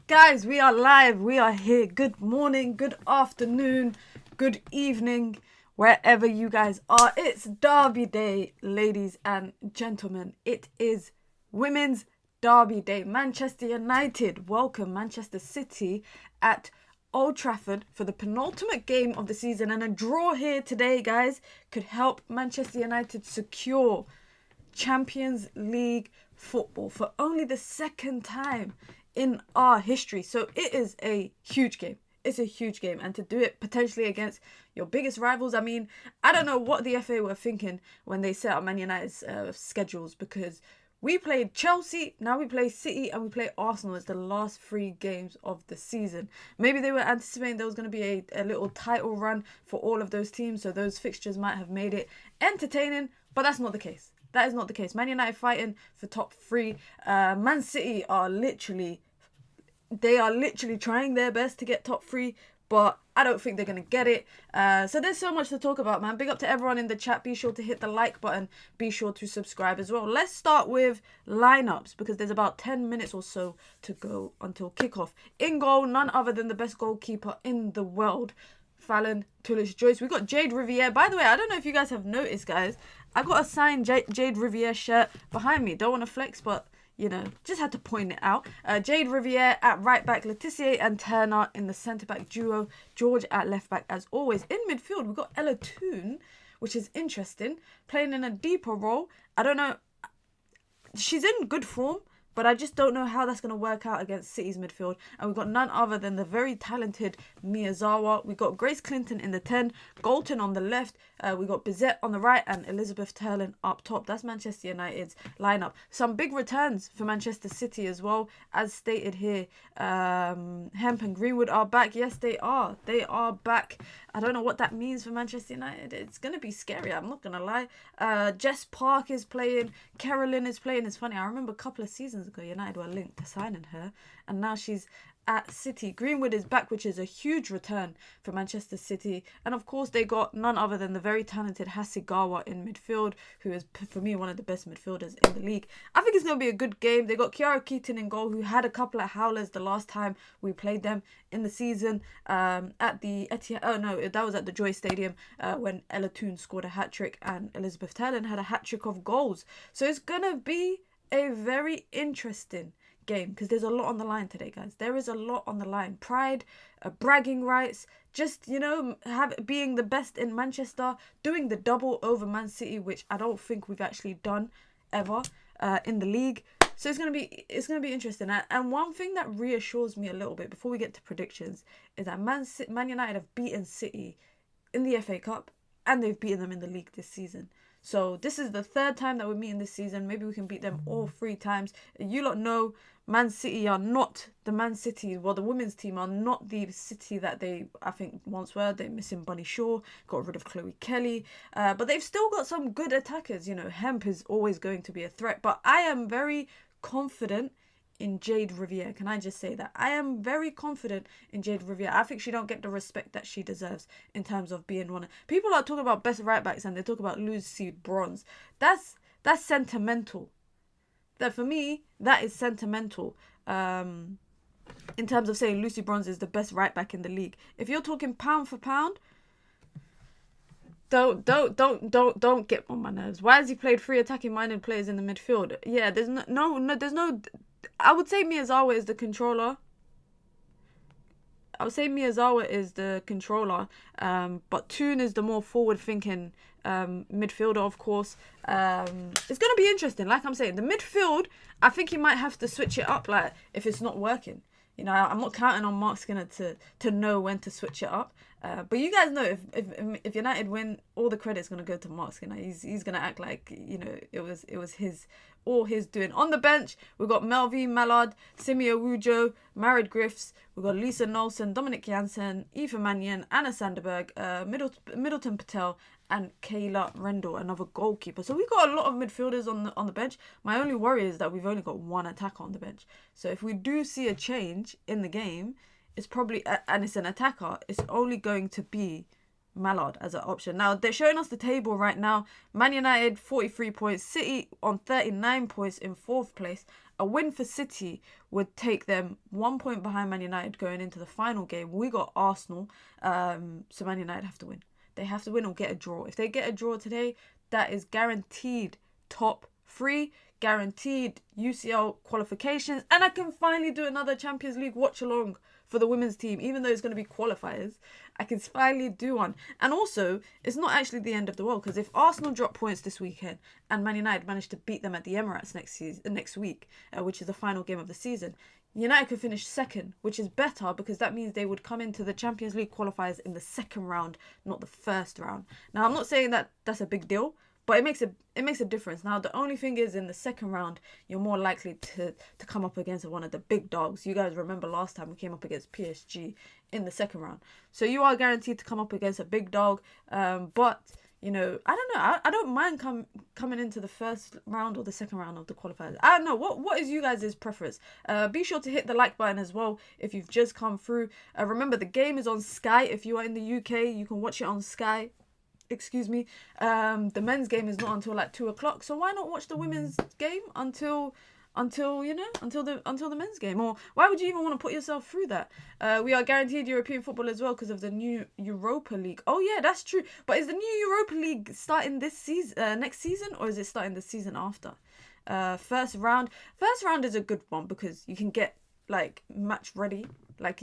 Guys, we are live. We are here. Good morning, good afternoon, good evening, wherever you guys are. It's Derby Day, ladies and gentlemen. It is Women's Derby Day. Manchester United welcome Manchester City at Old Trafford for the penultimate game of the season. And a draw here today, guys, could help Manchester United secure Champions League football for only the second time in our history. So it is a huge game. It's a huge game. And to do it potentially against your biggest rivals, I mean, I don't know what the FA were thinking when they set up Man United's schedules, because we played Chelsea, now we play City, and we play Arsenal as the last 3 games of the season. Maybe they were anticipating there was going to be a little title run for all of those teams, so those fixtures might have made it entertaining, but that's not the case. That is not the case. Man United fighting for top 3. Man City are literally trying their best to get top 3, but I don't think they're going to get it. So there's so much to talk about, man. Big up to everyone in the chat. Be sure to hit the like button. Be sure to subscribe as well. Let's start with lineups, because there's about 10 minutes or so to go until kickoff. In goal, none other than the best goalkeeper in the world, Fallon Tullis-Joyce. We got Jade Riviere. By the way, I don't know if you guys have noticed, guys, I got a signed Jade Riviere shirt behind me. Don't want to flex, but you know, just had to point it out. Jade Riviere at right back, Letitia and Turner in the centre back duo, George at left back as always. In midfield, we've got Ella Toon, which is interesting, playing in a deeper role. I don't know, she's in good form, but I just don't know how that's going to work out against City's midfield. And we've got none other than the very talented Miyazawa. We've got Grace Clinton in the 10, Galton on the left. We've got Bizet on the right and Elizabeth Turlin up top. That's Manchester United's lineup. Some big returns for Manchester City as well. As stated here, Hemp and Greenwood are back. Yes, they are. They are back. I don't know what that means for Manchester United. It's going to be scary, I'm not going to lie. Jess Park is playing. Carolyn is playing. It's funny, I remember a couple of seasons ago, United were linked to signing her, and now she's at City. Greenwood is back, which is a huge return for Manchester City. And of course, they got none other than the very talented Hasegawa in midfield, who is, for me, one of the best midfielders in the league. I think it's going to be a good game. They got Kiara Keaton in goal, who had a couple of howlers the last time we played them in the season at the Etihad. Oh no, that was at the Joy Stadium when Ella Toon scored a hat-trick and Elizabeth Turlin had a hat-trick of goals. So it's going to be a very interesting game, because there's a lot on the line today, guys. There is a lot on the line. Pride, bragging rights, just, you know, being the best in Manchester, doing the double over Man City, which I don't think we've actually done ever in the league. So it's gonna be interesting. And one thing that reassures me a little bit before we get to predictions is that Man United have beaten City in the FA Cup and they've beaten them in the league this season. So this is the 3rd time that we're meeting this season. Maybe we can beat them all 3 times. You lot know Man City are not the Man City. Well, the women's team are not the City that they, I think, once were. They're missing Bunny Shaw, got rid of Chloe Kelly. But they've still got some good attackers. You know, Hemp is always going to be a threat. But I am very confident in Jade Riviere. Can I just say that? I am very confident in Jade Riviere. I think she don't get the respect that she deserves in terms of being one. People are talking about best right backs and they talk about Lucy Bronze. That's sentimental. That, for me, that is sentimental. In terms of saying Lucy Bronze is the best right back in the league. If you're talking pound for pound, don't get on my nerves. Why has he played 3 attacking minded players in the midfield? Yeah, there's no. I would say Miyazawa is the controller. But Toon is the more forward-thinking midfielder, of course. It's going to be interesting. Like I'm saying, the midfield, I think he might have to switch it up, like, if it's not working. You know, I'm not counting on Mark Skinner to know when to switch it up. But you guys know, if United win, all the credit's going to go to Mark Skinner. He's going to act like, you know, it was all his doing. On the bench, we've got Melvie Mallard, Simi Awujo, Marid Griffiths, we've got Lisa Nolson, Dominic Janssen, Aoife Mannion, Anna Sanderberg, Middleton Patel, and Kayla Rendell, another goalkeeper. So we've got a lot of midfielders on the bench. My only worry is that we've only got 1 attacker on the bench. So if we do see a change in the game, it's probably, and it's an attacker, it's only going to be Mallard as an option. Now, they're showing us the table right now. Man United, 43 points. City on 39 points in 4th place. A win for City would take them 1 point behind Man United going into the final game. We got Arsenal, so Man United have to win. They have to win or get a draw. If they get a draw today, that is guaranteed top 3, guaranteed UCL qualifications, and I can finally do another Champions League watch along for the women's team. Even though it's going to be qualifiers, I can finally do one. And also, it's not actually the end of the world, because if Arsenal drop points this weekend and Man United manage to beat them at the Emirates next week, which is the final game of the season, United could finish second, which is better because that means they would come into the Champions League qualifiers in the second round, not the first round. Now, I'm not saying that that's a big deal, but it makes a difference. Now, the only thing is, in the second round, you're more likely to come up against one of the big dogs. You guys remember last time we came up against PSG in the second round. So you are guaranteed to come up against a big dog. But, you know, I don't know. I don't mind coming into the first round or the second round of the qualifiers. I don't know. What is you guys' preference? Be sure to hit the like button as well if you've just come through. Remember, the game is on Sky. If you are in the UK, you can watch it on Sky. Excuse me. The men's game is not until like 2 o'clock, so why not watch the women's game until the men's game? Or why would you even want to put yourself through that? We are guaranteed European football as well because of the new Europa League. Oh yeah, that's true. But is the new Europa League starting this season, next season, or is it starting the season after? First round is a good one because you can get like match ready, like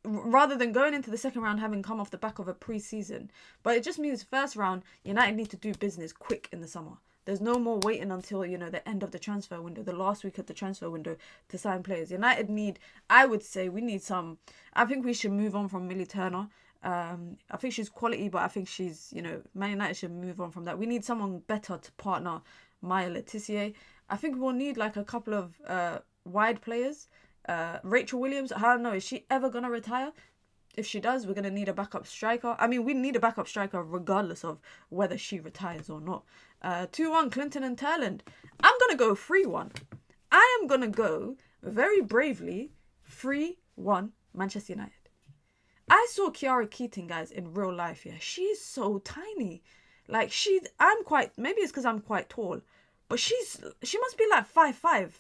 rather than going into the second round having come off the back of a pre-season. But it just means first round, United need to do business quick in the summer. There's no more waiting until, you know, the end of the transfer window, the last week of the transfer window to sign players. United need, I would say, I think we should move on from Millie Turner. I think she's quality, but I think she's, you know, Man United should move on from that. We need someone better to partner Maya Letitia. I think we'll need like a couple of wide players. Rachel Williams, I don't know, is she ever going to retire? If she does, we're going to need a backup striker. I mean, we need a backup striker regardless of whether she retires or not. 2-1, Clinton and Turland. I'm going to go 3-1. I am going to go very bravely 3-1 Manchester United. I saw Kiara Keating, guys, in real life, yeah. She's so tiny. Like, maybe it's because I'm quite tall, but she must be like 5'5".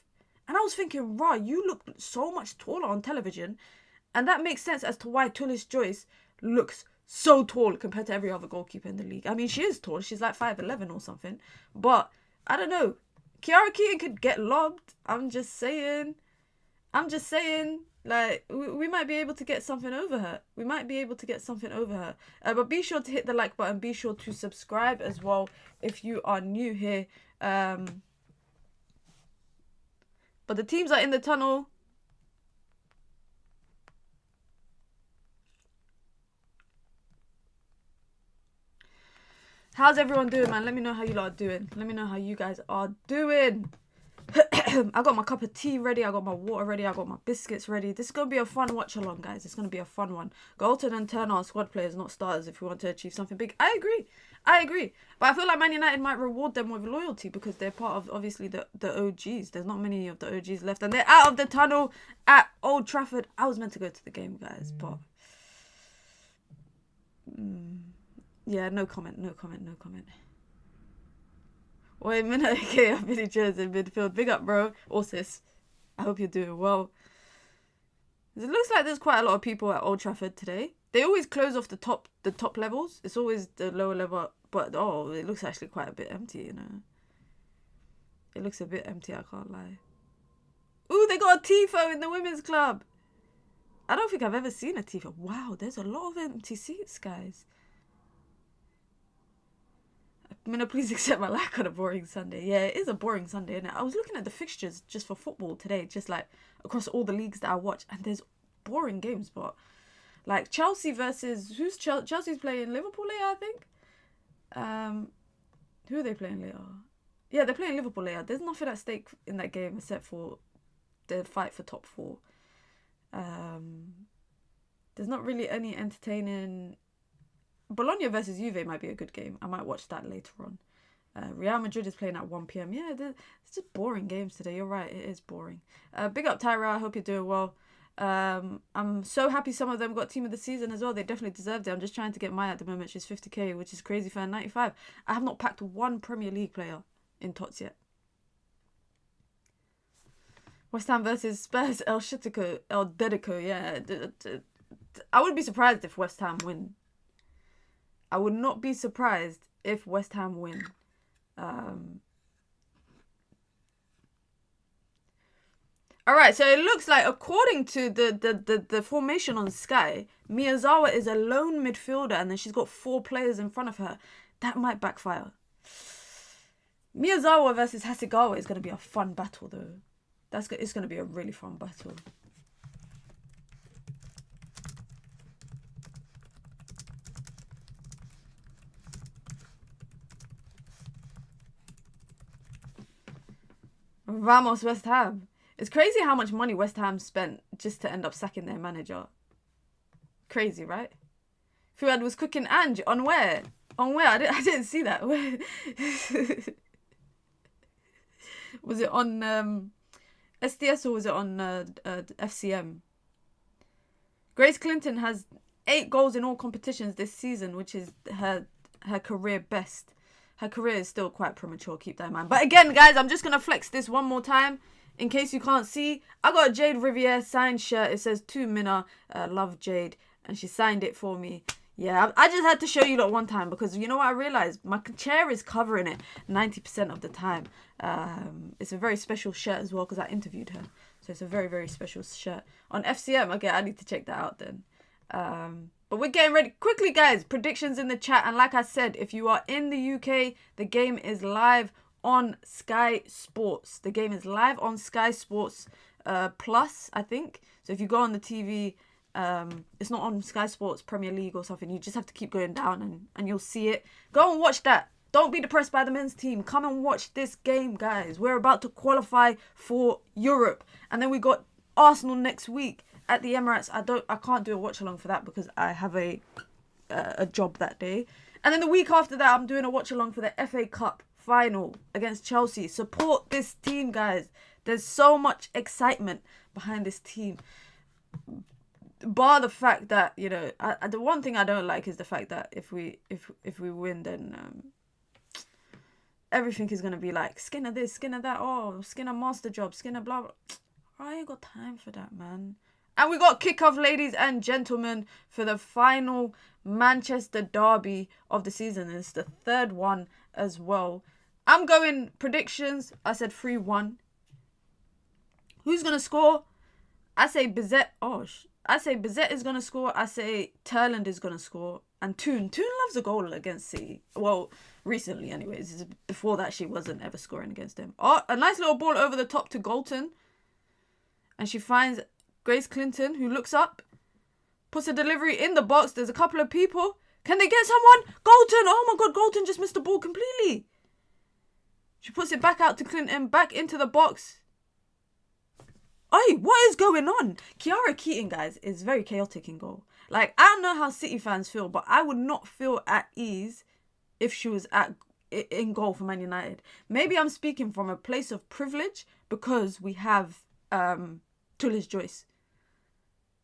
And I was thinking, rah, you look so much taller on television. And that makes sense as to why Tullis Joyce looks so tall compared to every other goalkeeper in the league. I mean, she is tall. She's like 5'11" or something. But, I don't know. Kiara Keating could get lobbed. I'm just saying. Like, we might be able to get something over her. But be sure to hit the like button. Be sure to subscribe as well if you are new here. But the teams are in the tunnel. How's everyone doing, man? Let me know how you lot are doing. Let me know how you guys are doing. I got my cup of tea ready. I got my water ready. I got my biscuits ready. This is going to be a fun watch along, guys. It's going to be a fun one. Galton and Turner are squad players, not starters, if we want to achieve something big. I agree. But I feel like Man United might reward them with loyalty because they're part of, obviously, the OGs. There's not many of the OGs left. And they're out of the tunnel at Old Trafford. I was meant to go to the game, guys, but... yeah, no comment. Wait a minute, okay, I'm Billy Jones in midfield. Big up, bro. Or sis. I hope you're doing well. It looks like there's quite a lot of people at Old Trafford today. They always close off the top levels. It's always the lower level, but it looks actually quite a bit empty, you know. It looks a bit empty, I can't lie. Ooh, they got a tifo in the women's club. I don't think I've ever seen a tifo. Wow, there's a lot of empty seats, guys. Mina, please accept my lack on a boring Sunday. Yeah, it is a boring Sunday, isn't it? I was looking at the fixtures just for football today, just like across all the leagues that I watch, and there's boring games, but like Chelsea versus Chelsea's playing Liverpool later, I think. Who are they playing later? Yeah, they're playing Liverpool later. There's nothing at stake in that game except for the fight for top 4. There's not really any entertaining. Bologna versus Juve might be a good game. I might watch that later on. Real Madrid is playing at 1 p.m. Yeah, it's just boring games today. You're right, it is boring. Big up Tyra, I hope you're doing well. I'm so happy some of them got team of the season as well. They definitely deserved it. I'm just trying to get Maya at the moment. She's 50k, which is crazy for a 95. I have not packed one Premier League player in Tots yet. West Ham versus Spurs. El Shitico, El Dedico. Yeah, I wouldn't be surprised if West Ham win. I would not be surprised if West Ham win. All right, so it looks like, according to the formation on Sky, Miyazawa is a lone midfielder, and then she's got 4 players in front of her. That might backfire. Miyazawa versus Hasegawa is going to be a fun battle, though. It's going to be a really fun battle. Vamos West Ham. It's crazy how much money West Ham spent just to end up sacking their manager. Crazy, right? Fuad was cooking Ange on where? On where? I didn't see that. Where? Was it on SDS or was it on FCM? Grace Clinton has 8 goals in all competitions this season, which is her career best. Her career is still quite premature, keep that in mind. But again, guys, I'm just going to flex this one more time in case you can't see. I got a Jade Riviere signed shirt. It says to Minna, love Jade. And she signed it for me. Yeah, I just had to show you that one time because you know what I realized? My chair is covering it 90% of the time. It's a very special shirt as well because I interviewed her. So it's a very, very special shirt. On FCM, okay, I need to check that out then. But we're getting ready. Quickly, guys, predictions in the chat. And like I said, if you are in the UK, the game is live on Sky Sports. The game is live on Sky Sports Plus, I think. So if you go on the TV, it's not on Sky Sports Premier League or something. You just have to keep going down and you'll see it. Go and watch that. Don't be depressed by the men's team. Come and watch this game, guys. We're about to qualify for Europe. And then we got Arsenal next week at the Emirates. I can't do a watch along for that because I have a job that day. And then the week after that, I'm doing a watch along for the FA Cup final against Chelsea. Support this team, guys. There's so much excitement behind this team. Bar the fact that, you know, the one thing I don't like is the fact that if we win, then everything is gonna be like skin of this, skin of that. Oh, skin of master job, skin of blah blah. I ain't got time for that, man. And we got kickoff, ladies and gentlemen, for the final Manchester derby of the season. It's the 3rd one as well. I'm going predictions. I said 3-1. Who's going to score? I say Bizet. I say Bizet is going to score. I say Turland is going to score. And Toon loves a goal against City. Well, recently anyways. Before that, she wasn't ever scoring against him. Oh, a nice little ball over the top to Galton. And she finds Grace Clinton, who looks up, puts a delivery in the box. There's a couple of people. Can they get someone? Galton! Oh my God, Galton just missed the ball completely. She puts it back out to Clinton, back into the box. Oi, what is going on? Kiara Keaton, guys, is very chaotic in goal. Like, I don't know how City fans feel, but I would not feel at ease if she was in goal for Man United. Maybe I'm speaking from a place of privilege because we have Tullis Joyce.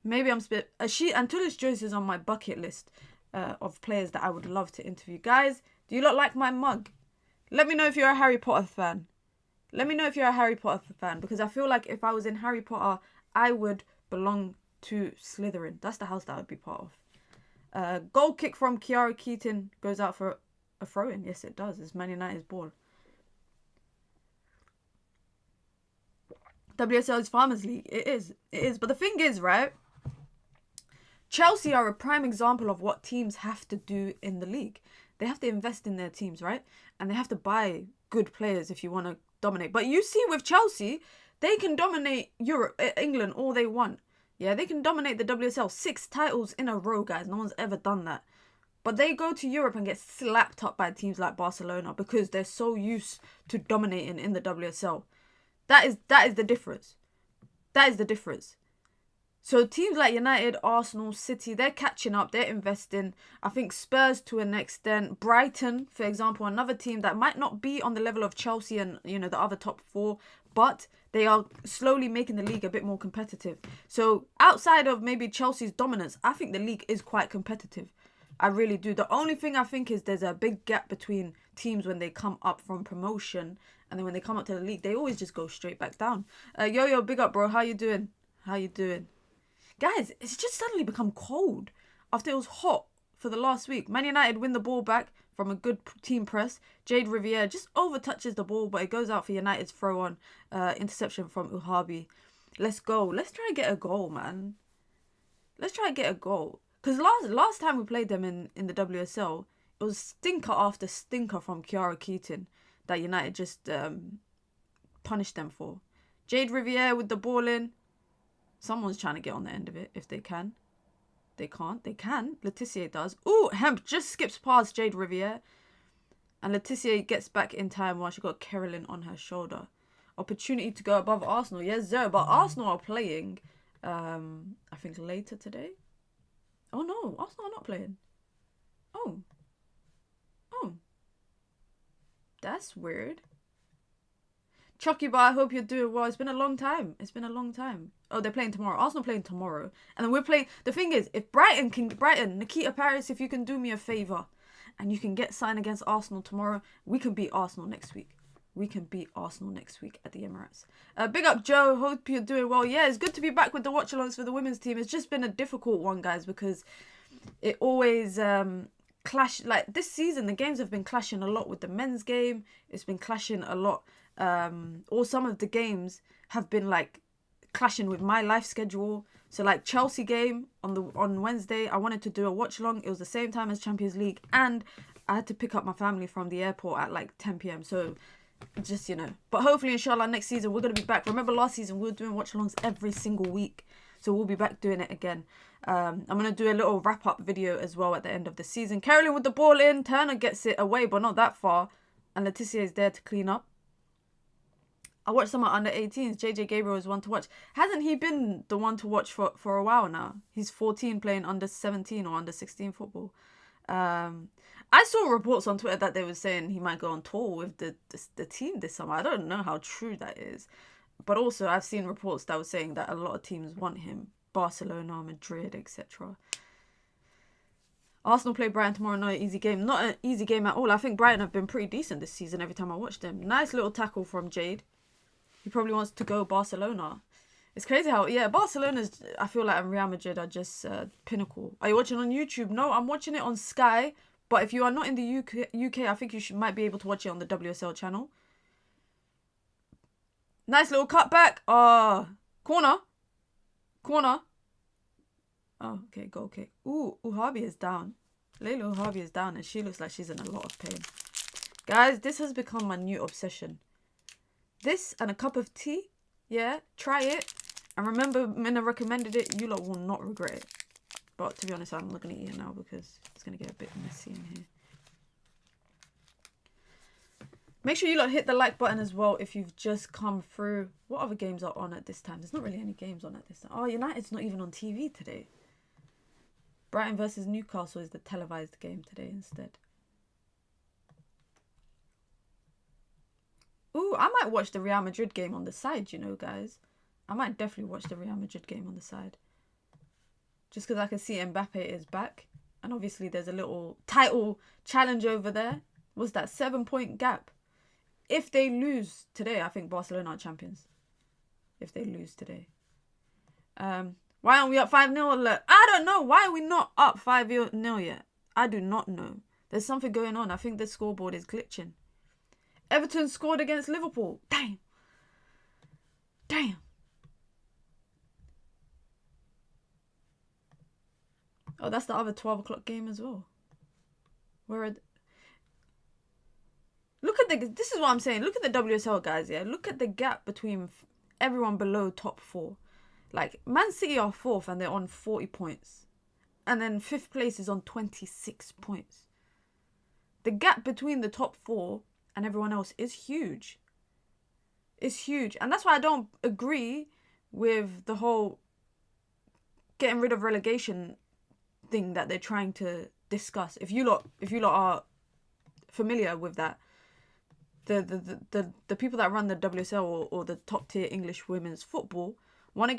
Maybe I'm and Tullis Joyce is on my bucket list of players that I would love to interview. Guys, do you lot like my mug? Let me know if you're a Harry Potter fan. Let me know if you're a Harry Potter fan, because I feel like if I was in Harry Potter, I would belong to Slytherin. That's the house that I would be part of. Goal kick from Kiara Keaton goes out for a throw-in. Yes, it does. It's Man United's ball. WSL is Farmers League. It is. But the thing is, right? Chelsea are a prime example of what teams have to do in the league. They have to invest in their teams, right? And they have to buy good players if you want to dominate. But you see with Chelsea, they can dominate Europe, England all they want. Yeah, they can dominate the WSL. 6 titles in a row, guys. No one's ever done that. But they go to Europe and get slapped up by teams like Barcelona because they're so used to dominating in the WSL. That is the difference. That is the difference. So teams like United, Arsenal, City, they're catching up. They're investing. I think Spurs to an extent. Brighton, for example, another team that might not be on the level of Chelsea and, you know, the other top 4, but they are slowly making the league a bit more competitive. So outside of maybe Chelsea's dominance, I think the league is quite competitive. I really do. The only thing I think is there's a big gap between teams when they come up from promotion And then when they come up to the league, they always just go straight back down. Yo, big up, bro. How you doing? How you doing? Guys, it's just suddenly become cold after it was hot for the last week. Man United win the ball back from a good team press. Jade Riviere just overtouches the ball, but it goes out for United's throw-on. Interception from Uhabi. Let's go. Let's try and get a goal, man. Let's try and get a goal. Because last time we played them in the WSL, it was stinker after stinker from Kiara Keaton that United just punished them for. Jade Riviere with the ball in. Someone's trying to get on the end of it if they can. They can't. They can. Letitia does. Ooh, Hemp just skips past Jade Riviere. And Letitia gets back in time while she got Carolyn on her shoulder. Opportunity to go above Arsenal. Yes, sir. But Arsenal are playing, I think, later today. Oh, no. Arsenal are not playing. Oh. That's weird. Chucky, but I hope you're doing well. It's been a long time. Oh, they're playing tomorrow. Arsenal playing tomorrow. And then we're playing... The thing is, if Brighton, Nikita Paris, if you can do me a favour and you can get signed against Arsenal tomorrow, we can beat Arsenal next week. At the Emirates. Big up, Joe. Hope you're doing well. Yeah, it's good to be back with the watch-alongs for the women's team. It's just been a difficult one, guys, because it always... clash. Like, this season, the games have been clashing a lot with the men's game. It's been clashing a lot... or some of the games have been like clashing with my life schedule. So like Chelsea game on Wednesday, I wanted to do a watch along. It was the same time as Champions League, and I had to pick up my family from the airport at like 10 p.m. So just, you know, but hopefully inshallah next season we're going to be back. Remember last season we were doing watch alongs every single week, so we'll be back doing it again. I'm going to do a little wrap up video as well at the end of the season. Carolyn with the ball in, Turner gets it away but not that far, and Letitia is there to clean up. I watched some under 18s. JJ Gabriel is one to watch. Hasn't he been the one to watch for a while now? He's 14 playing under 17 or under 16 football. I saw reports on Twitter that they were saying he might go on tour with the team this summer. I don't know how true that is. But also I've seen reports that were saying that a lot of teams want him. Barcelona, Madrid, etc. Arsenal play Brighton tomorrow, not an easy game. Not an easy game at all. I think Brighton have been pretty decent this season every time I watch them. Nice little tackle from Jade. He probably wants to go Barcelona. It's crazy how, yeah, Barcelona's, I feel like, and Real Madrid are just pinnacle. Are you watching on YouTube? No, I'm watching it on Sky. But if you are not in the UK, I think you might be able to watch it on the WSL channel. Nice little cutback. Corner. Oh, okay, goal kick. Ooh, Uhabi is down. Layla Uhabi is down and she looks like she's in a lot of pain. Guys, this has become my new obsession. This and a cup of tea, yeah, try it. And remember, Minna recommended it. You lot will not regret it. But to be honest, I'm not going to eat it now because it's going to get a bit messy in here. Make sure you lot hit the like button as well if you've just come through. What other games are on at this time? There's not really any games on at this time. Oh, United's not even on TV today. Brighton versus Newcastle is the televised game today instead. Ooh, I might watch the Real Madrid game on the side, you know, guys. I might definitely watch the Real Madrid game on the side. Just because I can see Mbappe is back. And obviously there's a little title challenge over there. What's that? 7-point gap. If they lose today, I think Barcelona are champions. If they lose today. Why aren't we up 5-0? I don't know. Why are we not up 5-0 yet? I do not know. There's something going on. I think the scoreboard is glitching. Everton scored against Liverpool. Damn. Oh, that's the other 12 o'clock game as well. Look at this is what I'm saying. Look at the WSL, guys, yeah? Look at the gap between everyone below top 4. Like, Man City are 4th and they're on 40 points. And then 5th place is on 26 points. The gap between the top 4 and everyone else is huge. It's huge. And that's why I don't agree with the whole getting rid of relegation thing that they're trying to discuss. If you lot are familiar with that, the people that run the WSL or the top tier English women's football wanted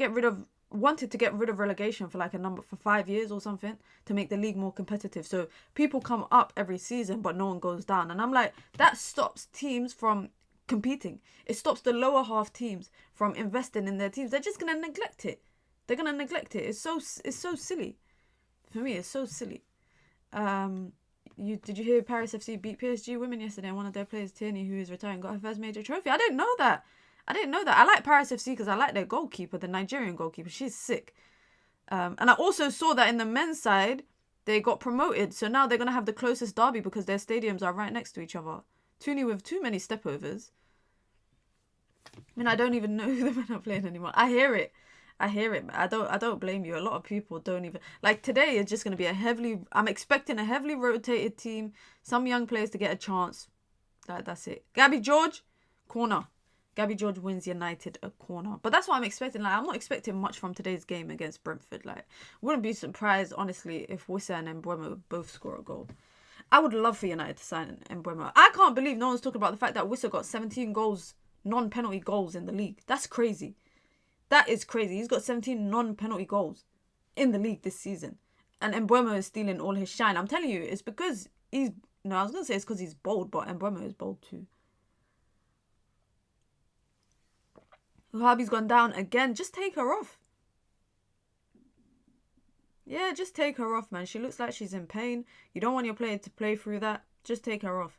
to get rid of relegation for for 5 years or something to make the league more competitive. So people come up every season but no one goes down. And I'm like, that stops teams from competing. It stops the lower half teams from investing in their teams. They're just gonna neglect it. They're gonna neglect it. It's so silly. For me, it's so silly. Did you hear Paris FC beat PSG women yesterday? And one of their players, Tierney, who is retiring, got her first major trophy. I didn't know that. I like Paris FC because I like their goalkeeper, the Nigerian goalkeeper. She's sick. And I also saw that in the men's side, they got promoted. So now they're gonna have the closest derby because their stadiums are right next to each other. Tooney with too many stepovers. I mean, I don't even know who the men are playing anymore. I hear it. I don't blame you. A lot of people don't even like today. It's just going to be I'm expecting a heavily rotated team. Some young players to get a chance. That's it. Gabby George, corner. Gabby George wins United a corner. But that's what I'm expecting. Like, I'm not expecting much from today's game against Brentford. Like, wouldn't be surprised honestly if Wissa and Mbeumo both score a goal. I would love for United to sign Mbeumo. I can't believe no one's talking about the fact that Wissa got 17 goals, non-penalty goals in the league. That's crazy. That is crazy. He's got 17 non-penalty goals in the league this season. And Mbeumo is stealing all his shine. I'm telling you, it's because he's... No, I was going to say it's because he's bold, but Mbeumo is bold too. Wahhabi's gone down again. Just take her off. Yeah, just take her off, man. She looks like she's in pain. You don't want your player to play through that. Just take her off.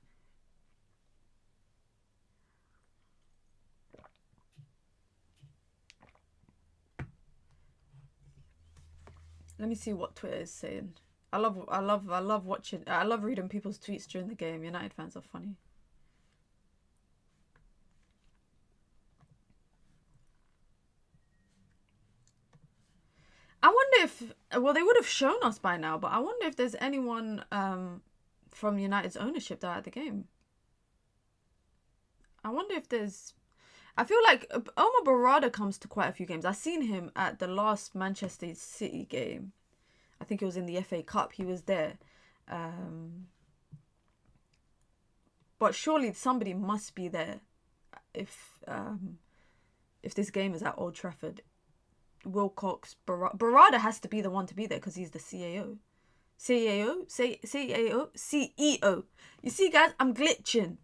Let me see what Twitter is saying. I love watching. I love reading people's tweets during the game. United fans are funny. I wonder if... Well, they would have shown us by now, but I wonder if there's anyone from United's ownership that are at the game. I wonder if there's... I feel like Omar Barada comes to quite a few games. I've seen him at the last Manchester City game. I think it was in the FA Cup. He was there. But surely somebody must be there if this game is at Old Trafford. Wilcox, Barada has to be the one to be there because he's the CAO. CEO. You see, guys, I'm glitching.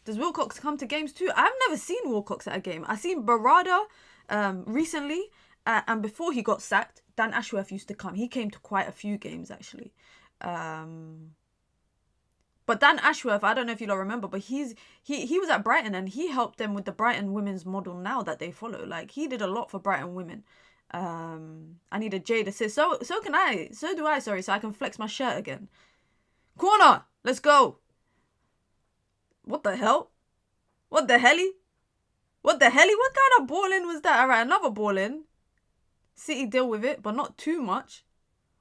Does Wilcox come to games too? I've never seen Wilcox at a game. I've seen Barada recently, and before he got sacked, Dan Ashworth used to come. He came to quite a few games, actually. But Dan Ashworth, I don't know if you lot remember, but he was at Brighton and he helped them with the Brighton women's model now that they follow. Like, he did a lot for Brighton women. I need a Jade assist. So can I. So do I, sorry, so I can flex my shirt again. Corner! Let's go! What the hell? What the helly? What kind of ball in was that? Alright, another ball in. City deal with it, but not too much.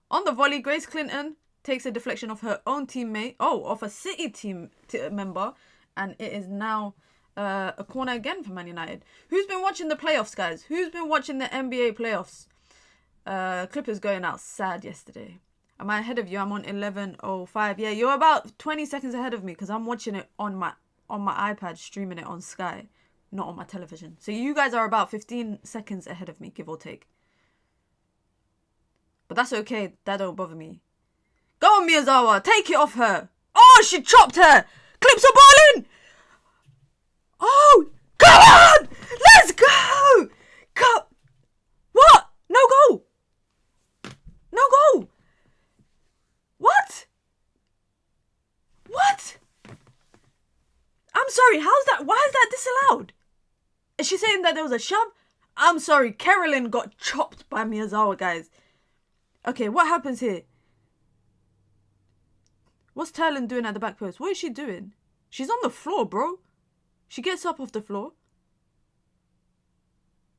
On the volley, Grace Clinton takes a deflection of her own teammate. Oh, of a City team member. And it is now a corner again for Man United. Who's been watching the playoffs, guys? Who's been watching the NBA playoffs? Clippers going out sad yesterday. Am I ahead of you? I'm on 11:05. Yeah, you're about 20 seconds ahead of me because I'm watching it on my iPad, streaming it on Sky, not on my television. So you guys are about 15 seconds ahead of me, give or take. But that's okay. That don't bother me. Go on, Miyazawa. Take it off her. Oh, she chopped her. Clips a ball in. Oh, come on. Let's go. What? No goal. No goal. What? I'm sorry, why is that disallowed? Is she saying that there was a shove? I'm sorry, Carolyn got chopped by Miyazawa, guys. Okay, what happens here? What's Terlin doing at the back post? What is she doing? She's on the floor, bro. She gets up off the floor.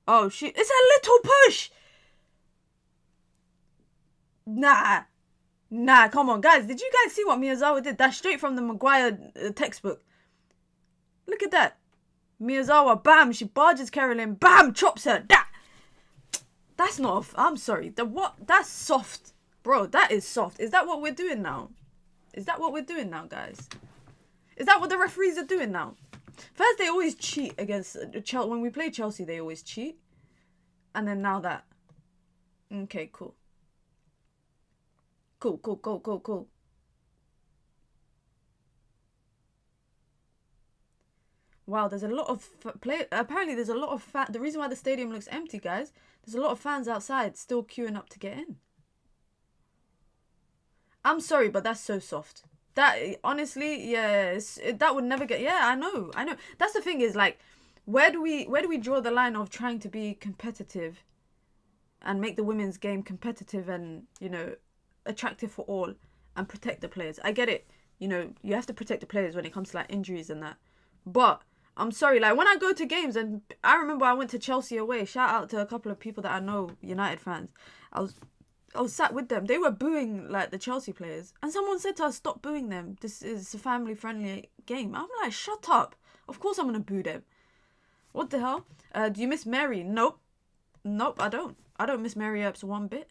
Oh, it's a little push. Nah, come on, guys. Did you guys see what Miyazawa did? That's straight from the Maguire textbook. Look at that. Miyazawa, bam, she barges Carolyn, bam, chops her. That's not, I'm sorry. That's soft. Bro, that is soft. Is that what we're doing now? Guys? Is that what the referees are doing now? First, they always cheat against Chelsea. When we play Chelsea, they always cheat. And then now that. Okay, cool. Cool. Wow, there's a lot of apparently there's a lot of the reason why the stadium looks empty, guys, there's a lot of fans outside still queuing up to get in. I'm sorry, but that's so soft. That, honestly, yeah, that would never get... Yeah, I know. That's the thing is, like, where do we draw the line of trying to be competitive and make the women's game competitive and, you know, attractive for all and protect the players? I get it. You know, you have to protect the players when it comes to, like, injuries and that. But I'm sorry, like, when I go to games, and I remember I went to Chelsea away. Shout out to a couple of people that I know, United fans. I was sat with them. They were booing, like, the Chelsea players. And someone said to us, stop booing them. This is a family-friendly game. I'm like, shut up. Of course I'm going to boo them. What the hell? Do you miss Mary? Nope. Nope, I don't. I don't miss Mary Earps one bit.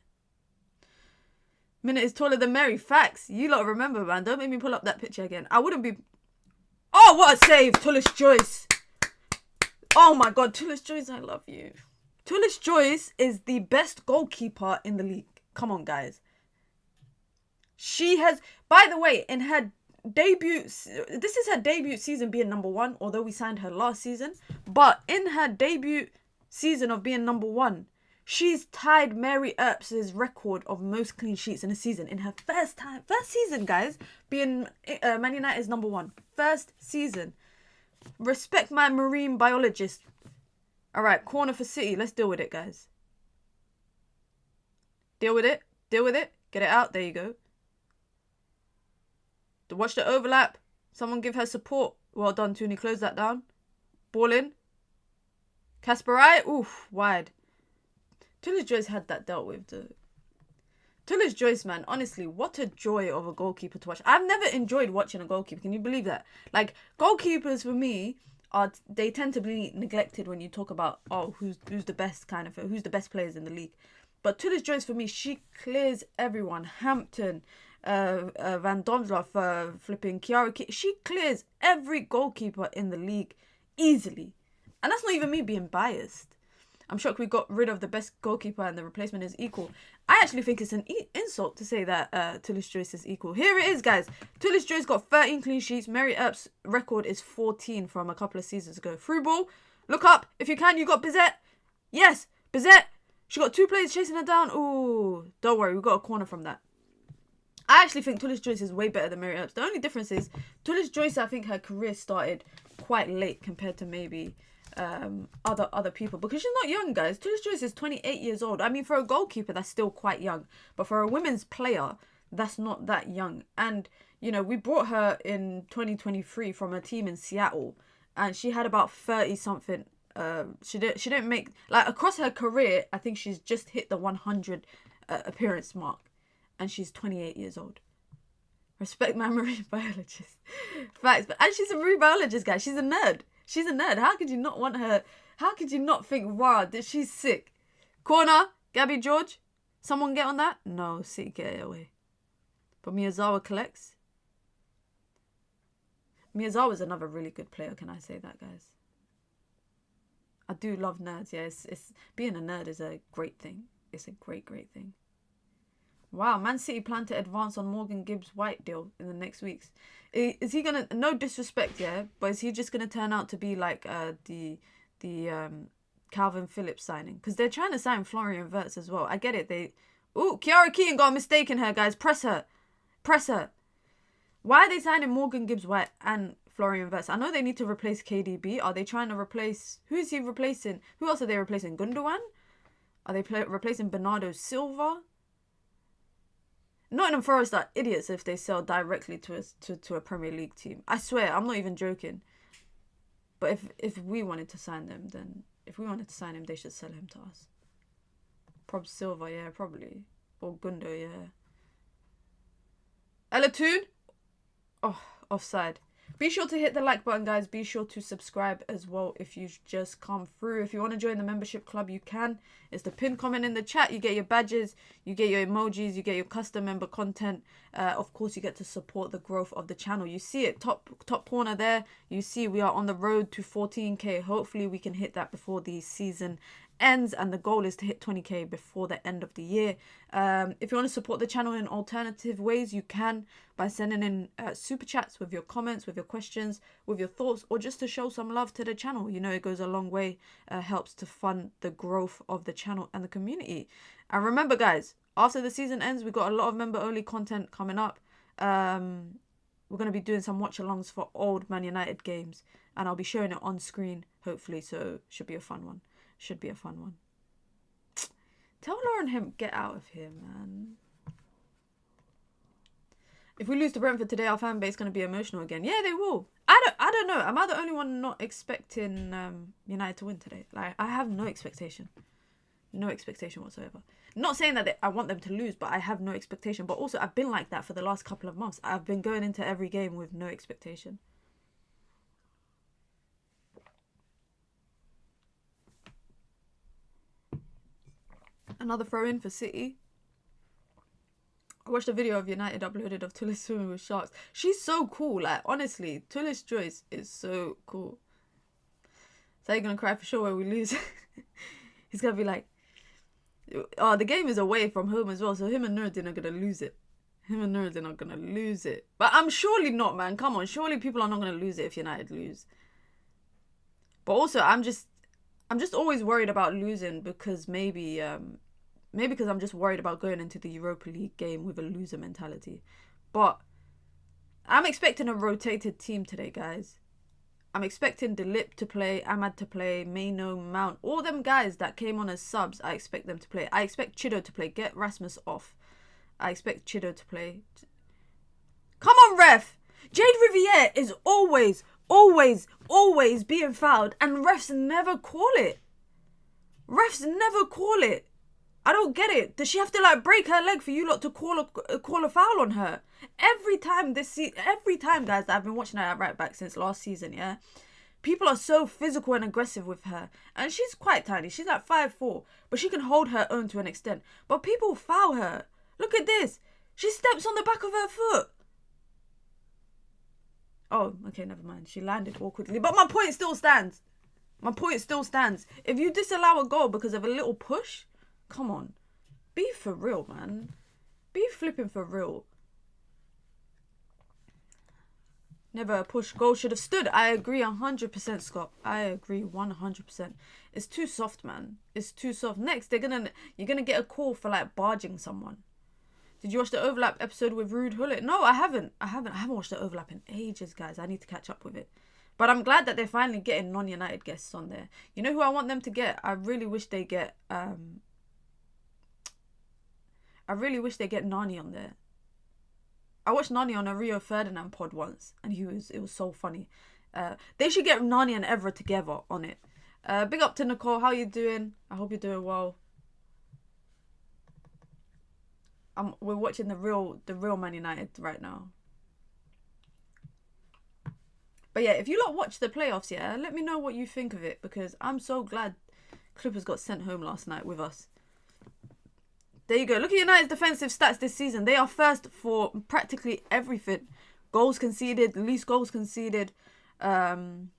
Minute is taller than Mary. Facts. You lot remember, man. Don't make me pull up that picture again. I wouldn't be... Oh, what a save. Tullis Joyce. Oh, my God. Tullis Joyce, I love you. Tullis Joyce is the best goalkeeper in the league. Come on, guys. She has... By the way, in her debut... This is her debut season being number 1, although we signed her last season. But in her debut season of being number 1, she's tied Mary Earps' record of most clean sheets in a season. In her first season, guys, being Man United's number 1. First season. Respect my marine biologist. All right, corner for City. Let's deal with it, guys. Deal with it. Deal with it. Get it out. There you go. Watch the overlap. Someone give her support. Well done, Tooney. Close that down. Ball in. Kasparai. Oof, wide. Tullis Joyce had that dealt with. Tullis Joyce, man, honestly, what a joy of a goalkeeper to watch. I've never enjoyed watching a goalkeeper. Can you believe that? Like, goalkeepers for me they tend to be neglected when you talk about, oh, who's the best kind of, who's the best players in the league. But Tullis Joyce, for me, she clears everyone. Hampton, Van Domsloff, flipping Kiara. She clears every goalkeeper in the league easily. And that's not even me being biased. I'm shocked we got rid of the best goalkeeper and the replacement is equal. I actually think it's an insult to say that Tullis Joyce is equal. Here it is, guys. Tullis Joyce got 13 clean sheets. Mary Earps' record is 14 from a couple of seasons ago. Through ball. Look up. If you can, you got Bizet. Yes, Bizet. She got 2 players chasing her down. Ooh, don't worry. We got a corner from that. I actually think Tullis Joyce is way better than Mary Earps. The only difference is Tullis Joyce, I think her career started quite late compared to maybe... other people, because she's not young, guys. Tullis Joyce is 28 years old. I mean, for a goalkeeper, that's still quite young, but for a women's player, that's not that young. And you know, we brought her in 2023 from a team in Seattle, and she had about 30 something. She didn't make, like, across her career, I think she's just hit the 100 appearance mark, and she's 28 years old. Respect my marine biologist. Facts. But and she's a marine biologist, guys. She's a nerd. She's a nerd. How could you not want her? How could you not think, wow, she's sick? Corner, Gabby George. Someone get on that? No, City get it away. But Miyazawa collects. Miyazawa's another really good player, can I say that, guys? I do love nerds, yeah. It's being a nerd is a great thing. It's a great thing. Wow, Man City plan to advance on Morgan Gibbs-White deal in the next weeks. Is he gonna, no disrespect, yeah, but is he just gonna turn out to be like the Calvin Phillips signing? Because they're trying to sign Florian Wirtz as well. I get it. Kiara Keaton got a mistake in her, guys. Press her. Why are they signing Morgan Gibbs-White and Florian Wirtz? I know they need to replace KDB. Are they trying to replace? Who is he replacing? Who else are they replacing? Gundogan? Are they replacing Bernardo Silva? Nottingham Forest are idiots if they sell directly to a Premier League team. I swear, I'm not even joking. But if we wanted to sign them, then if we wanted to sign him, they should sell him to us. Prob Silva, yeah, probably. Or Gundo, yeah. Elatoon? Oh, offside. Be sure to hit the like button, guys. Be sure to subscribe as well if you've just come through. If you want to join the membership club, you can. It's the pinned comment in the chat. You get your badges, you get your emojis, you get your custom member content. Of course, you get to support the growth of the channel. You see it, top corner there. You see we are on the road to 14k. Hopefully, we can hit that before the season ends, and the goal is to hit 20k before the end of the year. If you want to support the channel in alternative ways, you can by sending in super chats with your comments, with your questions, with your thoughts, or just to show some love to the channel. You know, it goes a long way, helps to fund the growth of the channel and the community. And remember, guys, after the season ends, we've got a lot of member-only content coming up. We're going to be doing some watch-alongs for old Man United games, and I'll be showing it on screen, hopefully, so should be a fun one. Should be a fun one. Tell Laura and him, get out of here, man. If we lose to Brentford today, our fan base is going to be emotional again. Yeah, they will. I don't know. Am I the only one not expecting United to win today? Like, I have no expectation. No expectation whatsoever. Not saying that I want them to lose, but I have no expectation. But also, I've been like that for the last couple of months. I've been going into every game with no expectation. Another throw-in for City. I watched a video of United uploaded of Tullis swimming with sharks. She's so cool. Like, honestly, Tullis Joyce is so cool. So you're going to cry for sure when we lose. He's going to be like, oh, the game is away from home as well, so him and Nuruddin are going to lose it. Him and Nuruddin are going to lose it. But I'm surely not, man. Come on. Surely people are not going to lose it if United lose. But also, I'm just always worried about losing because maybe because I'm just worried about going into the Europa League game with a loser mentality. But I'm expecting a rotated team today, guys. I'm expecting Delip to play, Ahmad to play, Maino, Mount. All them guys that came on as subs, I expect them to play. I expect Chido to play. Get Rasmus off. I expect Chido to play. Come on, ref! Jade Riviere is always being fouled, and refs never call it. Refs never call it. I don't get it. Does she have to like break her leg for you lot to call a foul on her? Every time, guys, that I've been watching her at right back since last season, yeah, people are so physical and aggressive with her, and she's quite tiny. She's like 5'4", but she can hold her own to an extent. But people foul her. Look at this. She steps on the back of her foot. Oh, okay, never mind. She landed awkwardly, but my point still stands. My point still stands. If you disallow a goal because of a little push, come on. Be for real, man. Be flipping for real. Never a push goal should have stood. I agree 100%, Scott. I agree 100%. It's too soft, man. It's too soft. Next, you're gonna get a call for like barging someone. Did you watch the overlap episode with Rude Hullet? No, I haven't. I haven't watched the overlap in ages, guys. I need to catch up with it. But I'm glad that they're finally getting non-United guests on there. You know who I want them to get? I really wish they get Nani on there. I watched Nani on a Rio Ferdinand pod once, and it was so funny. They should get Nani and Evra together on it. Big up to Nicole. How you doing? I hope you're doing well. We're watching the real Man United right now. But yeah, if you lot watch the playoffs, yeah, let me know what you think of it, because I'm so glad Clippers got sent home last night with us. There you go. Look at United's defensive stats this season. They are first for practically everything. Goals conceded, least goals conceded. Thoughts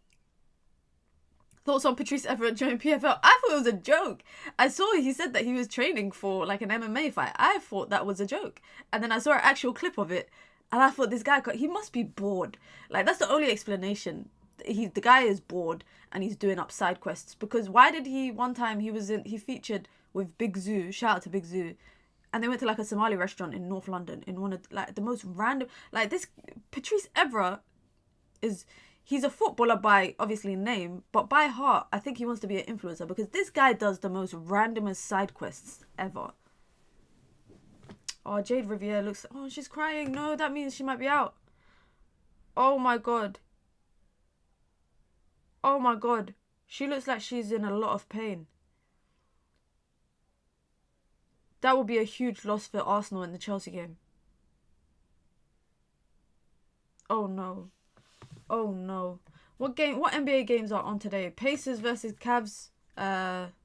on Patrice Evra joining PFL? I thought it was a joke. I saw he said that he was training for like an MMA fight. I thought that was a joke. And then I saw an actual clip of it. And I thought this guy, he must be bored. Like, that's the only explanation. The guy is bored and he's doing up side quests. Because why did one time he featured with Big Zoo, shout out to Big Zoo, and they went to like a Somali restaurant in North London in one of like the most random, like this Patrice Evra he's a footballer by obviously name, but by heart I think he wants to be an influencer, because this guy does the most randomest side quests ever. Oh, Jade Riviere looks... Oh, she's crying. No, that means she might be out. Oh, my God. Oh, my God. She looks like she's in a lot of pain. That would be a huge loss for Arsenal in the Chelsea game. Oh, no. Oh, no. What NBA games are on today? Pacers versus Cavs.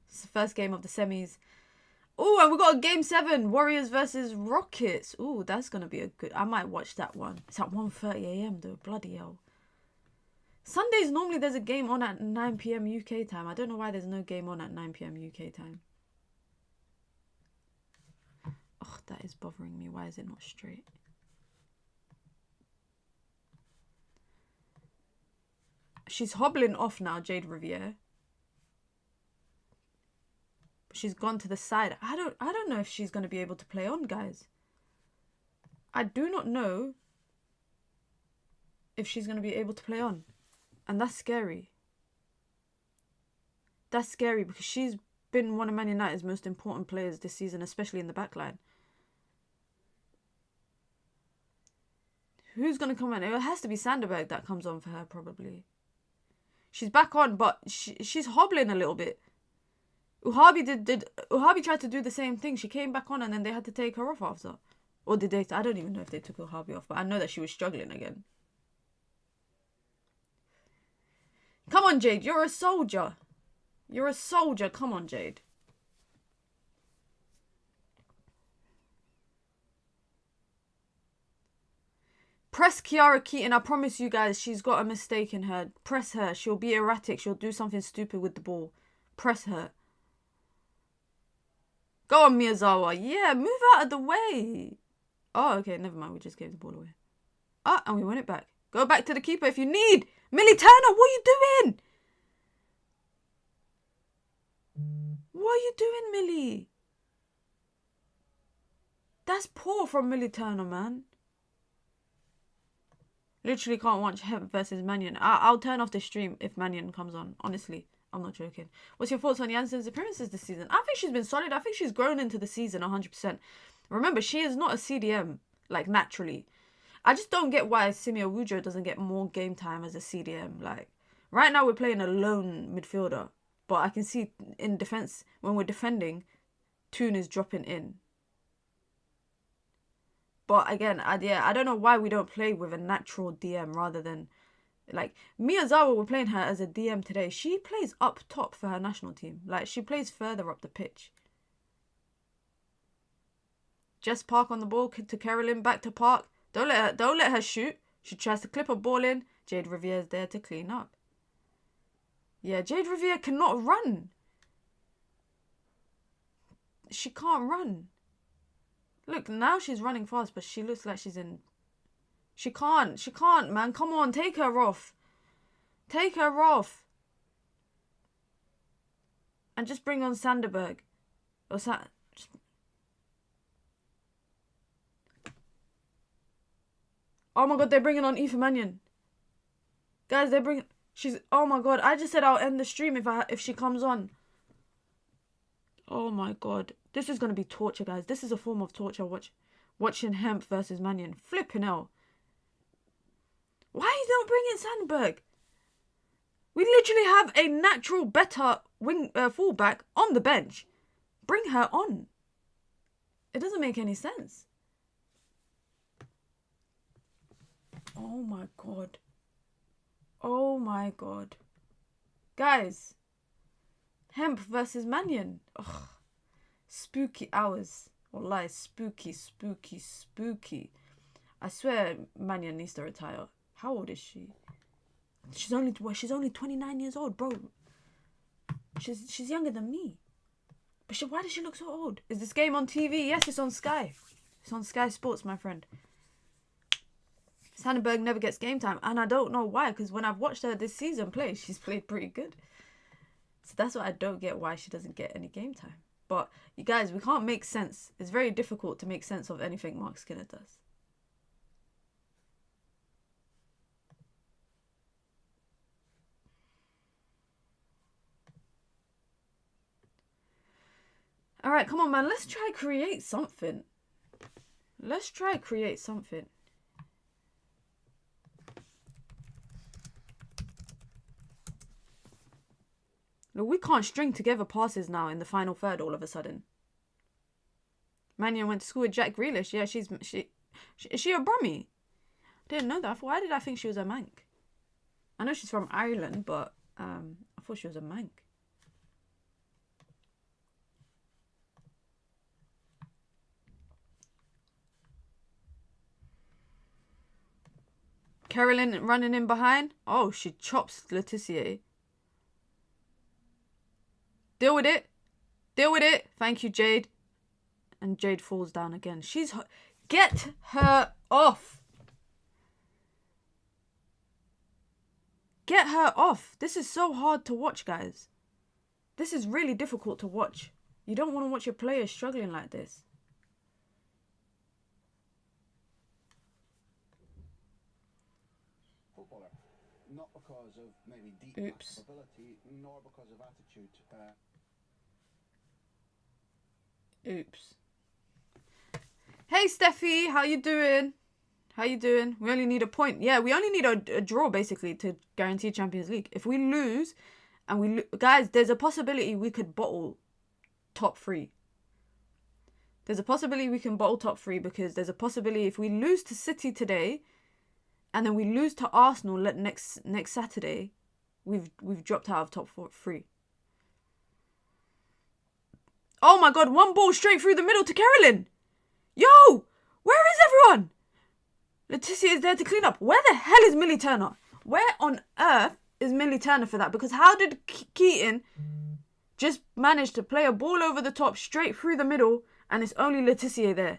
It's the first game of the semis. Oh, and we got a game 7, Warriors versus Rockets. Oh, that's going to be a good... I might watch that one. It's at 1:30 a.m. though. Bloody hell. Sundays, normally there's a game on at 9 p.m. UK time. I don't know why there's no game on at 9 p.m. UK time. Oh, that is bothering me. Why is it not straight? She's hobbling off now, Jade Riviere. She's gone to the side. I don't know if she's going to be able to play on, guys. I do not know if she's going to be able to play on. And that's scary. That's scary because she's been one of Man United's most important players this season, especially in the back line. Who's going to come on? It has to be Sanderberg that comes on for her, probably. She's back on, but she's hobbling a little bit. Uhabi tried to do the same thing. She came back on and then they had to take her off after. Or did they? I don't even know if they took Uhabi off, but I know that she was struggling again. Come on, Jade. You're a soldier. You're a soldier. Come on, Jade. Press Kiara Keaton. I promise you guys, she's got a mistake in her. Press her. She'll be erratic. She'll do something stupid with the ball. Press her. Go on, Miyazawa. Yeah, move out of the way. Oh, okay. Never mind. We just gave the ball away. Ah, and we won it back. Go back to the keeper if you need. Millie Turner, what are you doing? What are you doing, Millie? That's poor from Millie Turner, man. Literally can't watch Hemp versus Mannion. I'll turn off the stream if Mannion comes on. Honestly, I'm not joking. What's your thoughts on Janssen's appearances this season? I think she's been solid. I think she's grown into the season 100%. Remember, she is not a CDM, like, naturally. I just don't get why Simia Wujo doesn't get more game time as a CDM. Like, right now we're playing a lone midfielder. But I can see in defence, when we're defending, Toon is dropping in. But again, I don't know why we don't play with a natural DM rather than... Like, Miyazawa, we're playing her as a DM today. She plays up top for her national team. Like, she plays further up the pitch. Jess Park on the ball to Carolyn, back to Park. Don't let her shoot. She tries to clip a ball in. Jade Riviere's there to clean up. Yeah, Jade Riviere cannot run. She can't run. Look, now she's running fast, but she looks like she's in... She can't, man. Come on, take her off. Take her off. And just bring on Sanderberg. Or Oh my god, they're bringing on Aoife Mannion. Guys, they're bringing... She's... Oh my god, I just said I'll end the stream if she comes on. Oh my god. This is going to be torture, guys. This is a form of torture. Watching Hemp versus Mannion. Flipping hell. Why you don't bring in Sandberg? We literally have a natural, better fullback on the bench. Bring her on. It doesn't make any sense. Oh my god. Oh my god. Guys. Hemp versus Mannion. Ugh. Spooky hours. Wallahi, spooky, spooky, spooky. I swear Mannion needs to retire. How old is she? She's only 29 years old, bro. She's younger than me. But why does she look so old? Is this game on TV? Yes, it's on Sky. It's on Sky Sports, my friend. Sandberg never gets game time. And I don't know why, because when I've watched her this season play, she's played pretty good. So that's why I don't get why she doesn't get any game time. But, you guys, we can't make sense. It's very difficult to make sense of anything Mark Skinner does. Alright, come on, man. Let's try create something. Let's try create something. Look, we can't string together passes now in the final third all of a sudden. Mannion went to school with Jack Grealish. Yeah, is she a Brummie? I didn't know that. Why did I think she was a Manc? I know she's from Ireland, but I thought she was a Manc. Carolyn running in behind. Oh, she chops Laetitia. Deal with it. Deal with it. Thank you, Jade. And Jade falls down again. Get her off. Get her off. This is so hard to watch, guys. This is really difficult to watch. You don't want to watch your players struggling like this. Footballer, not because of maybe deep ability, nor because of attitude. Oops. Hey, Steffi, how you doing? How you doing? We only need a point. Yeah, we only need a draw, basically, to guarantee Champions League. If we lose, and guys, there's a possibility we could bottle top 3. There's a possibility we can bottle top 3 because there's a possibility if we lose to City today, and then we lose to Arsenal next Saturday, we've dropped out of top 3. Oh my God, one ball straight through the middle to Carolyn. Yo, where is everyone? Laetitia is there to clean up. Where the hell is Millie Turner? Where on earth is Millie Turner for that? Because how did Keaton just manage to play a ball over the top straight through the middle and it's only Laetitia there?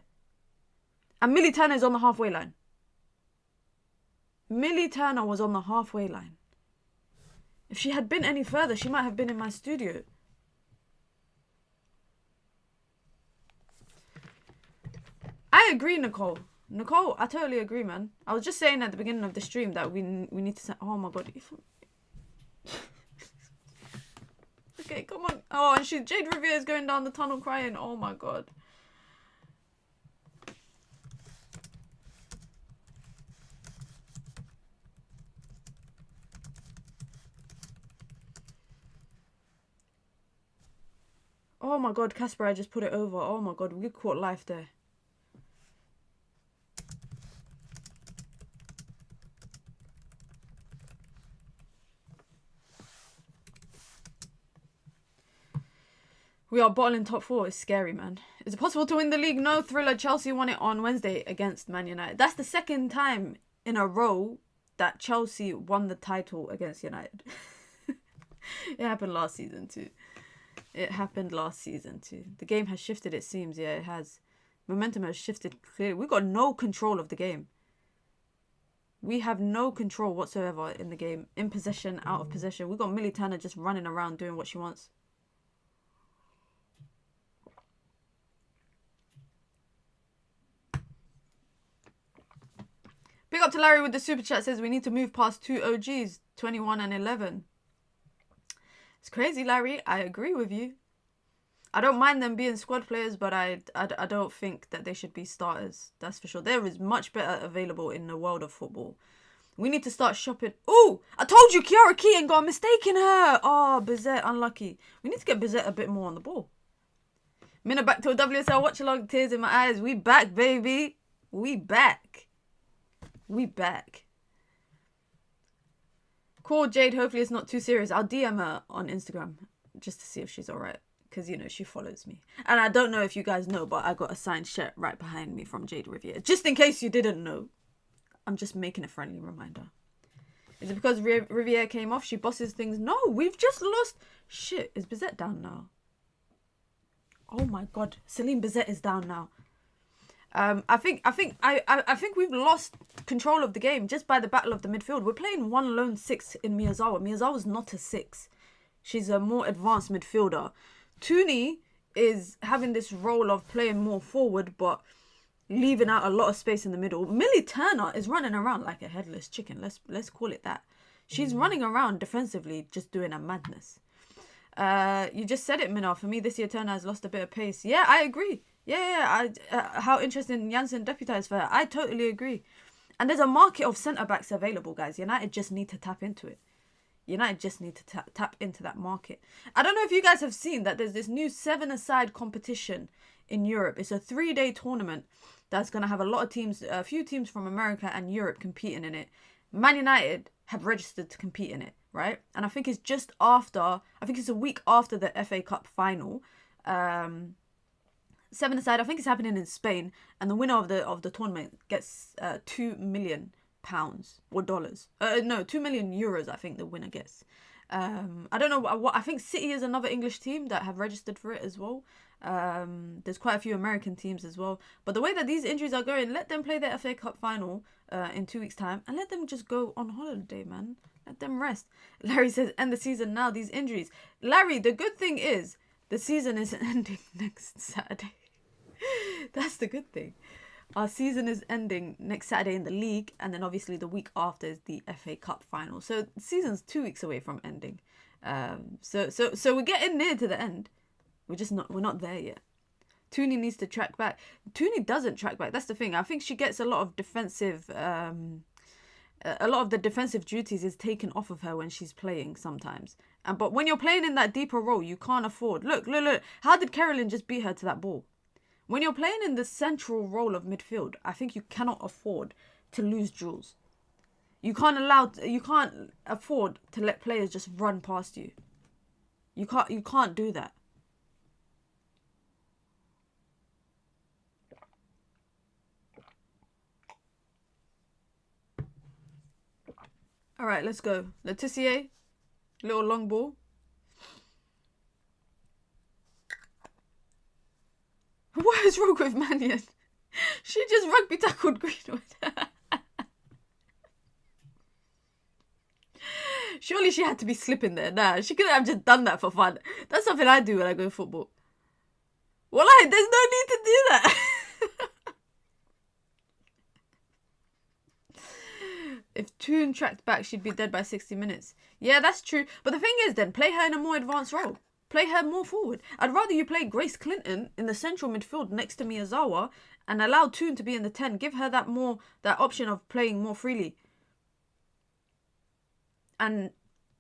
And Millie Turner is on the halfway line. Millie Turner was on the halfway line. If she had been any further, she might have been in my studio. I agree, Nicole. Nicole, I totally agree, man. I was just saying at the beginning of the stream that we need to send... Oh, my God. Okay, come on. Oh, and Jade Riviere is going down the tunnel crying. Oh, my God. Oh, my God, Casper, I just put it over. Oh, my God, we caught life there. We are bottling top 4. It's scary, man. Is it possible to win the league? No, Thriller. Chelsea won it on Wednesday against Man United. That's the second time in a row that Chelsea won the title against United. It happened last season too. The game has shifted, it seems. Yeah, it has. Momentum has shifted clearly. We've got no control of the game. We have no control whatsoever in the game. In possession, out of possession. We've got Millie Turner just running around doing what she wants. Big up to Larry with the super chat, says we need to move past 2 OGs, 21 and 11. It's crazy, Larry. I agree with you. I don't mind them being squad players, but I don't think that they should be starters. That's for sure. There is much better available in the world of football. We need to start shopping. Oh, I told you Kiara Keaton got a mistake in her. Oh, Bizet, unlucky. We need to get Bizet a bit more on the ball. Minna back to a WSL watch along, tears in my eyes. We back, baby. We back. We back. Call Jade. Hopefully it's not too serious. I'll DM her on Instagram just to see if she's alright. Because, you know, she follows me. And I don't know if you guys know, but I got a signed shirt right behind me from Jade Riviere. Just in case you didn't know. I'm just making a friendly reminder. Is it because Riviere came off? She bosses things? No, we've just lost. Shit, is Bizet down now? Oh my God. Celine Bizet is down now. I think we've lost control of the game just by the battle of the midfield. We're playing one lone 6 in Miyazawa. Miyazawa's not a 6. She's a more advanced midfielder. Tooney is having this role of playing more forward, but leaving out a lot of space in the middle. Millie Turner is running around like a headless chicken. Let's call it that. She's running around defensively, just doing a madness. You just said it, Minna. For me, this year Turner has lost a bit of pace. Yeah, I agree. Yeah. How interesting Janssen deputised for her. I totally agree. And there's a market of centre-backs available, guys. United just need to tap into it. United just need to tap into that market. I don't know if you guys have seen that there's this new 7-a-side competition in Europe. It's a 3-day tournament that's going to have a few teams from America and Europe competing in it. Man United have registered to compete in it, right? And I think it's a week after the FA Cup final. 7-a-side, I think it's happening in Spain, and the winner of the tournament gets £2 million pounds or dollars. No, 2 million euros. I think the winner gets. I don't know what. I think City is another English team that have registered for it as well. There's quite a few American teams as well. But the way that these injuries are going, let them play the FA Cup final in 2 weeks' time, and let them just go on holiday, man. Let them rest. Larry says, end the season now. These injuries, Larry. The good thing is the season isn't ending next Saturday. That's the good thing. Our season is ending next Saturday in the league, and then obviously the week after is the FA Cup final. So the season's 2 weeks away from ending. So we're getting near to the end. We're not there yet. Tooney needs to track back. Tooney doesn't track back. That's the thing. I think she gets a lot of defensive. A lot of the defensive duties is taken off of her when she's playing sometimes. But when you're playing in that deeper role, you can't afford. Look. How did Carolyn just beat her to that ball? When you're playing in the central role of midfield, I think you cannot afford to lose duels. You can't afford to let players just run past you. You can't do that. All right, let's go. Letitia, little long ball. What is wrong with Mannion? She just rugby tackled Greenwood. Surely she had to be slipping there. Nah, she couldn't have just done that for fun. That's something I do when I go football. Wallahi, there's no need to do that. If Toon tracked back, she'd be dead by 60 minutes. Yeah, that's true. But the thing is then, play her in a more advanced role. Play her more forward. I'd rather you play Grace Clinton in the central midfield next to Miyazawa and allow Toon to be in the 10. Give her that option of playing more freely. And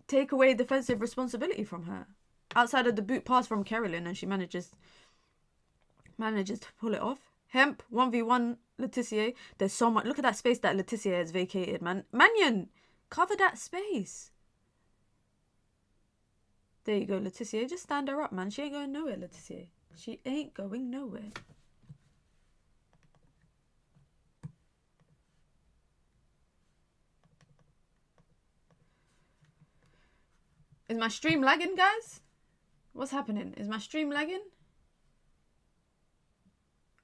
take away defensive responsibility from her. Outside of the boot pass from Carolyn, and she manages to pull it off. Hemp, 1v1 Letitia. There's so much. Look at that space that Letitia has vacated, man. Mannion, cover that space. There you go, Letitia. Just stand her up, man. She ain't going nowhere, Letitia. She ain't going nowhere. Is my stream lagging, guys? What's happening? Is my stream lagging?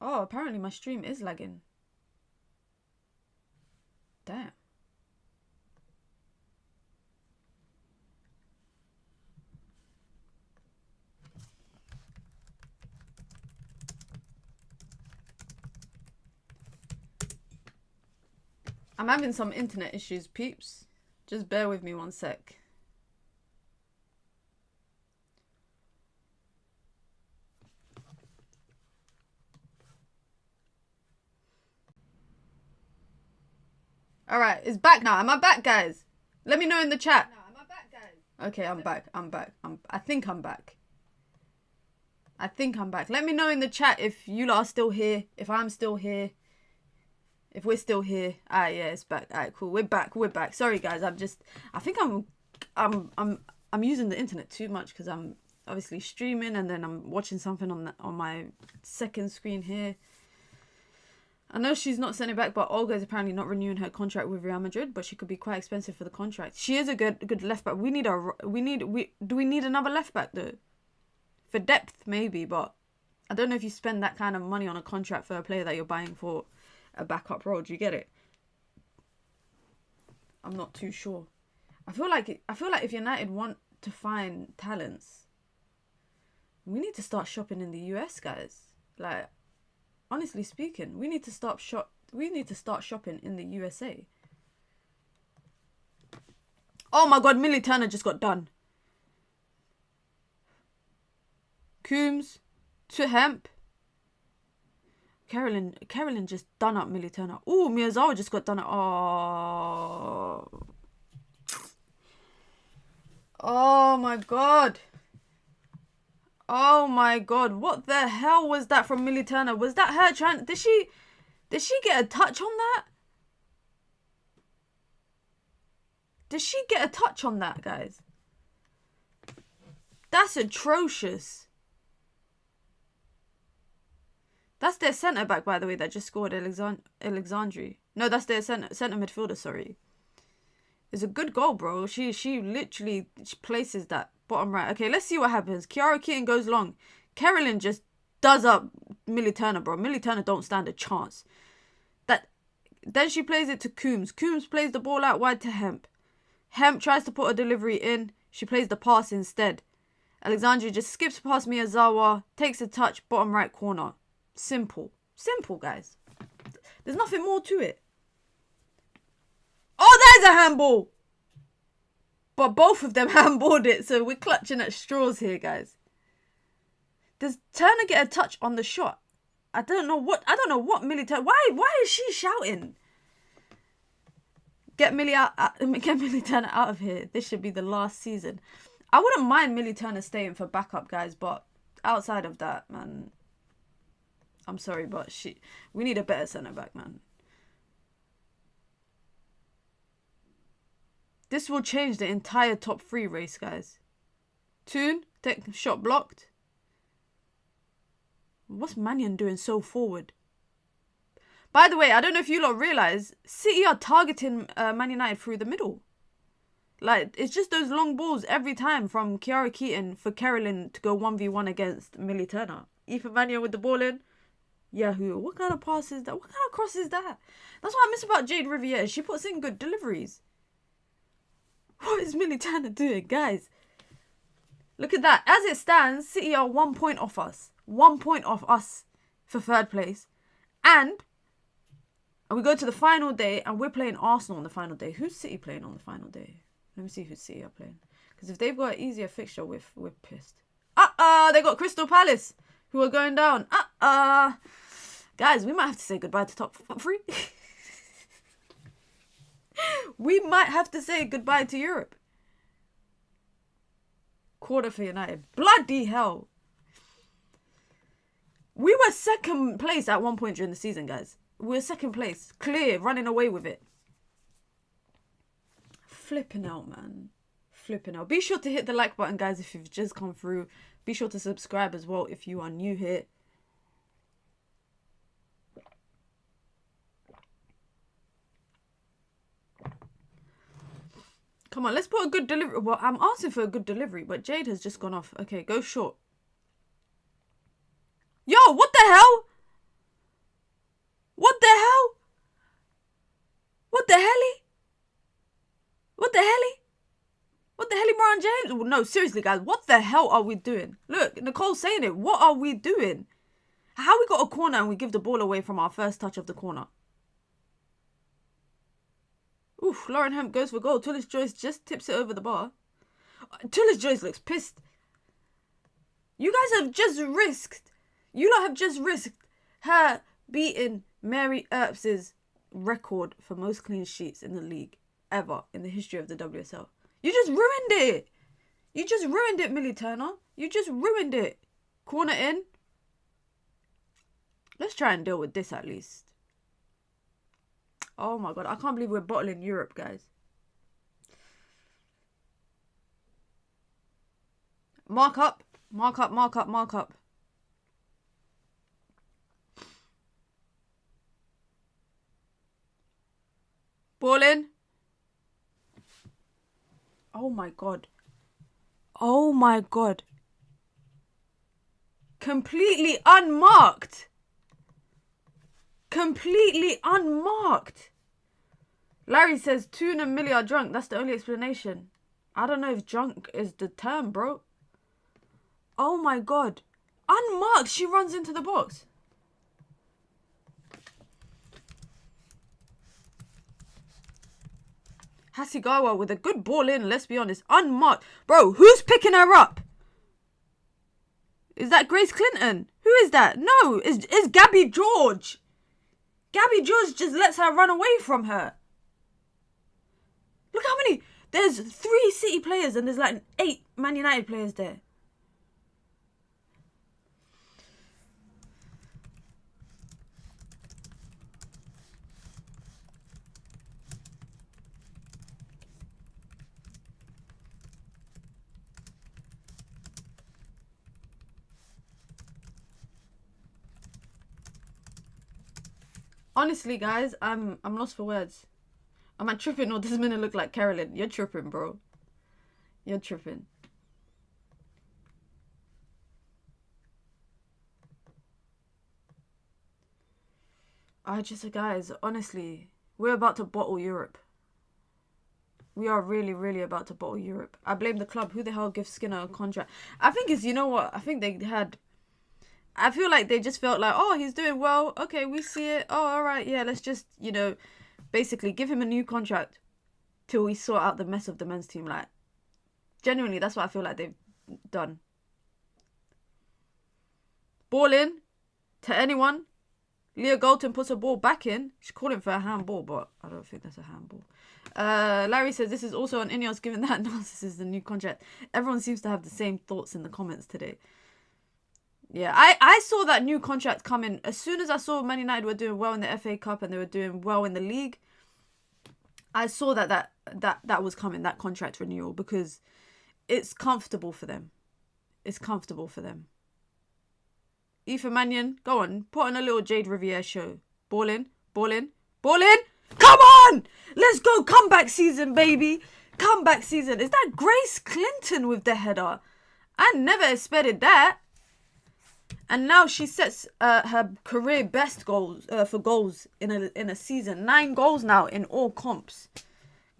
Oh, apparently my stream is lagging. Damn. I'm having some internet issues, peeps. Just bear with me one sec. Alright, it's back now. Am I back, guys? Let me know in the chat. Okay, I'm back. I think I'm back. Let me know in the chat if you lot are still here. If I'm still here. If we're still here. Alright, yeah, it's back. Alright, cool. We're back. Sorry, guys. I think I'm using the internet too much because I'm obviously streaming and then I'm watching something on my second screen here. I know she's not sending back, but Olga is apparently not renewing her contract with Real Madrid, but she could be quite expensive for the contract. She is a good left back. Do we need another left back though? For depth maybe, but I don't know if you spend that kind of money on a contract for a player that you're buying for a backup role. Do you get it? I'm not too sure. I feel like if United want to find talents, we need to start shopping in the US, guys. Like, honestly speaking, we need to start shopping in the USA. Oh my god, Millie Turner just got done. Coombs to Hemp. Carolyn just done up Millie Turner. Oh, Miyazawa just got done up. Oh my god. Oh my god, what the hell was that from Millie Turner? Was that her trying... Did she get a touch on that? Did she get a touch on that, guys? That's atrocious. That's their centre-back, by the way, that just scored Alexandri. No, that's their centre midfielder, sorry. It's a good goal, bro. She literally places that bottom right. Okay, let's see what happens. Kiara Keaton goes long. Carrington just does up Millie Turner, bro. Millie Turner don't stand a chance. Then she plays it to Coombs. Coombs plays the ball out wide to Hemp. Hemp tries to put a delivery in. She plays the pass instead. Alexandria just skips past Miyazawa, takes a touch, bottom right corner. Simple. Simple, guys. There's nothing more to it. Oh, there's a handball! But both of them handballed it, so we're clutching at straws here, guys. Does Turner get a touch on the shot? I don't know what Millie Turner... Why is she shouting? Get Millie Turner out of here. This should be the last season. I wouldn't mind Millie Turner staying for backup, guys, but outside of that, man, I'm sorry, but we need a better centre back, man. This will change the entire top 3 race, guys. Toon, take shot blocked. What's Mannion doing so forward? By the way, I don't know if you lot realise, City are targeting Man United through the middle. Like, it's just those long balls every time from Kiara Keaton for Carolyn to go 1v1 against Millie Turner. Ethan Mannion with the ball in. Yahoo. What kind of pass is that? What kind of cross is that? That's what I miss about Jade Riviere. She puts in good deliveries. What is Millie Turner doing, guys? Look at that. As it stands, City are 1 point off us. 1 point off us for 3rd place. And we go to the final day and we're playing Arsenal on the final day. Who's City playing on the final day? Let me see who City are playing. Because if they've got an easier fixture, we're pissed. They got Crystal Palace, who are going down. Guys, we might have to say goodbye to top 3. We might have to say goodbye to Europe. Quarter for United. Bloody hell. We were 2nd place at one point during the season, guys. We were 2nd place. Clear, running away with it. Flipping out, man. Flipping out. Be sure to hit the like button, guys, if you've just come through. Be sure to subscribe as well if you are new here. Come on, let's put a good delivery. Well, I'm asking for a good delivery, but Jade has just gone off. Okay, go short. Yo, what the hell? What the hell? What the helly? What the helly? What the helly, Brian James? No, seriously, guys, what the hell are we doing? Look, Nicole's saying it. What are we doing? How we got a corner and we give the ball away from our first touch of the corner? Oof, Lauren Hemp goes for goal. Tullis Joyce just tips it over the bar. Tullis Joyce looks pissed. You guys have just risked. You lot have just risked her beating Mary Earps's record for most clean sheets in the league ever in the history of the WSL. You just ruined it. You just ruined it, Millie Turner. You just ruined it. Corner in. Let's try and deal with this at least. Oh my god, I can't believe we're bottling Europe, guys. Mark up. Mark up, mark up, mark up. Ball in. Oh my god. Oh my god. Completely unmarked. Completely unmarked. Larry says Toon and Millie are drunk. That's the only explanation. I don't know if drunk is the term, bro. Oh my god. Unmarked. She runs into the box. Hasegawa with a good ball in, let's be honest. Unmarked. Bro, who's picking her up? Is that Grace Clinton? Who is that? No, it's Gabby George. Gabby George just lets her run away from her. Look how many. There's 3 City players and there's like 8 Man United players there. Honestly, guys, I'm lost for words. Am I tripping or does Minna look like Carolyn? You're tripping, bro. You're tripping. Guys, honestly, we're about to bottle Europe. We are really, really about to bottle Europe. I blame the club. Who the hell gives Skinner a contract? I think it's, you know what? I think they had... I feel like they just felt like, oh, he's doing well. Okay, we see it. Oh, all right. Yeah, let's just, you know, basically give him a new contract till we sort out the mess of the men's team. Like, genuinely, that's what I feel like they've done. Ball in to anyone. Leah Golton puts a ball back in. She's calling for a handball, but I don't think that's a handball. Larry says this is also on Ineos given that Narcissus is the new contract. Everyone seems to have the same thoughts in the comments today. Yeah, I saw that new contract coming. As soon as I saw Man United were doing well in the FA Cup and they were doing well in the league, I saw that was coming, that contract renewal, because it's comfortable for them. It's comfortable for them. Aoife Mannion, go on, put on a little Jade Riviere show. Ball in, ball in, ball in. Come on! Let's go, comeback season, baby. Comeback season. Is that Grace Clinton with the header? I never expected that. And now she sets her career best goals for goals in a season. 9 goals now in all comps.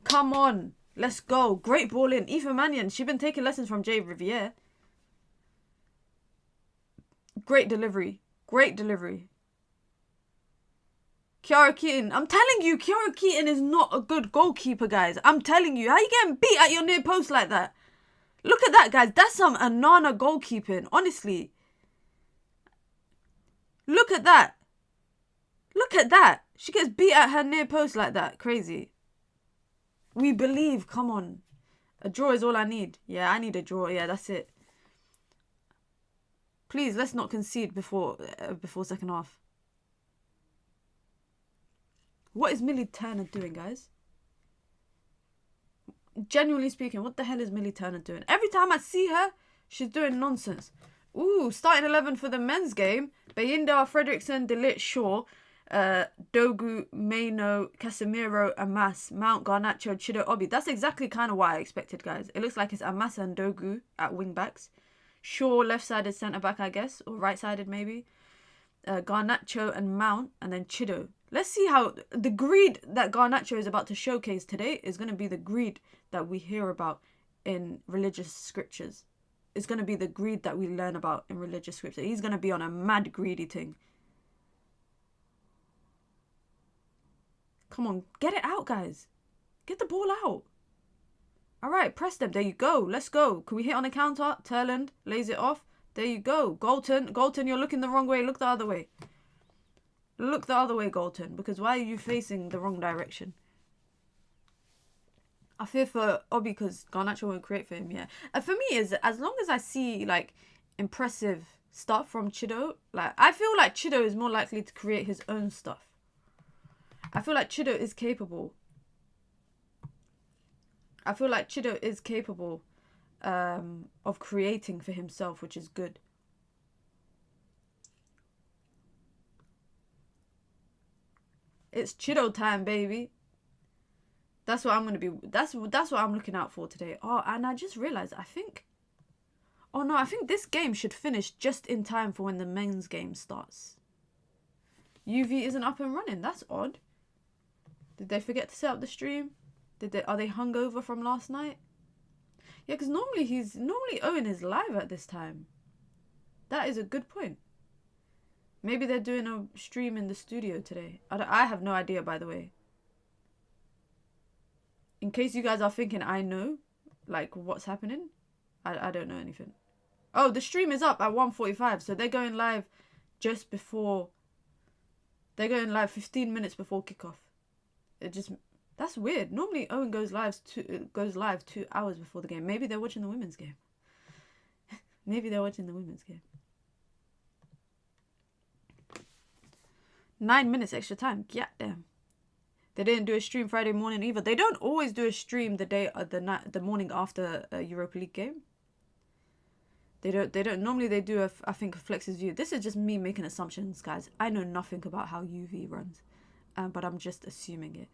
Come on, let's go. Great ball in. Aoife Mannion, she's been taking lessons from Jade Riviere. Great delivery. Great delivery. Kiara Keaton. I'm telling you, Kiara Keaton is not a good goalkeeper, guys. I'm telling you. How you getting beat at your near post like that? Look at that, guys. That's some Anana goalkeeping. Honestly. Look at that. Look at that. She gets beat at her near post like that. Crazy. We believe. Come on. A draw is all I need. Yeah, I need a draw. Yeah, that's it. Please, let's not concede before second half. What is Millie Turner doing, guys? Genuinely speaking, what the hell is Millie Turner doing? Every time I see her, she's doing nonsense. Ooh, starting 11 for the men's game. Bayinda, Fredrickson, Delit, Shaw, Dogu, Maino, Casemiro, Amas, Mount, Garnacho, Chido, Obi. That's exactly kind of what I expected, guys. It looks like it's Amas and Dogu at wing backs. Shaw, left-sided centre-back, I guess. Or right-sided, maybe. Garnacho and Mount. And then Chido. Let's see how... The greed that Garnacho is about to showcase today is going to be the greed that we hear about in religious scriptures. It's going to be the greed that we learn about in religious scripture. He's going to be on a mad greedy thing. Come on, get it out, guys. Get the ball out. All right, press them. There you go. Let's go. Can we hit on a counter? Turland lays it off. There you go. Galton, you're looking the wrong way. Look the other way. Look the other way, Galton. Because why are you facing the wrong direction? I fear for Obi because Garnacho won't create for him, yeah. For me, is as long as I see, like, impressive stuff from Chido, like, I feel like Chido is more likely to create his own stuff. I feel like Chido is capable. Of creating for himself, which is good. It's Chido time, baby. That's what I'm going to be... That's what I'm looking out for today. Oh, and I just realised, I think this game should finish just in time for when the men's game starts. UV isn't up and running. That's odd. Did they forget to set up the stream? Are they hungover from last night? Yeah, because normally Owen is live at this time. That is a good point. Maybe they're doing a stream in the studio today. I have no idea, by the way. In case you guys are thinking I know, like, what's happening, I don't know anything. Oh, the stream is up at 1:45, so they're going live just before... They're going live 15 minutes before kickoff. That's weird. Normally Owen goes live 2 hours before the game. Maybe they're watching the women's game. Maybe they're watching the women's game. 9 minutes extra time. Yeah, damn. They didn't do a stream Friday morning either. They don't always do a stream the morning after a Europa League game. They don't. Normally they do I think Flex's View. This is just me making assumptions, guys. I know nothing about how UV runs. but I'm just assuming it.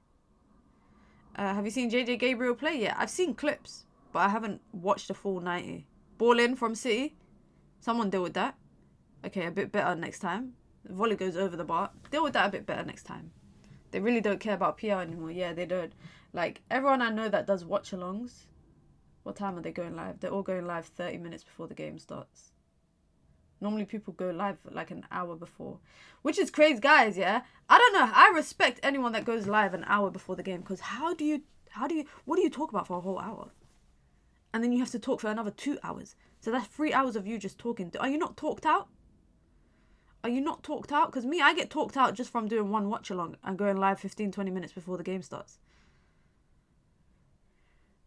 Have you seen JJ Gabriel play yet? I've seen clips, but I haven't watched the full 90. Ball in from City. Someone deal with that. Okay, a bit better next time. The volley goes over the bar. Deal with that a bit better next time. They really don't care about PR anymore. Yeah, they don't. Like, everyone I know that does watch-alongs, what time are they going live? They're all going live 30 minutes before the game starts. Normally people go live like an hour before, which is crazy, guys. Yeah, I don't know. I respect anyone that goes live an hour before the game, because what do you talk about for a whole hour? And then you have to talk for another 2 hours. So that's 3 hours of you just talking. Are you not talked out? Are you not talked out? Because me, I get talked out just from doing one watch along and going live 15-20 minutes before the game starts.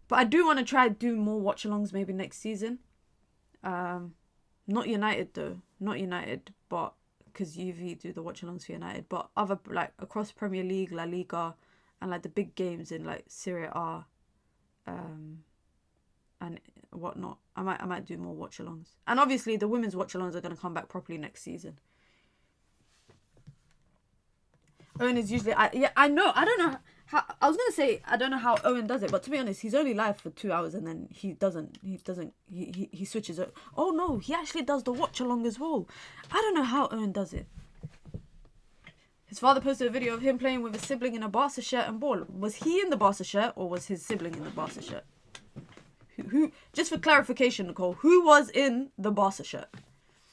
But I do want to try do more watch alongs maybe next season. Not United though. Not United, but because UV do the watch alongs for United. But other, like, across Premier League, La Liga, and like the big games in like Serie A, and whatnot. I might do more watch alongs. And obviously the women's watch alongs are going to come back properly next season. Owen is usually, I know, I don't know how, I was going to say, I don't know how Owen does it, but to be honest, he's only live for 2 hours and then he switches it. Oh no, he actually does the watch along as well. I don't know how Owen does it. His father posted a video of him playing with a sibling in a Barca shirt and ball. Was he in the Barca shirt or was his sibling in the Barca shirt? Who? Just for clarification, Nicole, who was in the Barca shirt?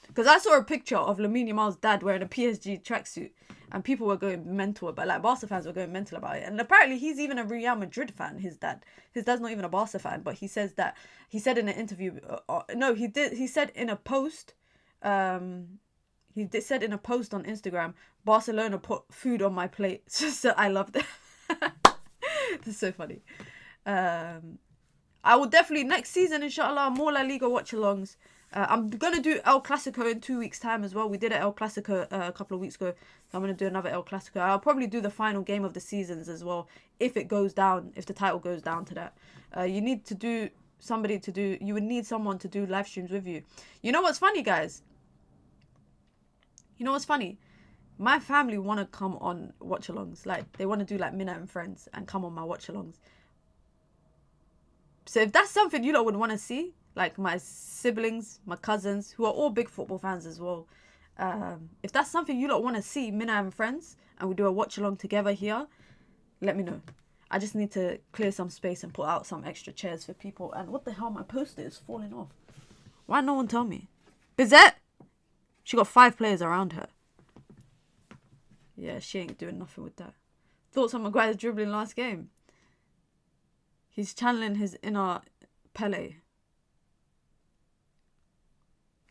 Because I saw a picture of Lamine Yamal's dad wearing a PSG tracksuit, and people were going mental about, like, Barca fans were going mental about it. And apparently he's even a Real Madrid fan, his dad. His dad's not even a Barca fan, but he says that, he said in an interview, he said in a post, said in a post on Instagram, Barcelona put food on my plate. So I love that. This is so funny. I will definitely, next season, inshallah, more La Liga watch-alongs. I'm going to do El Clasico in 2 weeks' time as well. We did an El Clasico a couple of weeks ago. So I'm going to do another El Clasico. I'll probably do the final game of the seasons as well, if it goes down, if the title goes down to that. You need to do, you would need someone to do live streams with you. You know what's funny, guys? You know what's funny? My family want to come on watch-alongs. Like, they want to do like Minna and Friends and come on my watch-alongs. So if that's something you lot would want to see, like my siblings, my cousins, who are all big football fans as well, if that's something you lot want to see, Minna and Friends, and we do a watch-along together here, let me know. I just need to clear some space and put out some extra chairs for people. And what the hell, my poster is falling off. Why no one tell me? Bizette! She got 5 players around her. Yeah, she ain't doing nothing with that. Thoughts on Maguire's dribbling last game? He's channeling his inner Pele.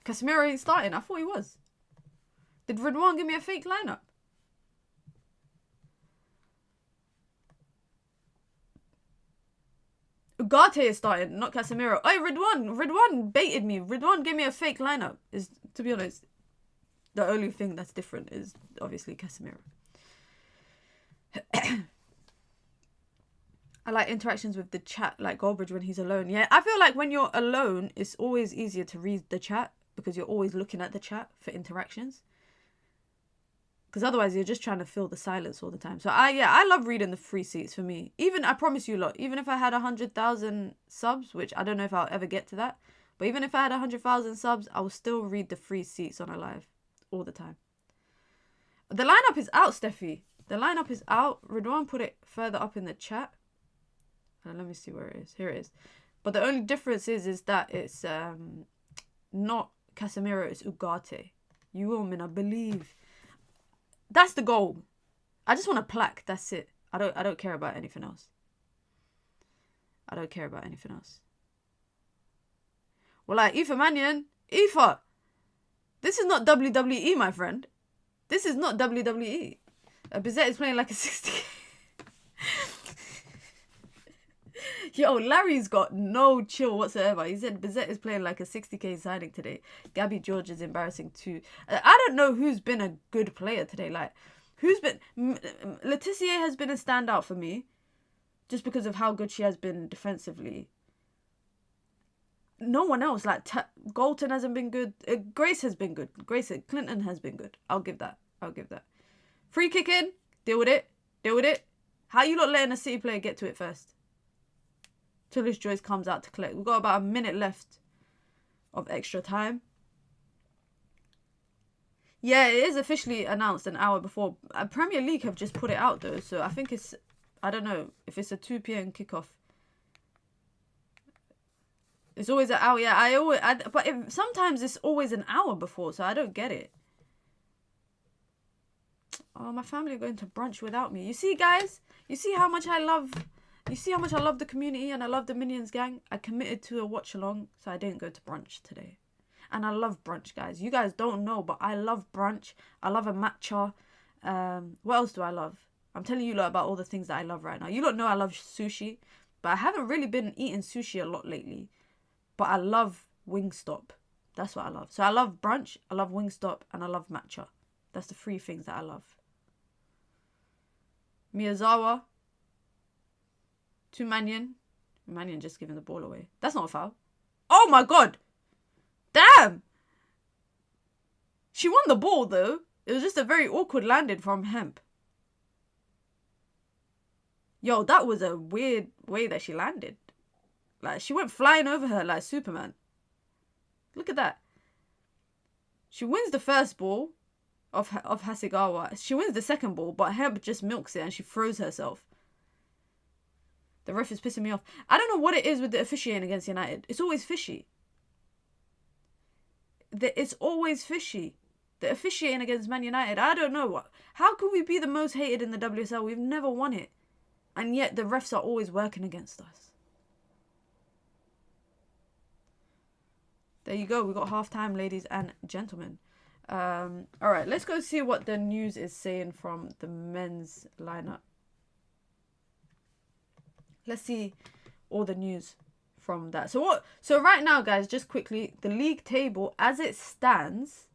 Casemiro ain't starting. I thought he was. Did Ridwan give me a fake lineup? Ugarte is starting, not Casemiro. Oh, Ridwan baited me. Ridwan gave me a fake lineup. Is, to be honest, the only thing that's different is obviously Casemiro. I like interactions with the chat, like Goldbridge when he's alone. Yeah, I feel like when you're alone, it's always easier to read the chat because you're always looking at the chat for interactions. Because otherwise, you're just trying to fill the silence all the time. So, I love reading the free seats for me. Even, I promise you, lot, even if I had 100,000 subs, which I don't know if I'll ever get to that, but even if I had 100,000 subs, I will still read the free seats on a live all the time. The lineup is out, Steffi. The lineup is out. Ridwan put it further up in the chat. Let me see where it is. Here it is. But the only difference is that it's not Casemiro, it's Ugarte. You will, Minna, believe. That's the goal. I just want a plaque. That's it. I don't care about anything else. I don't care about anything else. Well, like, Aoife Mannion. Aoife! This is not WWE, my friend. This is not WWE. Bizette is playing like a 60. Yo, Larry's got no chill whatsoever. He said Bizette is playing like a 60k signing today. Gabby George is embarrassing too. I don't know who's been a good player today. Like, who's been... Laetitia has been a standout for me. Just because of how good she has been defensively. No one else. Like, Galton hasn't been good. Grace has been good. Clinton has been good. I'll give that. Free kicking. Deal with it. Deal with it. How you lot letting a City player get to it first? Tullis Joyce comes out to collect. We've got about a minute left of extra time. Yeah, it is officially announced an hour before. Premier League have just put it out though, so I think it's, I don't know if it's a 2 p.m. kickoff. It's always an hour. Yeah, but sometimes it's always an hour before, so I don't get it. Oh, my family are going to brunch without me. You see, guys? You see how much I love... You see how much I love the community and I love the Minions gang? I committed to a watch-along, so I didn't go to brunch today. And I love brunch, guys. You guys don't know, but I love brunch. I love a matcha. What else do I love? I'm telling you lot about all the things that I love right now. You lot know I love sushi, but I haven't really been eating sushi a lot lately. But I love Wingstop. That's what I love. So I love brunch, I love Wingstop, and I love matcha. That's the 3 things that I love. Miyazawa. To Mannion. Mannion just giving the ball away. That's not a foul. Oh my god! Damn! She won the ball though. It was just a very awkward landing from Hemp. Yo, that was a weird way that she landed. Like, she went flying over her like Superman. Look at that. She wins the first ball of Hasegawa. She wins the second ball, but Hemp just milks it and she throws herself. The ref is pissing me off. I don't know what it is with the officiating against United. It's always fishy. It's always fishy. The officiating against Man United, I don't know. How can we be the most hated in the WSL? We've never won it. And yet the refs are always working against us. There you go. We got half time, ladies and gentlemen. All right, let's go see what the news is saying from the men's lineup. Let's see all the news from that. So right now, guys, just quickly, the league table as it stands,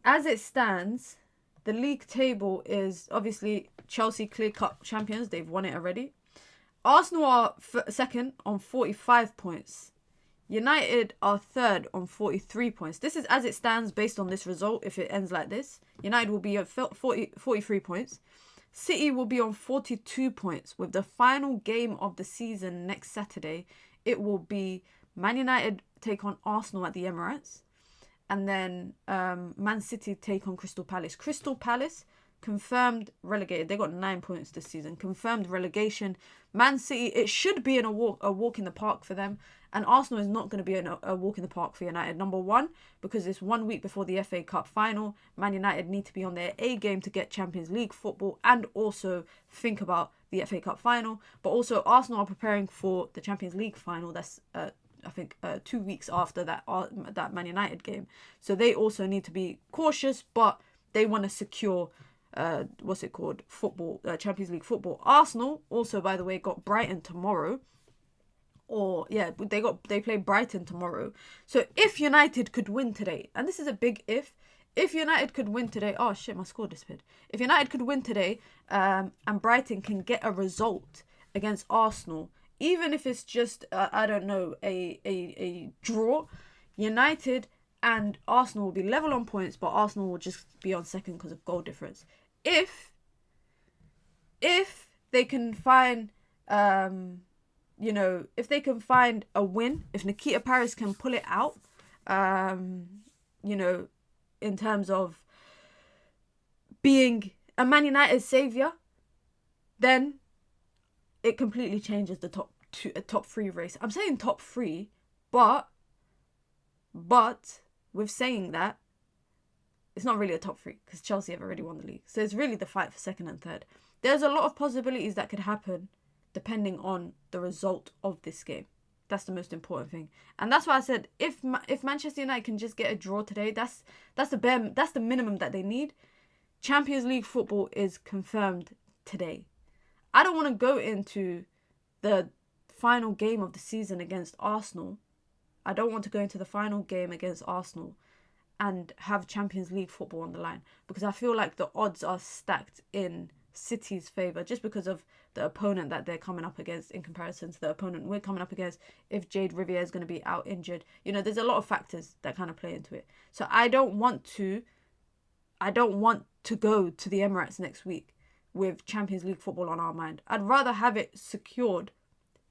the league table is obviously Chelsea clear cut champions. They've won it already. Arsenal are second on 45 points. United are third on 43 points. This is as it stands based on this result. If it ends like this, United will be at 43 points. City will be on 42 points. With the final game of the season next Saturday, it will be Man United take on Arsenal at the Emirates. And then Man City take on Crystal Palace. Crystal Palace confirmed relegated. They got 9 points this season. Confirmed relegation. Man City, it should be a walk in the park for them. And Arsenal is not going to be a walk in the park for United. Number one, because it's 1 week before the FA Cup final. Man United need to be on their A game to get Champions League football and also think about the FA Cup final. But also Arsenal are preparing for the Champions League final. That's I think 2 weeks after that Man United game. So they also need to be cautious, but they want to secure football, Champions League football. Arsenal also, by the way, got Brighton tomorrow. They play Brighton tomorrow. So if United could win today, and this is a big if United could win today, oh shit, my score disappeared. If United could win today, and Brighton can get a result against Arsenal, even if it's just a draw, United and Arsenal will be level on points, but Arsenal will just be on second because of goal difference. If they can find if they can find a win, if Nikita Paris can pull it out, in terms of being a Man United saviour, then it completely changes the top 3 race. I'm saying top 3, but with saying that, it's not really a top 3 because Chelsea have already won the league. So it's really the fight for second and third. There's a lot of possibilities that could happen depending on the result of this game. That's the most important thing. And that's why I said if Manchester United can just get a draw today, that's the minimum that they need. Champions League football is confirmed today. I don't want to go into the final game of the season against Arsenal. I don't want to go into the final game against Arsenal and have Champions League football on the line, because I feel like the odds are stacked in City's favour just because of the opponent that they're coming up against in comparison to the opponent we're coming up against. If Jade Riviere is going to be out injured, there's a lot of factors that kind of play into it. So I don't want to go to the Emirates next week with Champions League football on our mind. I'd rather have it secured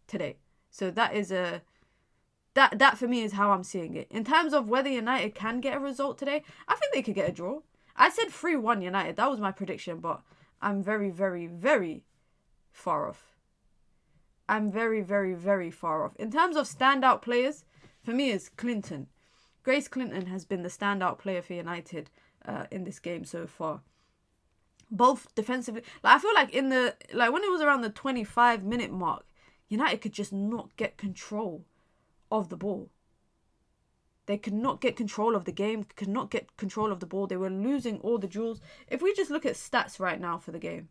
today. So that is that for me is how I'm seeing it. In terms of whether United can get a result today, I think they could get a draw. I said 3-1 United. That was my prediction, but I'm very, very, very far off. I'm very, very, very far off. In terms of standout players, for me it's Clinton. Grace Clinton has been the standout player for United in this game so far. Both defensively. Like, I feel like when it was around the 25-minute mark, United could just not get control of the ball. They could not get control of the game, could not get control of the ball. They were losing all the duels. If we just look at stats right now for the game.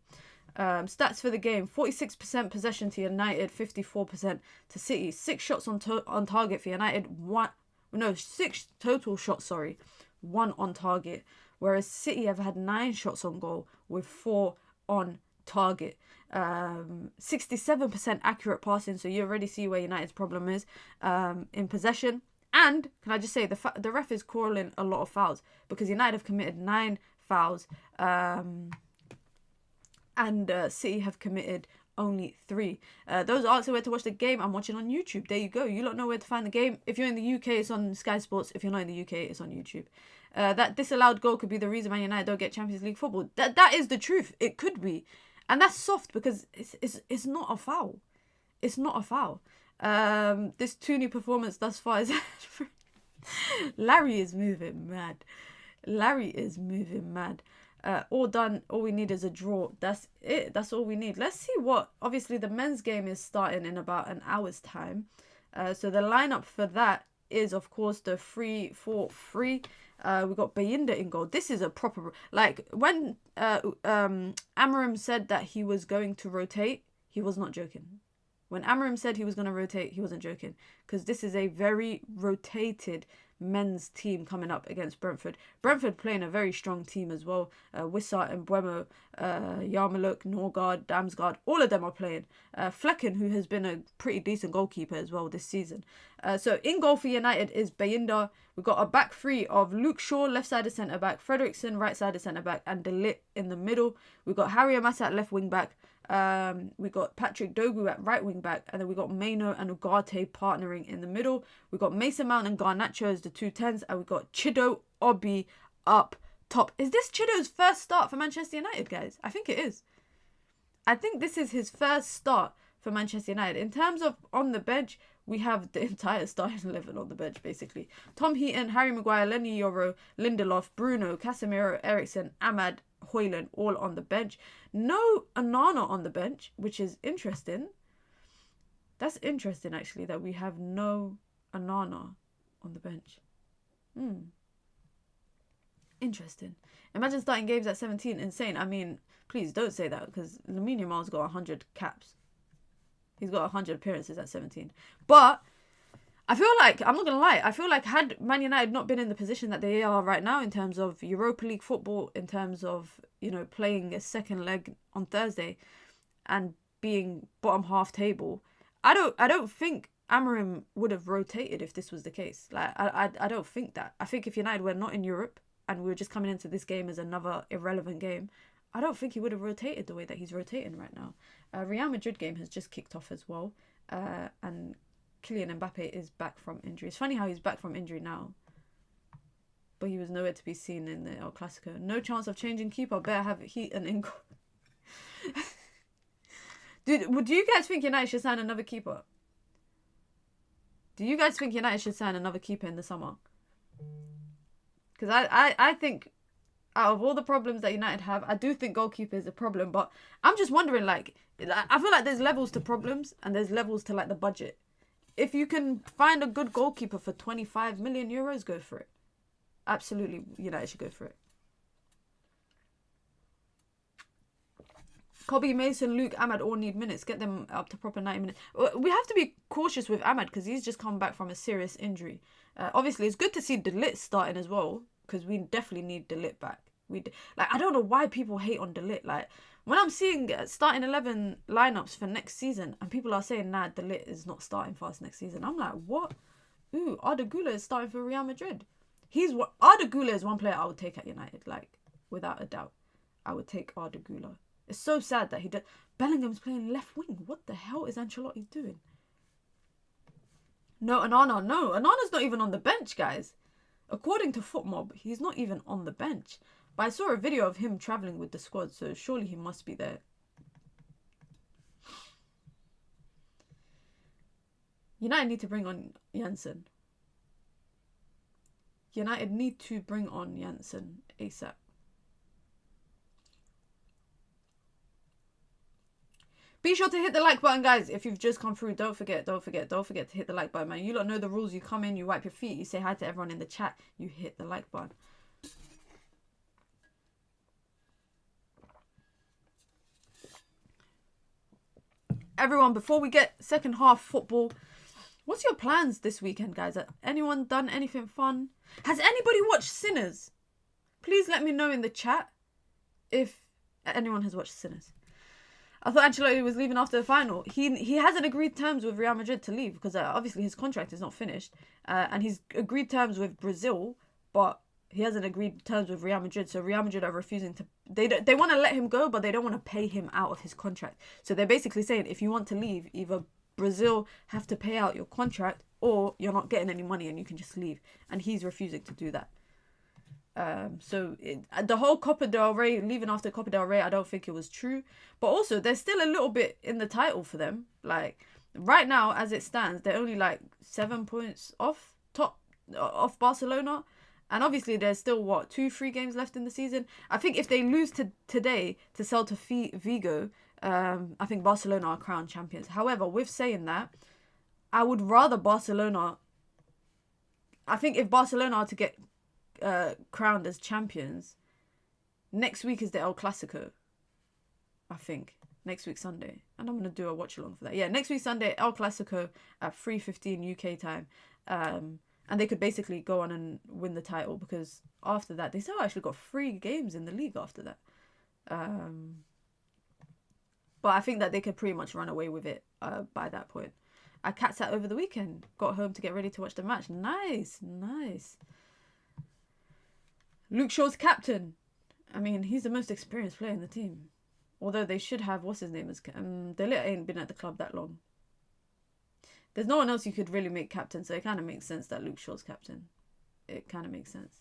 Stats for the game, 46% possession to United, 54% to City. 6 shots on target for United, 6 total shots, 1 on target. Whereas City have had 9 shots on goal with 4 on target. 67% accurate passing, so you already see where United's problem is in possession. And can I just say the ref is calling a lot of fouls because United have committed 9 fouls and City have committed only 3. Those are also where to watch the game. I'm watching on YouTube. There you go. You don't know where to find the game. If you're in the UK, it's on Sky Sports. If you're not in the UK, it's on YouTube. That disallowed goal could be the reason Man United don't get Champions League football. That is the truth. It could be. And that's soft because it's not a foul. It's not a foul. This Tooney performance thus far is... Larry is moving mad. All done. All we need is a draw. That's it. That's all we need. Let's see what... Obviously, the men's game is starting in about an hour's time. So the lineup for that is, of course, the 3-4-3. We got Bayinda in goal. This is a proper... Like, when Amorim said that he was going to rotate, he was not joking. When Amorim said he was going to rotate, he wasn't joking. Because this is a very rotated men's team coming up against Brentford. Brentford playing a very strong team as well. Wissart and Mbeumo, Yarmouk, Norgard, Damsgaard, all of them are playing. Flecken, who has been a pretty decent goalkeeper as well this season. So in goal for United is Bayinda. We've got a back 3 of Luke Shaw, left-sided centre-back, Fredrickson, right-sided centre-back, and De Ligt in the middle. We've got Harry Amasa at left wing-back. We got Patrick Dogu at right wing back, and then we got Maino and Ugarte partnering in the middle. We got Mason Mount and Garnacho as the 2 10s, and we got Chido Obi up top. Is this Chido's first start for Manchester United, guys? I think it is. I think this is his first start for Manchester United. In terms of on the bench, we have the entire starting 11 on the bench, basically. Tom Heaton, Harry Maguire, Lenny Yoro, Lindelof, Bruno, Casemiro, Eriksen, Ahmad, Højlund, all on the bench. No Onana on the bench, which is interesting. That's interesting, actually, that we have no Onana on the bench. Interesting. Imagine starting games at 17. Insane. I mean, please don't say that, because Lamine Yamal's got 100 caps. He's got 100 appearances at 17. But I feel like, I'm not going to lie, I feel like had Man United not been in the position that they are right now in terms of Europa League football, in terms of, you know, playing a second leg on Thursday and being bottom half table, I don't think Amorim would have rotated if this was the case. Like, I don't think that. I think if United were not in Europe and we were just coming into this game as another irrelevant game, I don't think he would have rotated the way that he's rotating right now. Real Madrid game has just kicked off as well. And Kylian Mbappe is back from injury. It's funny how he's back from injury now. But he was nowhere to be seen in the El Clasico. No chance of changing keeper. Better have Heat and Ingo. Dude, do you guys think United should sign another keeper? Do you guys think United should sign another keeper in the summer? Because I think out of all the problems that United have, I do think goalkeeper is a problem. But I'm just wondering, like, I feel like there's levels to problems and there's levels to, like, the budget. If you can find a good goalkeeper for 25 million euros, go for it. Absolutely, United should go for it. Kobe, Mason, Luke, Ahmad all need minutes. Get them up to proper 90 minutes. We have to be cautious with Ahmad because he's just come back from a serious injury. Obviously, it's good to see De Ligt starting as well because we definitely need De Ligt back. I don't know why people hate on De Ligt. Like, when I'm seeing starting 11 lineups for next season and people are saying, nah, De Ligt is not starting for us next season, I'm like, what? Ooh, Arda Güler is starting for Real Madrid. Arda Güler is one player I would take at United, like, without a doubt. I would take Arda Güler. It's so sad that he did. Bellingham's playing left wing. What the hell is Ancelotti doing? No, Onana. No, Onana's not even on the bench, guys. According to FootMob, he's not even on the bench. But I saw a video of him travelling with the squad, so surely he must be there. United need to bring on Janssen. United need to bring on Janssen ASAP. Be sure to hit the like button, guys. If you've just come through, don't forget to hit the like button, man. You lot know the rules. You come in, you wipe your feet, you say hi to everyone in the chat, you hit the like button. Everyone, before we get second half football, what's your plans this weekend, guys? Has anyone done anything fun? Has anybody watched Sinners? Please let me know in the chat if anyone has watched Sinners. I thought Ancelotti was leaving after the final. He hasn't agreed terms with Real Madrid to leave because obviously his contract is not finished. And he's agreed terms with Brazil, but he hasn't agreed terms with Real Madrid. So Real Madrid are refusing to... They want to let him go, but they don't want to pay him out of his contract. So they're basically saying, if you want to leave, either Brazil have to pay out your contract or you're not getting any money and you can just leave. And he's refusing to do that. The whole Copa del Rey, leaving after Copa del Rey, I don't think it was true. But also, there's still a little bit in the title for them. Like, right now, as it stands, they're only like 7 points off Barcelona. And obviously, there's still, 2-3 games left in the season. I think if they lose today to Celta Vigo, I think Barcelona are crowned champions. However, with saying that, I would rather Barcelona... I think if Barcelona are to get crowned as champions, next week is the El Clasico, I think. Next week Sunday. And I'm going to do a watch along for that. Yeah, next week Sunday, El Clasico at 3:15 UK time. And they could basically go on and win the title, because after that, they still actually got 3 games in the league after that. But I think that they could pretty much run away with it by that point. I cat sat over the weekend, got home to get ready to watch the match. Nice. Luke Shaw's captain. I mean, he's the most experienced player in the team. Although they should have, what's his name? De Ligt ain't been at the club that long. There's no one else you could really make captain, so it kind of makes sense that Luke Shaw's captain. It kind of makes sense.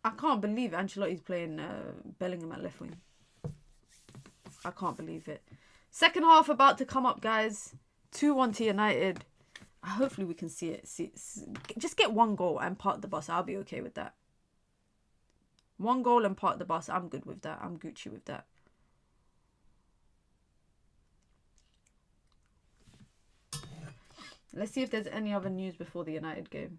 I can't believe Ancelotti's playing Bellingham at left wing. I can't believe it. Second half about to come up, guys. 2-1 to United. Hopefully we can see it. Just get 1 goal and park the bus. I'll be okay with that. 1 goal and park the bus. I'm good with that. I'm Gucci with that. Let's see if there's any other news before the United game.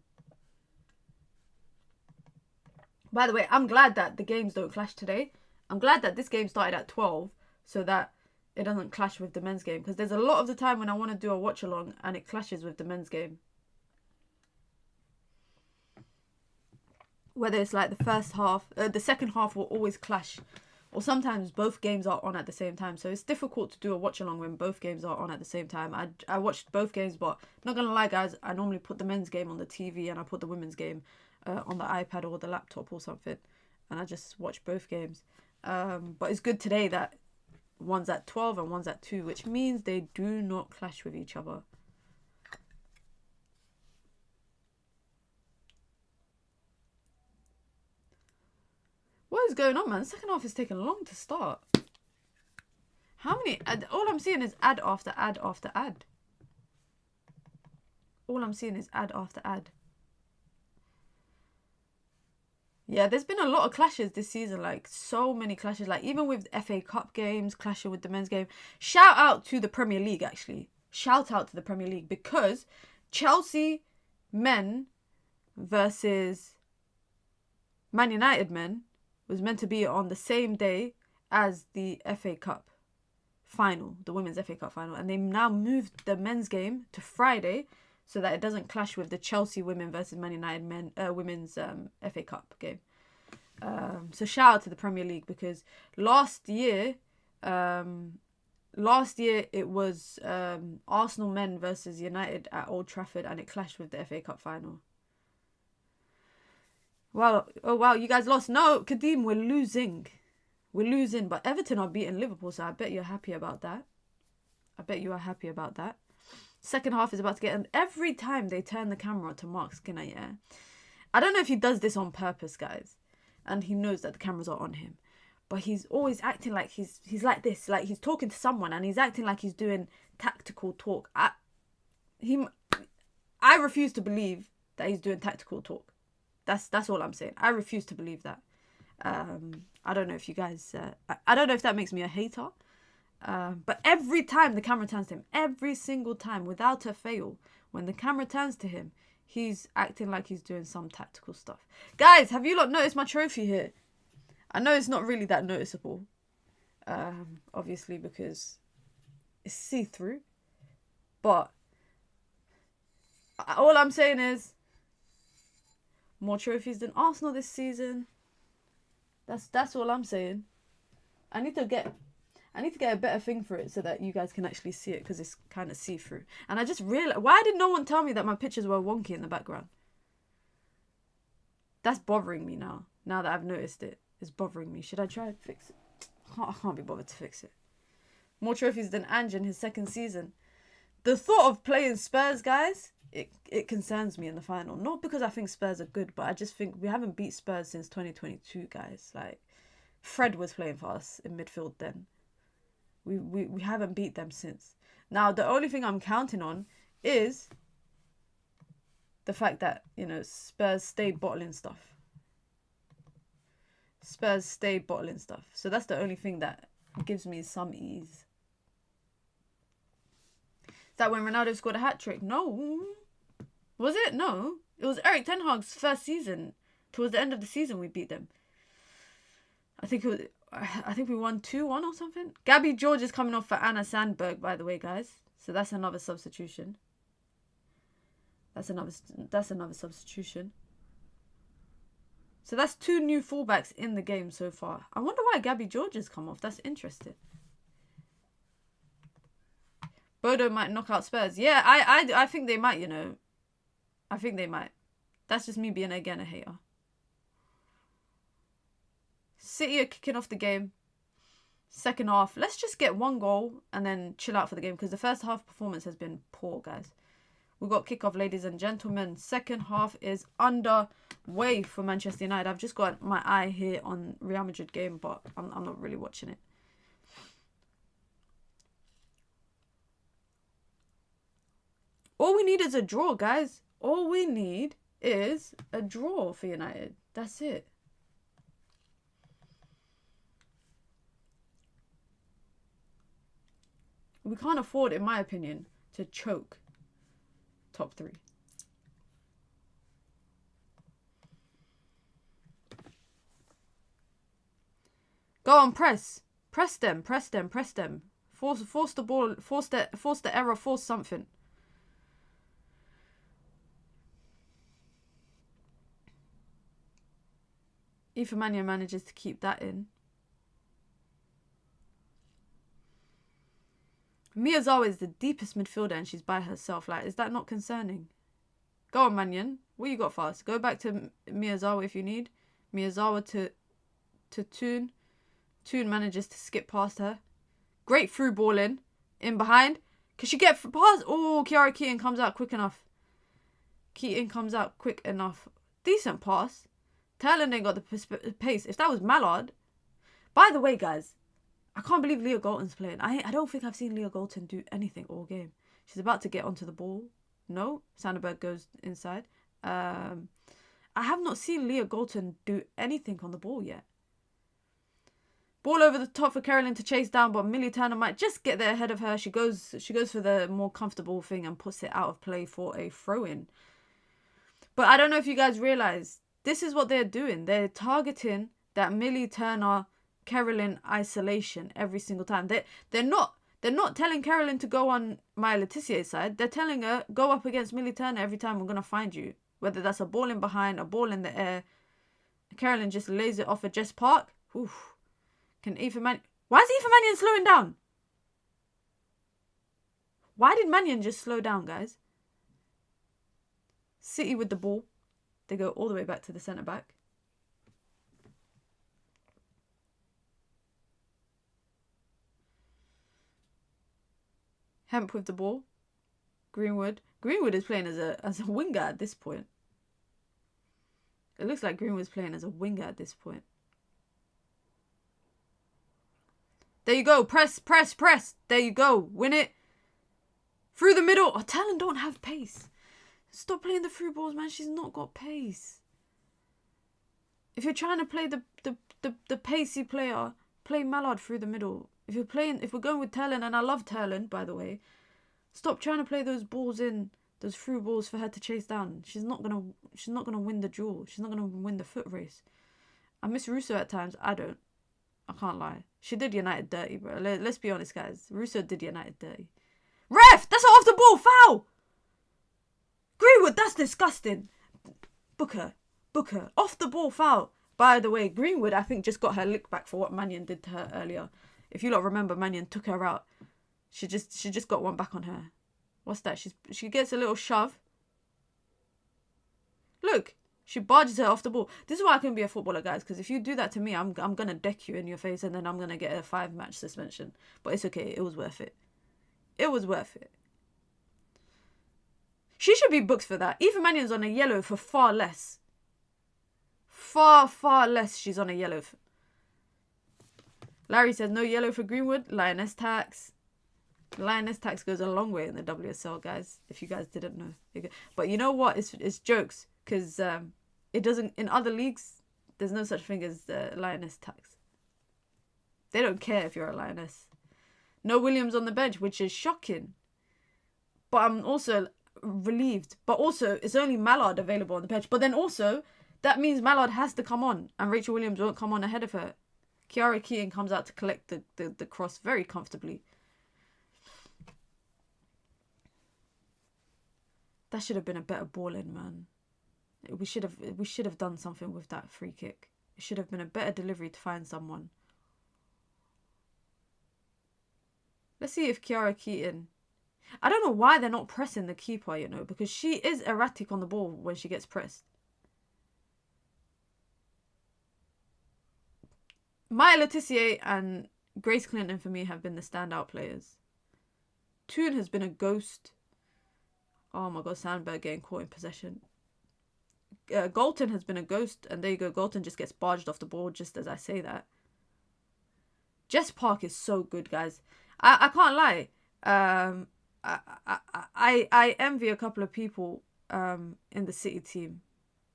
By the way, I'm glad that the games don't clash today. I'm glad that this game started at 12 so that it doesn't clash with the men's game, because there's a lot of the time when I want to do a watch along and it clashes with the men's game. Whether it's like the first half, the second half will always clash, or sometimes both games are on at the same time. So it's difficult to do a watch along when both games are on at the same time. I watched both games, but not gonna lie, guys, I normally put the men's game on the TV and I put the women's game on the iPad or the laptop or something, and I just watch both games. But it's good today that one's at 12 and one's at 2, which means they do not clash with each other. What is going on, man? The second half is taking long to start. How many... all I'm seeing is ad after ad after ad. All I'm seeing is ad after ad. Yeah, there's been a lot of clashes this season. Like, so many clashes. Like, even with FA Cup games, clashing with the men's game. Shout out to the Premier League, actually. Shout out to the Premier League. Because Chelsea men versus Man United men was meant to be on the same day as the FA Cup final, the Women's FA Cup final. And they now moved the men's game to Friday so that it doesn't clash with the Chelsea women versus Man United men women's FA Cup game. So shout out to the Premier League, because last year it was Arsenal men versus United at Old Trafford, and it clashed with the FA Cup final. Wow. Oh, wow. You guys lost. No, Kadeem, we're losing. We're losing, but Everton are beating Liverpool, so I bet you're happy about that. I bet you are happy about that. Second half is about to get... And every time they turn the camera to Mark Skinner, yeah? I don't know if he does this on purpose, guys. And he knows that the cameras are on him. But he's always acting like he's like this. Like he's talking to someone and he's acting like he's doing tactical talk. I refuse to believe that he's doing tactical talk. That's all I'm saying. I refuse to believe that. I don't know if you guys... I don't know if that makes me a hater. But every time the camera turns to him, every single time, without a fail, when the camera turns to him, he's acting like he's doing some tactical stuff. Guys, have you not noticed my trophy here? I know it's not really that noticeable. Obviously, because it's see-through. But all I'm saying is more trophies than Arsenal this season. That's all I'm saying. I need to get a better thing for it so that you guys can actually see it, because it's kind of see-through. And I just realized, why did no one tell me that my pictures were wonky in the background? That's bothering me now. Now that I've noticed it, it's bothering me. Should I try to fix it? I can't be bothered to fix it. More trophies than Ange in his second season. The thought of playing Spurs, guys, it concerns me in the final. Not because I think Spurs are good, but I just think we haven't beat Spurs since 2022, guys. Like, Fred was playing for us in midfield then. We haven't beat them since. Now, the only thing I'm counting on is the fact that, you know, Spurs stay bottling stuff. Spurs stay bottling stuff. So that's the only thing that gives me some ease. Is that when Ronaldo scored a hat-trick? No. Was it? No. It was Erik ten Hag's first season. Towards the end of the season, we beat them. I think we won 2-1 or something. Gabby George is coming off for Anna Sandberg, by the way, guys. So that's another substitution. That's another substitution. So that's 2 new fullbacks in the game so far. I wonder why Gabby George has come off. That's interesting. Bodo might knock out Spurs. Yeah, I think they might, you know. I think they might. That's just me being, again, a hater. City are kicking off the game. Second half. Let's just get 1 goal and then chill out for the game, because the first half performance has been poor, guys. We've got kickoff, ladies and gentlemen. Second half is underway for Manchester United. I've just got my eye here on Real Madrid game, but I'm not really watching it. All we need is a draw, guys. All we need is a draw for United. That's it. We can't afford, in my opinion, to choke top 3. Go on, press. Press them, press them, press them. Force the ball, force the error, force something. Ifemania manages to keep that in. Miyazawa is the deepest midfielder and she's by herself. Like, is that not concerning? Go on, Mannion. What you got for us? Go back to Miyazawa if you need. Miyazawa to Toon. Toon manages to skip past her. Great through ball in behind. Can she get past? Oh, Kiara Keaton comes out quick enough. Keaton comes out quick enough. Decent pass. Thailand ain't got the pace. If that was Mallard. By the way, guys, I can't believe Leah Golton's playing. I don't think I've seen Leah Golton do anything all game. She's about to get onto the ball. No, Sandberg goes inside. I have not seen Leah Golton do anything on the ball yet. Ball over the top for Carolyn to chase down, but Millie Turner might just get there ahead of her. She goes for the more comfortable thing and puts it out of play for a throw-in. But I don't know if you guys realise, this is what they're doing. They're targeting that Millie Turner Carolyn isolation every single time. They're not telling Carolyn to go on Maya Letizier's side. They're telling her, go up against Millie Turner every time, we're going to find you. Whether that's a ball in behind, a ball in the air. Carolyn just lays it off at Jess Park. Oof. Can Aoife Mannion... Why is Aoife Mannion slowing down? Why did Mannion just slow down, guys? City with the ball. They go all the way back to the centre-back. Hemp with the ball. Greenwood. Greenwood is playing as a winger at this point. It looks like Greenwood's playing as a winger at this point. There you go. Press, press, press. There you go. Win it. Through the middle. Oh, Talon don't have pace. Stop playing the through balls, man. She's not got pace. If you're trying to play the pacey player, play Mallard through the middle. If we're going with Talon, and I love Talon, by the way, stop trying to play those balls in, those through balls for her to chase down. She's not gonna win the duel. She's not gonna win the foot race. I miss Russo at times. I don't. I can't lie. She did United dirty, bro. Let's be honest, guys. Russo did United dirty. Ref! That's off the ball! Foul! Greenwood, that's disgusting. Booker. Off the ball foul. By the way, Greenwood, I think, just got her lick back for what Mannion did to her earlier. If you lot remember, Mannion took her out. She just got one back on her. What's that? She gets a little shove. Look. She barges her off the ball. This is why I couldn't be a footballer, guys, because if you do that to me, I'm going to deck you in your face and then I'm going to get a 5-match suspension. But it's okay. It was worth it. It was worth it. She should be booked for that. Eva Mannion's on a yellow for far less. Far less she's on a yellow. Larry says no yellow for Greenwood. Lioness tax. Lioness tax goes a long way in the WSL, guys, if you guys didn't know. But you know what? It's jokes. Because it doesn't, in other leagues, there's no such thing as lioness tax. They don't care if you're a lioness. No Williams on the bench, which is shocking. But I'm also relieved. But also, it's only Mallard available on the bench. But then also, that means Mallard has to come on. And Rachel Williams won't come on ahead of her. Kiara Keating comes out to collect the cross very comfortably. That should have been a better ball in, man. We should have done something with that free kick. It should have been a better delivery to find someone. Let's see if Kiara Keaton... I don't know why they're not pressing the keeper, you know, because she is erratic on the ball when she gets pressed. Maya Letitia and Grace Clinton, for me, have been the standout players. Toon has been a ghost. Oh my god, Sandberg getting caught in possession. Galton has been a ghost, and there you go. Galton just gets barged off the ball just as I say that. Jess Park is so good, guys. I can't lie. I envy a couple of people in the City team.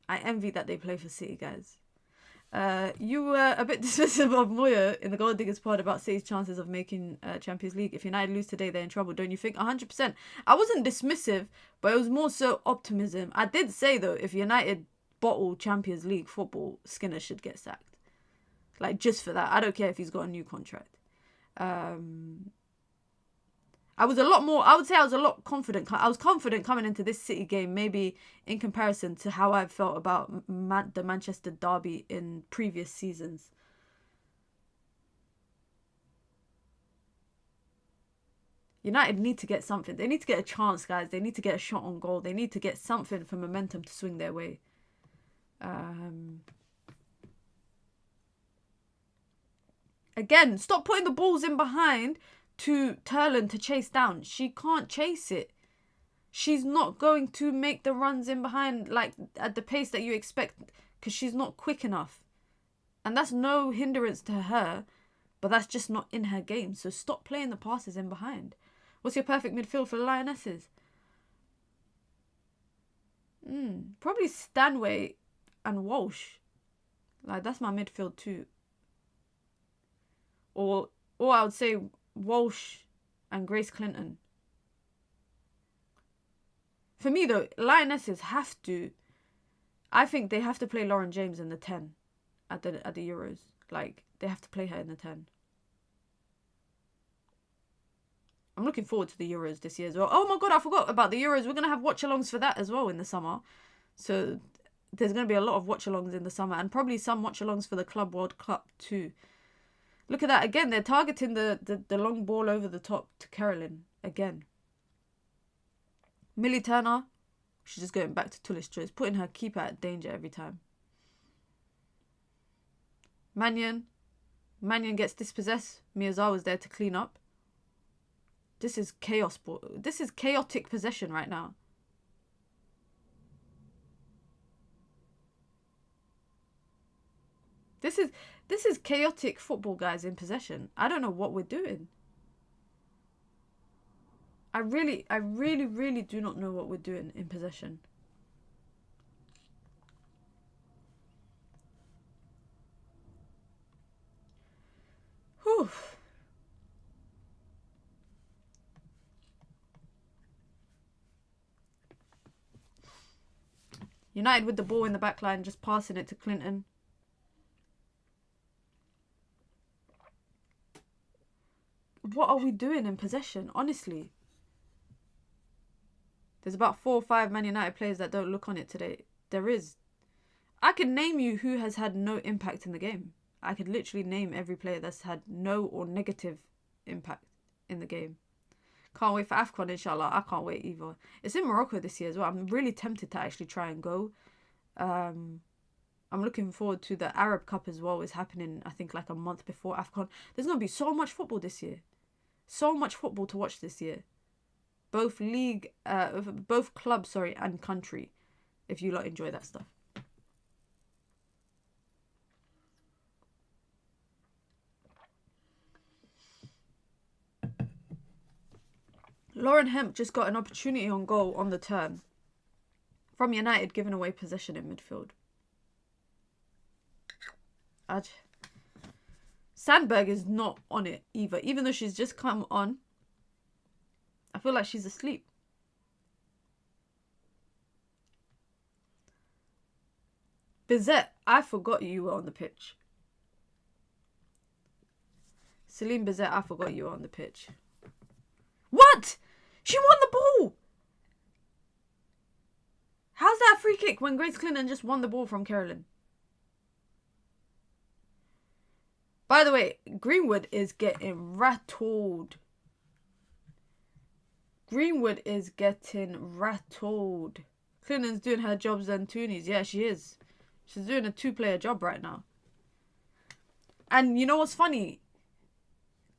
I envy that they play for City, guys. You were a bit dismissive of Moya in the Gold Diggers pod about City's chances of making Champions League. If United lose today, they're in trouble, don't you think? 100%. I wasn't dismissive, but it was more so optimism. I did say, though, if United bottle Champions League football, Skinner should get sacked. Like, just for that. I don't care if he's got a new contract. I would say I was a lot confident. I was confident coming into this City game, maybe in comparison to how I felt about the Manchester derby in previous seasons. United need to get something. They need to get a chance, guys. They need to get a shot on goal. They need to get something for momentum to swing their way. Again, stop putting the balls in behind to Turlan to chase down. She can't chase it. She's not going to make the runs in behind like at the pace that you expect because she's not quick enough. And that's no hindrance to her, but that's just not in her game. So stop playing the passes in behind. What's your perfect midfield for the Lionesses? Probably Stanway and Walsh. Like, that's my midfield too. Or I would say Walsh and Grace Clinton. For me, though, Lionesses have to... I think they have to play Lauren James in the 10 at the Euros. Like, they have to play her in the 10. I'm looking forward to the Euros this year as well. Oh my god, I forgot about the Euros. We're going to have watch-alongs for that as well in the summer. So there's going to be a lot of watch-alongs in the summer. And probably some watch-alongs for the Club World Cup too. Look at that. Again, they're targeting the long ball over the top to Carolyn. Again. Millie Turner. She's just going back to Tullis Joyce. Putting her keeper at danger every time. Mannion. Mannion gets dispossessed. Miyazawa's there to clean up. This is chaos. This is chaotic possession right now. This is chaotic football, guys, in possession. I don't know what we're doing. I really do not know what we're doing in possession. Whew. United with the ball in the back line, just passing it to Clinton. What are we doing in possession, honestly? There's about 4 or 5 Man United players that don't look on it today. There is. I could name you who has had no impact in the game. I could literally name every player that's had no or negative impact in the game. Can't wait for AFCON, inshallah. I can't wait either. It's in Morocco this year as well. I'm really tempted to actually try and go. I'm looking forward to the Arab Cup as well. It's happening, I think, like a month before AFCON. There's going to be so much football this year. So much football to watch this year. Both league, both clubs, sorry, and country. If you lot enjoy that stuff. Lauren Hemp just got an opportunity on goal on the turn. From United, giving away possession in midfield. Sandberg is not on it either. Even though she's just come on. I feel like she's asleep. Bizet, I forgot you were on the pitch. Celine Bizet, I forgot you were on the pitch. What? She won the ball! How's that a free kick when Grace Clinton just won the ball from Carolyn? By the way, Greenwood is getting rattled. Greenwood is getting rattled. Clinton's doing her jobs than Tooney's. Yeah, she is. She's doing a 2-player job right now. And you know what's funny?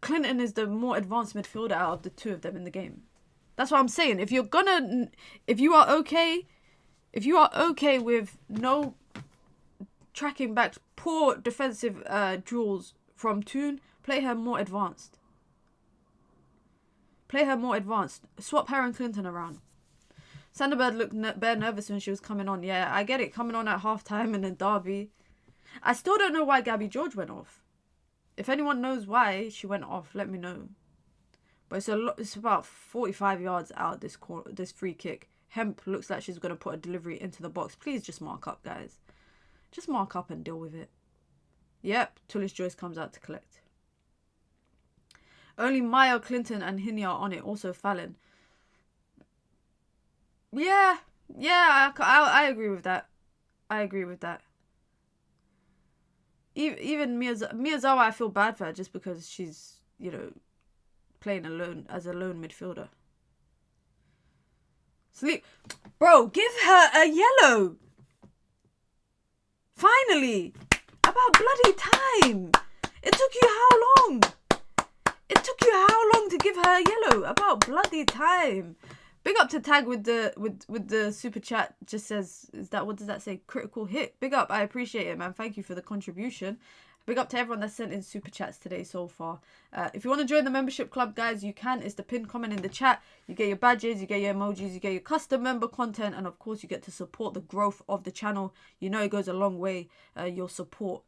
Clinton is the more advanced midfielder out of the 2 of them in the game. That's what I'm saying. If you are okay with no tracking back, poor defensive duels from Toon, play her more advanced. Play her more advanced. Swap her and Clinton around. Sanderbird looked bare nervous when she was coming on. Yeah, I get it. Coming on at half-time and then Derby. I still don't know why Gabby George went off. If anyone knows why she went off, let me know. But it's about 45 yards out this free kick. Hemp looks like she's going to put a delivery into the box. Please just mark up, guys. Just mark up and deal with it. Yep, Tullis Joyce comes out to collect. Only Maya, Clinton and Hinya are on it. Also Fallon. Yeah, I agree with that. I agree with that. Even Miyazawa, I feel bad for her just because she's, you know, playing alone as a lone midfielder. Sleep. Bro, give her a yellow. Finally. About bloody time. It took you how long? It took you how long to give her a yellow? About bloody time. Big up to Tag with the super chat. Just says, what does that say? Critical hit. Big up. I appreciate it, man. Thank you for the contribution. Big up to everyone that sent in super chats today so far. If you want to join the membership club, guys, you can. It's the pinned comment in the chat. You get your badges, you get your emojis, you get your custom member content, and of course you get to support the growth of the channel. You know it goes a long way, your support.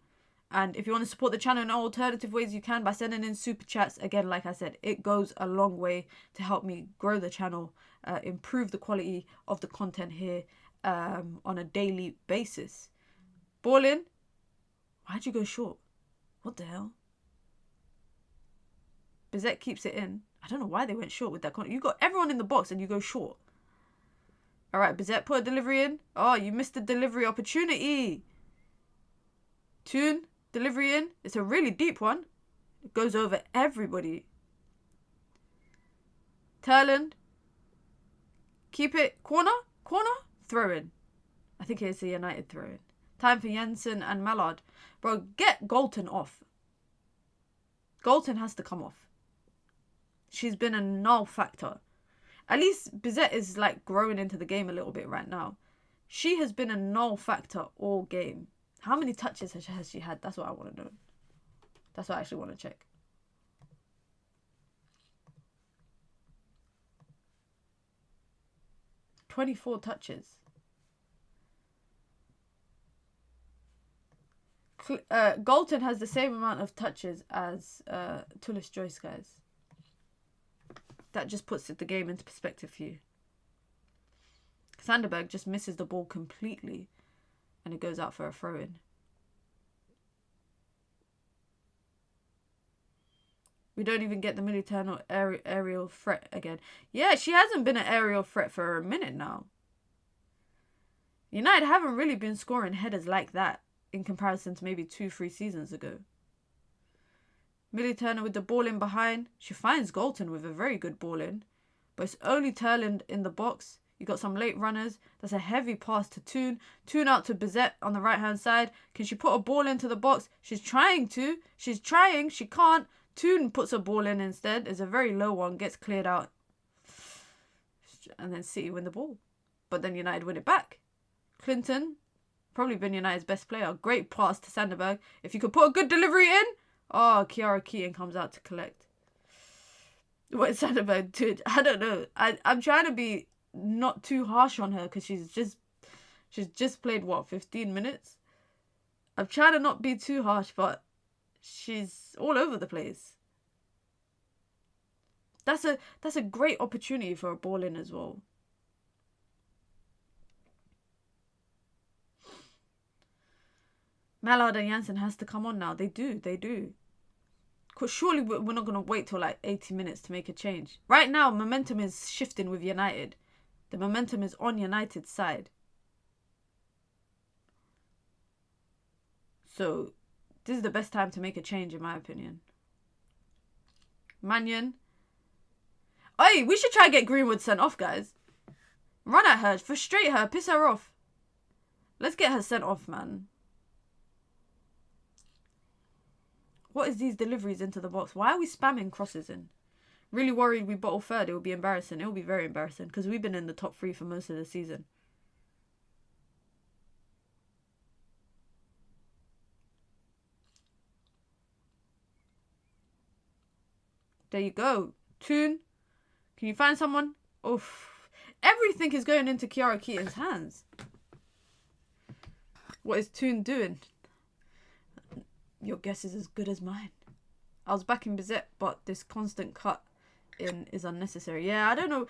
And if you want to support the channel in alternative ways, you can by sending in super chats. Again, like I said, it goes a long way to help me grow the channel, improve the quality of the content here on a daily basis. Ballin', why'd you go short? What the hell? Bizet keeps it in. I don't know why they went short with that content. You got everyone in the box and you go short. All right, Bizet, put a delivery in. Oh, you missed the delivery opportunity. Toon, delivery in. It's a really deep one. It goes over everybody. Turland. Keep it. Corner. Throw in. I think it's a United throw in. Time for Jensen and Mallard. Bro, get Galton off. Galton has to come off. She's been a null factor. At least Bizet is like growing into the game a little bit right now. She has been a null factor all game. How many touches has she had? That's what I want to know. That's what I actually want to check. "24 touches. Galton has the same amount of touches as Tullis Joyce, guys. That just puts the game into perspective for you. Sanderberg just misses the ball completely and it goes out for a throw-in. We don't even get the Militano aerial threat again. Yeah, she hasn't been an aerial threat for a minute now. United haven't really been scoring headers like that in comparison to maybe 2-3 seasons ago. Militano with the ball in behind. She finds Galton with a very good ball in. But it's only Turland in the box. You got some late runners. That's a heavy pass to Toon. Toon out to Bizet on the right-hand side. Can she put a ball into the box? She's trying to. She's trying. She can't. Toon puts a ball in instead. It's a very low one. Gets cleared out. And then City win the ball. But then United win it back. Clinton, probably been United's best player. Great pass to Sanderberg. If you could put a good delivery in. Oh, Kiara Keaton comes out to collect. What is Sanderberg doing? I don't know. I'm trying to be not too harsh on her because she's just played, what, 15 minutes? I'm trying to not be too harsh, but she's all over the place. That's a great opportunity for a ball in as well. Mallard and Janssen has to come on now. They do. Because surely we're not going to wait till like 80 minutes to make a change. Right now, momentum is shifting with United. The momentum is on United's side. So, this is the best time to make a change, in my opinion. Mannion. Hey, we should try and get Greenwood sent off, guys. Run at her, frustrate her, piss her off. Let's get her sent off, man. What is these deliveries into the box? Why are we spamming crosses in? Really worried we bottle third. It will be embarrassing. It will be very embarrassing because we've been in the top 3 for most of the season. There you go. Toon. Can you find someone? Oof. Everything is going into Kiara Keaton's hands. What is Toon doing? Your guess is as good as mine. I was backing Bizet, but this constant cut in is unnecessary. Yeah, I don't know.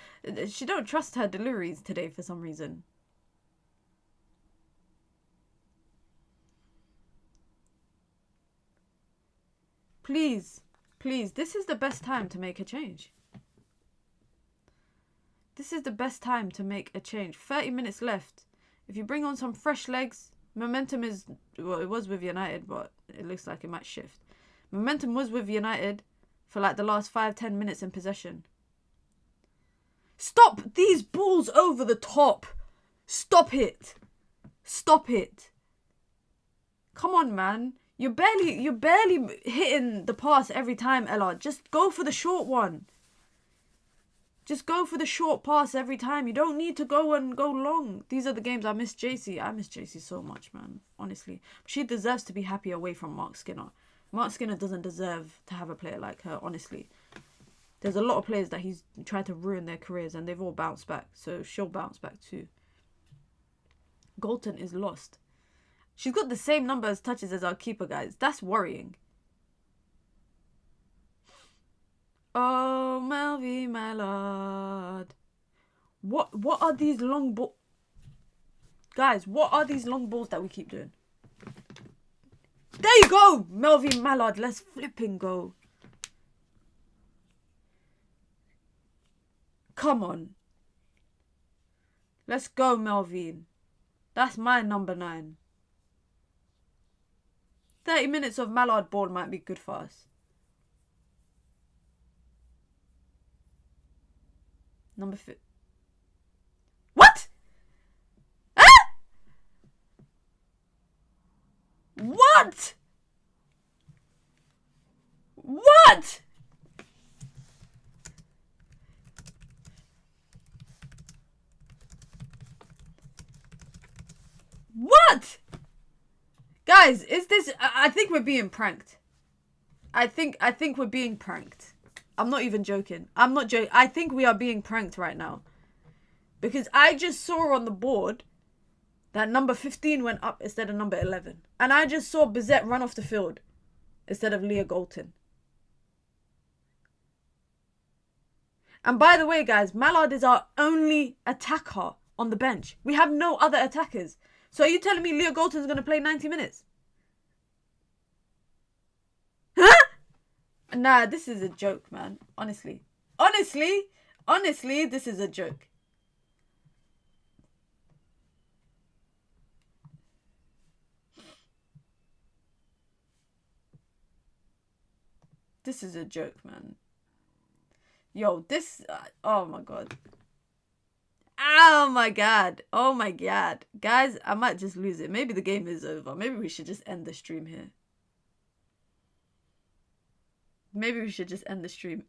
She don't trust her deliveries today for some reason. Please, please. This is the best time to make a change. This is the best time to make a change. 30 minutes left. If you bring on some fresh legs, momentum is... Well, it was with United, but it looks like it might shift. Momentum was with United for like the last 5-10 minutes in possession. Stop these balls over the top. Stop it. Stop it. Come on, man. You're barely hitting the pass every time, Ella. Just go for the short one. Just go for the short pass every time. You don't need to go long. These are the games I miss JC. I miss JC so much, man. Honestly. She deserves to be happy away from Mark Skinner. Mark Skinner doesn't deserve to have a player like her, honestly. There's a lot of players that he's tried to ruin their careers and they've all bounced back. So she'll bounce back too. Galton is lost. She's got the same number of touches as our keeper, guys. That's worrying. Oh, Melvie, my lord. What are these long balls? Guys, what are these long balls that we keep doing? There you go, Melvin Mallard. Let's flipping go. Come on. Let's go, Melvin. That's my number 9. 30 minutes of Mallard ball might be good for us. Number 5. What? Ah! What? What? What? Guys, is this... I think we're being pranked. I think we're being pranked. I'm not even joking. I'm not joking. I think we are being pranked right now. Because I just saw on the board that number 15 went up instead of number 11. And I just saw Bizet run off the field instead of Leah Galton. And by the way, guys, Mallard is our only attacker on the bench. We have no other attackers. So are you telling me Leah Galton's going to play 90 minutes? Huh? Nah, this is a joke, man. Honestly, this is a joke. This is a joke, man. Yo, this... oh, my God. Oh, my God. Oh, my God. Guys, I might just lose it. Maybe the game is over. Maybe we should just end the stream here. Maybe we should just end the stream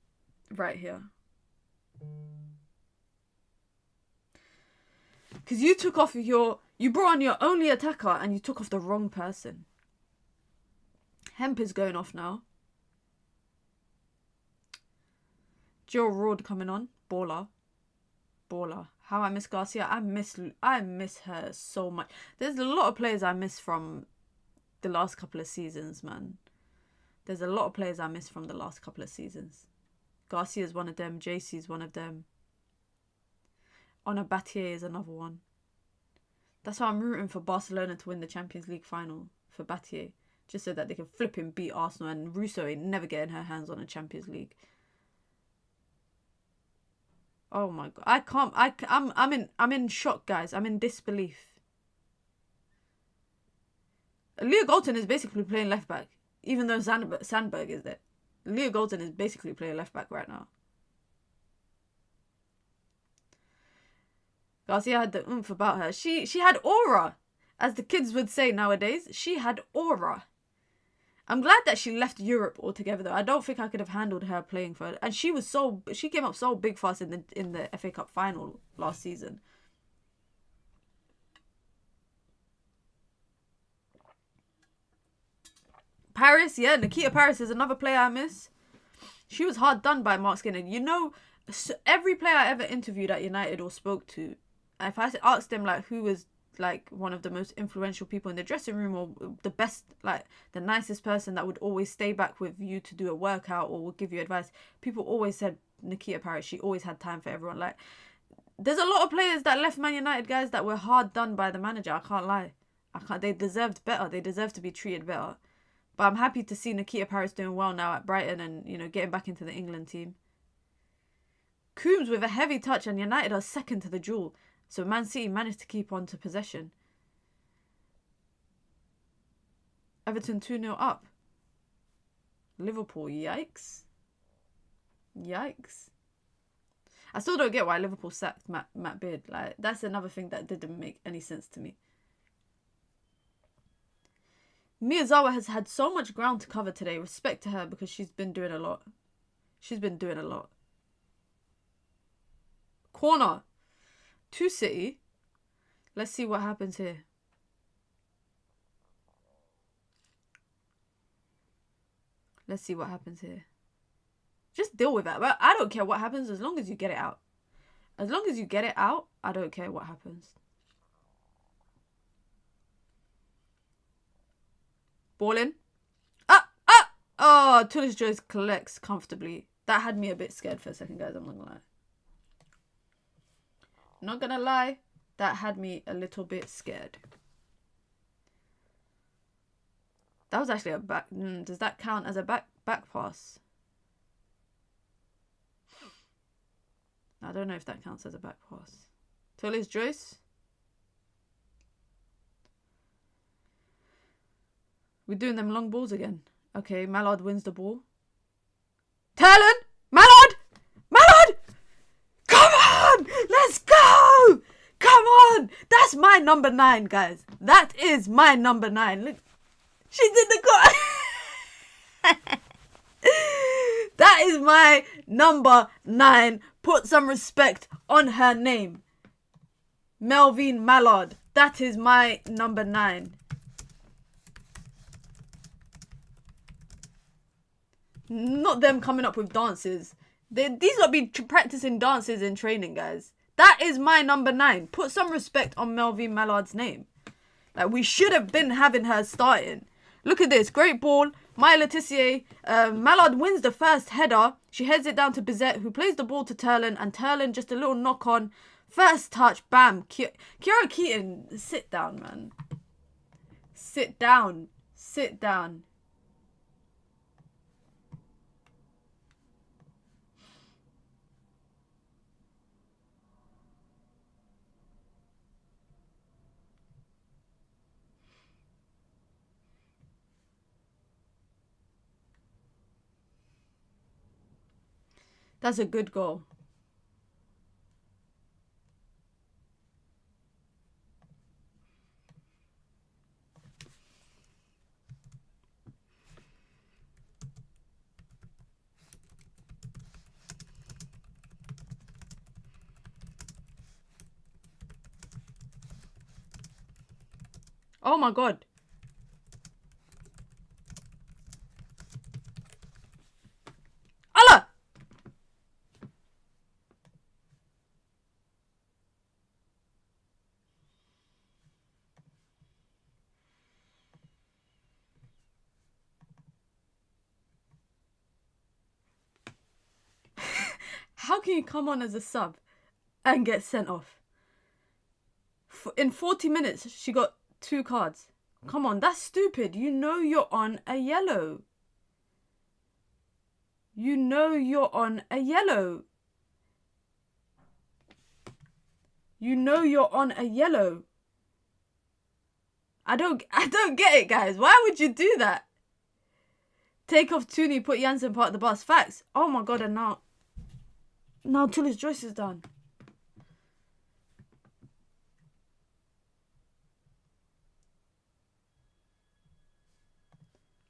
right here. Because you took off your... you brought on your only attacker and you took off the wrong person. Hemp is going off now. Jill Roord coming on. Baller. How I miss Garcia. I miss her so much. There's a lot of players I miss from the last couple of seasons, man. There's a lot of players I miss from the last couple of seasons. Garcia's one of them. JC's one of them. Ona Battier is another one. That's why I'm rooting for Barcelona to win the Champions League final for Battier. Just so that they can flip him, beat Arsenal, and Russo ain't never getting her hands on a Champions League. Oh my God. I can't... I'm in shock, guys. I'm in disbelief. Leah Galton is basically playing left back. Even though Sandberg is there. Leah Galton is basically playing left back right now. Garcia had the oomph about her. She had aura. As the kids would say nowadays. She had aura. I'm glad that she left Europe altogether, though. I don't think I could have handled her playing for her. And she came up so big for us in the FA Cup final last season. Paris, yeah, Nikita Paris is another player I miss. She was hard done by Mark Skinner. You know, every player I ever interviewed at United or spoke to, if I asked them like who was like one of the most influential people in the dressing room or the best, like the nicest person that would always stay back with you to do a workout or would give you advice, people always said Nikita Paris. She always had time for everyone. Like, there's a lot of players that left Man United, guys, that were hard done by the manager. I can't lie. They deserved better. They deserved to be treated better. But I'm happy to see Nikita Paris doing well now at Brighton and, you know, getting back into the England team. Coombs with a heavy touch and United are second to the duel. So Man City managed to keep on to possession. Everton 2-0 up. Liverpool, yikes. Yikes. I still don't get why Liverpool sacked Matt Beard. Like, that's another thing that didn't make any sense to me. Miyazawa has had so much ground to cover today. Respect to her because she's been doing a lot. She's been doing a lot. Corner. To City. Let's see what happens here. Let's see what happens here. Just deal with it. Well, I don't care what happens as long as you get it out. As long as you get it out, I don't care what happens. Ball in. Oh, Tullis Joyce collects comfortably. That had me a bit scared for a second, guys. I'm not gonna lie. Not gonna lie. That had me a little bit scared. That was actually a back... does that count as a back pass? I don't know if that counts as a back pass. Tullis Joyce. We're doing them long balls again. Okay, Mallard wins the ball. Talon! Mallard! Mallard! Come on! Let's go! Come on! That's my number 9, guys. That is my number 9. Look. She's in the goal. That is my number 9. Put some respect on her name. Melvine Mallard. That is my number 9. Not them coming up with dances. These lot be practicing dances in training, guys. That is my number 9. Put some respect on Melvie Mallard's name. Like, we should have been having her starting. Look at this. Great ball. Maya Letitia. Mallard wins the first header. She heads it down to Bizet, who plays the ball to Turlin. And Turlin, just a little knock on. First touch. Bam. Kiara Keaton. Sit down, man. Sit down. Sit down. That's a good goal. Oh my god. Allah! How can you come on as a sub and get sent off? In 40 minutes, she got 2 cards. Come on, that's stupid. You know you're on a yellow. You know you're on a yellow. You know you're on a yellow. I don't get it, guys. Why would you do that? Take off Tooney, put Jansen part of the bus. Facts. Oh my god, and now Tullis Joyce is done.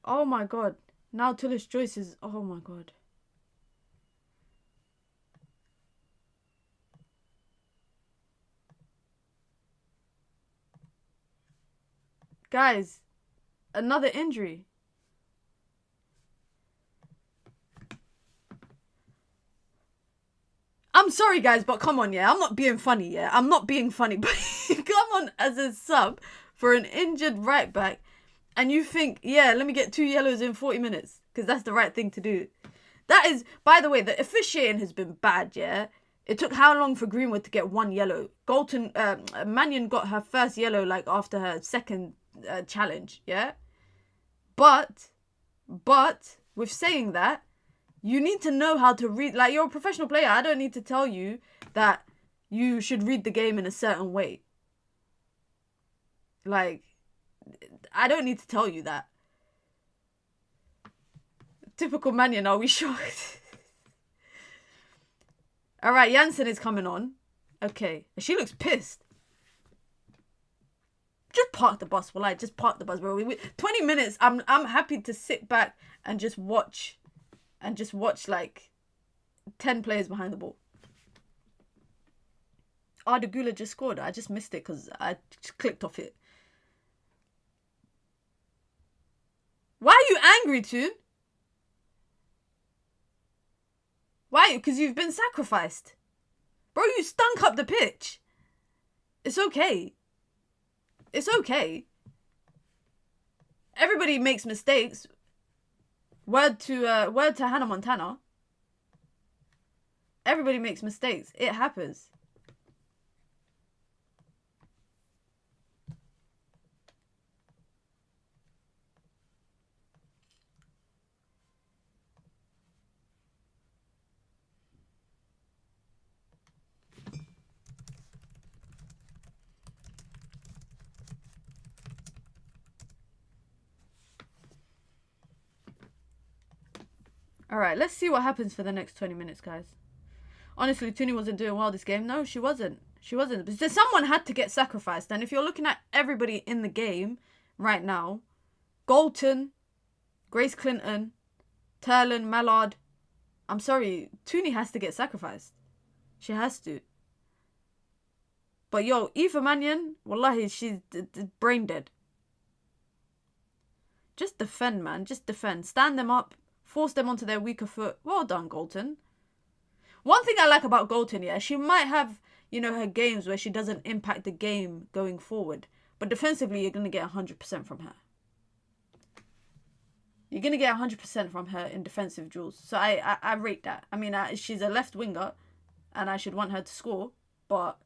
Oh my god. Now Tullis Joyce is... Oh my god. Guys, another injury. I'm sorry, guys, but come on, yeah. I'm not being funny, yeah. I'm not being funny, but come on as a sub for an injured right back. And you think, yeah, let me get 2 yellows in 40 minutes. Because that's the right thing to do. That is, by the way, the officiating has been bad, yeah? It took how long for Greenwood to get 1 yellow? Mannion got her first yellow, like, after her second challenge, yeah? But, with saying that, you need to know how to read. Like, you're a professional player. I don't need to tell you that you should read the game in a certain way. Like... I don't need to tell you that. Typical Mannion, are we shocked? Alright, Jansen is coming on. Okay. She looks pissed. Just park the bus, will I? Just park the bus, bro. 20 minutes, I'm happy to sit back and just watch. And just watch, like, 10 players behind the ball. Arda Güler just scored. I just missed it because I just clicked off it. Why are you angry, Toon? Why? Because you've been sacrificed. Bro, you stunk up the pitch. It's okay. It's okay. Everybody makes mistakes. Word to Hannah Montana. Everybody makes mistakes. It happens. Alright, let's see what happens for the next 20 minutes, guys. Honestly, Tooney wasn't doing well this game. No, she wasn't. She wasn't. But someone had to get sacrificed. And if you're looking at everybody in the game right now, Galton, Grace Clinton, Turlin, Mallard, I'm sorry, Tooney has to get sacrificed. She has to. But yo, Eva Mannion, wallahi, she's brain dead. Just defend, man. Just defend. Stand them up. Force them onto their weaker foot. Well done, Galton. One thing I like about Galton, yeah, she might have, you know, her games where she doesn't impact the game going forward. But defensively, you're going to get 100% from her. You're going to get 100% from her in defensive duels. So I rate that. I mean, she's a left winger and I should want her to score. But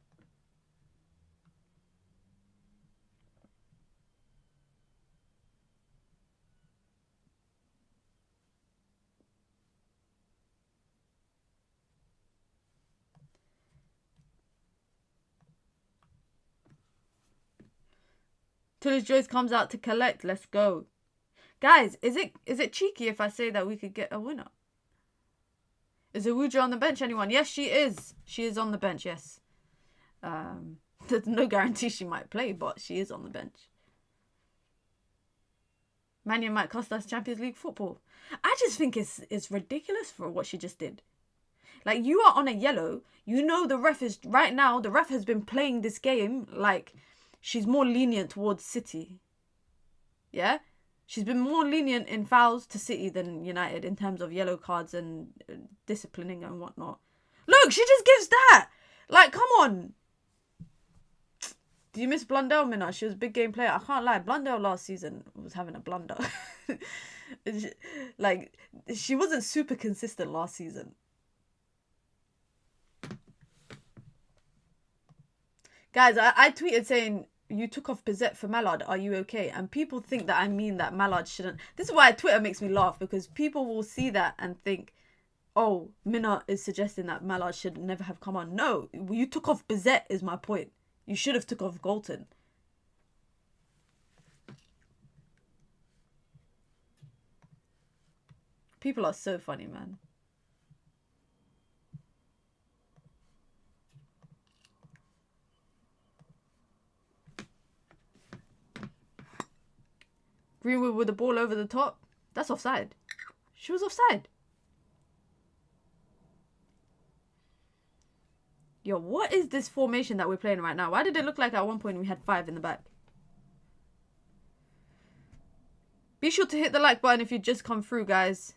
Tullis Joyce comes out to collect. Let's go. Guys, is it cheeky if I say that we could get a winner? Is Awuja on the bench, anyone? Yes, she is. She is on the bench, yes. There's no guarantee she might play, but she is on the bench. Mannion might cost us Champions League football. I just think it's ridiculous for what she just did. Like, you are on a yellow. You know the ref is... Right now, the ref has been playing this game like she's more lenient towards City. Yeah? She's been more lenient in fouls to City than United in terms of yellow cards and disciplining and whatnot. Look, she just gives that. Like, come on. Do you miss Blundell, Minna? She was a big game player. I can't lie. Blundell last season was having a blunder. Like, she wasn't super consistent last season. Guys, I tweeted saying... You took off Bizet for Mallard. Are you okay? And people think that I mean that Mallard shouldn't. This is why Twitter makes me laugh, because people will see that and think, oh, Minna is suggesting that Mallard should never have come on. No, you took off Bizet is my point. You should have took off Galton. People are so funny, man. Greenwood with the ball over the top. That's offside. She was offside. Yo, what is this formation that we're playing right now? Why did it look like at one point we had 5 in the back? Be sure to hit the like button if you just come through, guys.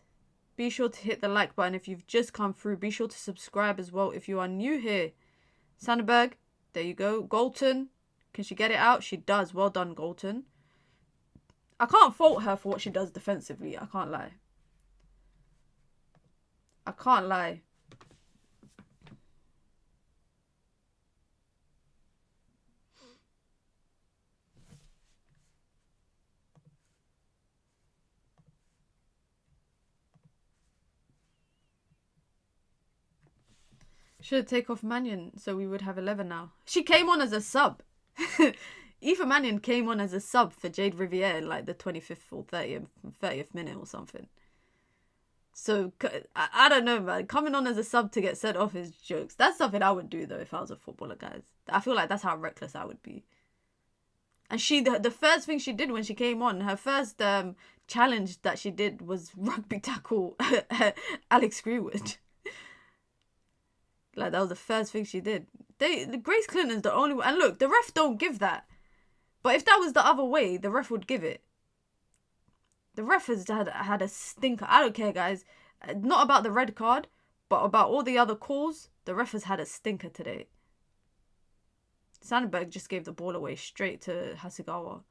Be sure to hit the like button if you've just come through. Be sure to subscribe as well if you are new here. Sandberg, there you go. Galton, can she get it out? She does. Well done, Galton. I can't fault her for what she does defensively. I can't lie. I can't lie. Should take off Mannion so we would have 11 now. She came on as a sub. Eva Mannion came on as a sub for Jade Riviere in like the 25th or 30th minute or something. So, I don't know, man. Coming on as a sub to get sent off is jokes. That's something I would do, though, if I was a footballer, guys. I feel like that's how reckless I would be. And the first thing she did when she came on, her first challenge that she did was rugby tackle Alex Greenwood. Like, that was the first thing she did. Grace Clinton's the only one. And look, the ref don't give that. But if that was the other way, the ref would give it. The ref has had a stinker. I don't care, guys. Not about the red card, but about all the other calls. The ref has had a stinker today. Sandberg just gave the ball away straight to Hasegawa.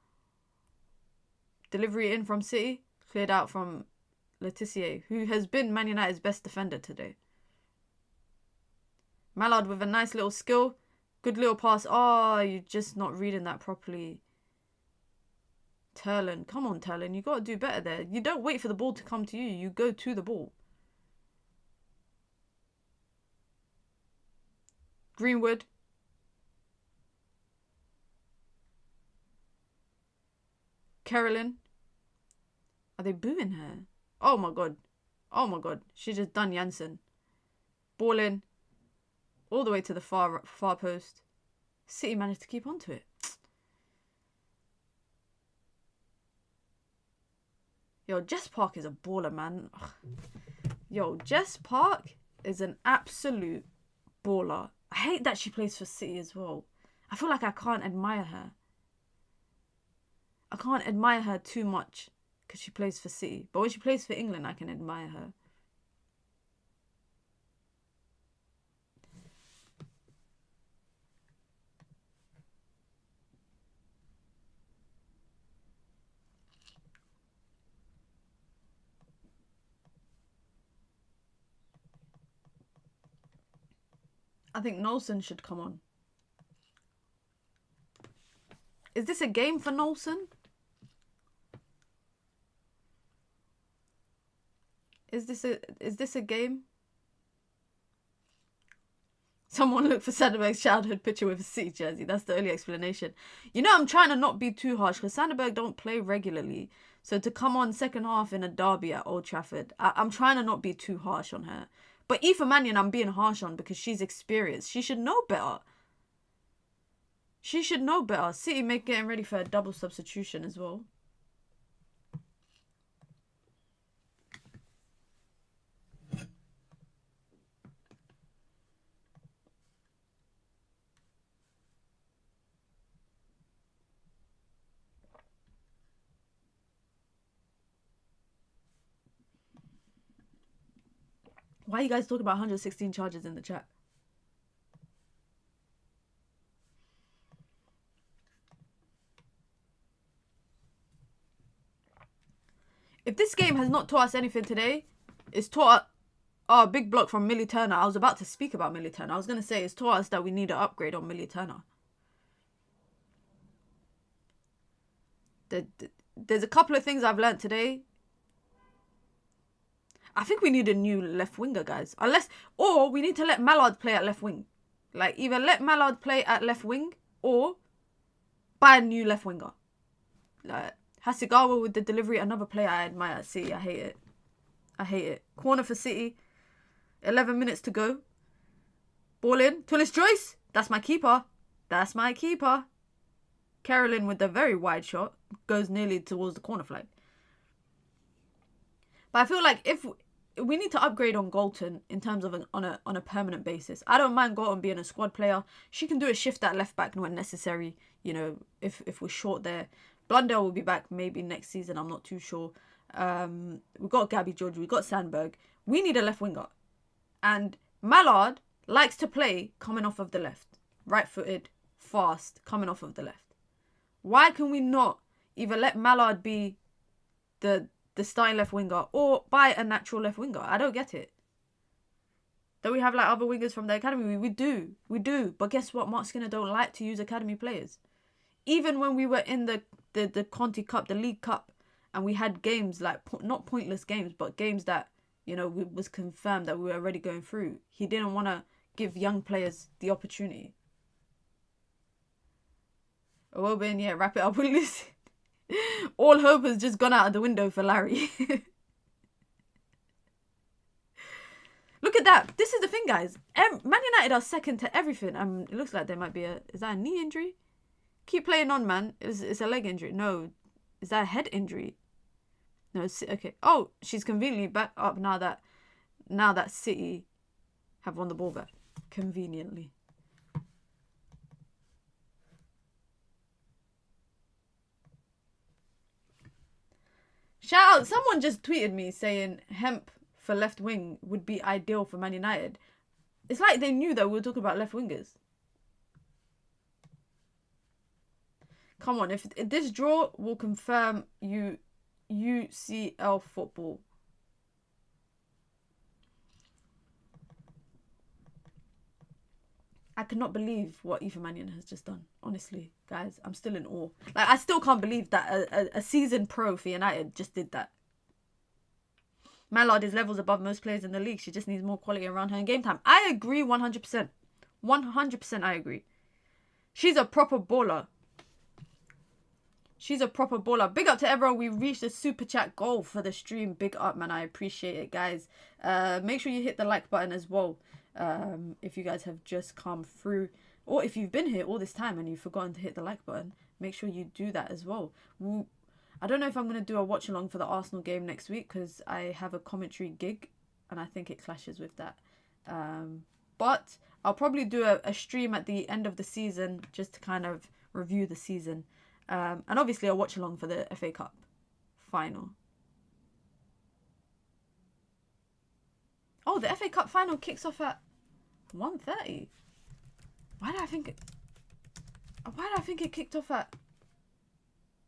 Delivery in from City. Cleared out from Letitia, who has been Man United's best defender today. Mallard with a nice little skill. Good little pass. Oh, you're just not reading that properly. Turlin. Come on, Turlin. You got to do better there. You don't wait for the ball to come to you. You go to the ball. Greenwood. Carolyn. Are they booing her? Oh, my God. Oh, my God. She just done Jansen. Ball in. All the way to the far post. City managed to keep on to it. Yo, Jess Park is a baller, man. Ugh. Yo, Jess Park is an absolute baller. I hate that she plays for City as well. I feel like I can't admire her. I can't admire her too much because she plays for City. But when she plays for England, I can admire her. I think Nolson should come on. Is this a game for Nolson? Is this a game? Someone look for Sanderberg's childhood picture with a City jersey. That's the only explanation. You know, I'm trying to not be too harsh because Sanderberg don't play regularly. So to come on second half in a derby at Old Trafford, I'm trying to not be too harsh on her. But Aoife Mannion I'm being harsh on because she's experienced. She should know better. She should know better. City getting ready for a double substitution as well. Why are you guys talking about 116 charges in the chat? If this game has not taught us anything today, it's taught us... big block from Millie Turner. I was about to speak about Millie Turner. I was going to say it's taught us that we need an upgrade on Millie Turner. There's a couple of things I've learned today. I think we need a new left winger, guys. Or we need to let Mallard play at left wing. Like, either let Mallard play at left wing or buy a new left winger. Like, Hasegawa with the delivery, another player I admire at City. I hate it. I hate it. Corner for City. 11 minutes to go. Ball in. Tullis Joyce. That's my keeper. That's my keeper. Carolyn with the very wide shot. Goes nearly towards the corner flag. But I feel like if we need to upgrade on Galton in terms of on a permanent basis. I don't mind Galton being a squad player. She can do a shift at left back when necessary. You know, if we're short there. Blundell will be back maybe next season. I'm not too sure. We've got Gabby George. We've got Sandberg. We need a left winger. And Mallard likes to play coming off of the left. Right-footed, fast, coming off of the left. Why can we not either let Mallard be the starting left winger or buy a natural left winger? I don't get it. Don't we have like other wingers from the academy? We do. But guess what? Mark Skinner don't like to use academy players. Even when we were in the Conti Cup, the League Cup, and we had games like, not pointless games, but games that, you know, was confirmed that we were already going through. He didn't want to give young players the opportunity. Oh, Ben, yeah, wrap it up. We'll listen. All hope has just gone out of the window for Larry. Look at that. This is the thing, guys. Man United are second to everything. It looks like there might be is that a knee injury? Keep playing on, man. It's a leg injury. No. Is that a head injury? No, okay. Oh, she's conveniently back up now that City have won the ball back. Conveniently. Shout out. Someone just tweeted me saying Hemp for left wing would be ideal for Man United. It's like they knew that we were talking about left wingers. Come on, if this draw will confirm UCL football. I cannot believe what Aoife Mannion has just done. Honestly, guys, I'm still in awe. Like, I still can't believe that a seasoned pro for United just did that. Mallard is levels above most players in the league. She just needs more quality around her in game time. I agree 100%. 100% I agree. She's a proper baller. She's a proper baller. Big up to everyone. We reached a super chat goal for the stream. Big up, man. I appreciate it, guys. Make sure you hit the like button as well. If you guys have just come through, or if you've been here all this time and you've forgotten to hit the like button, make sure you do that as well. I don't know if I'm going to do a watch along for the Arsenal game next week because I have a commentary gig and I think it clashes with that. But I'll probably do a stream at the end of the season just to kind of review the season. And obviously I'll watch along for the FA Cup final. Oh, the FA Cup final kicks off at 1:30. Why did I think it kicked off at...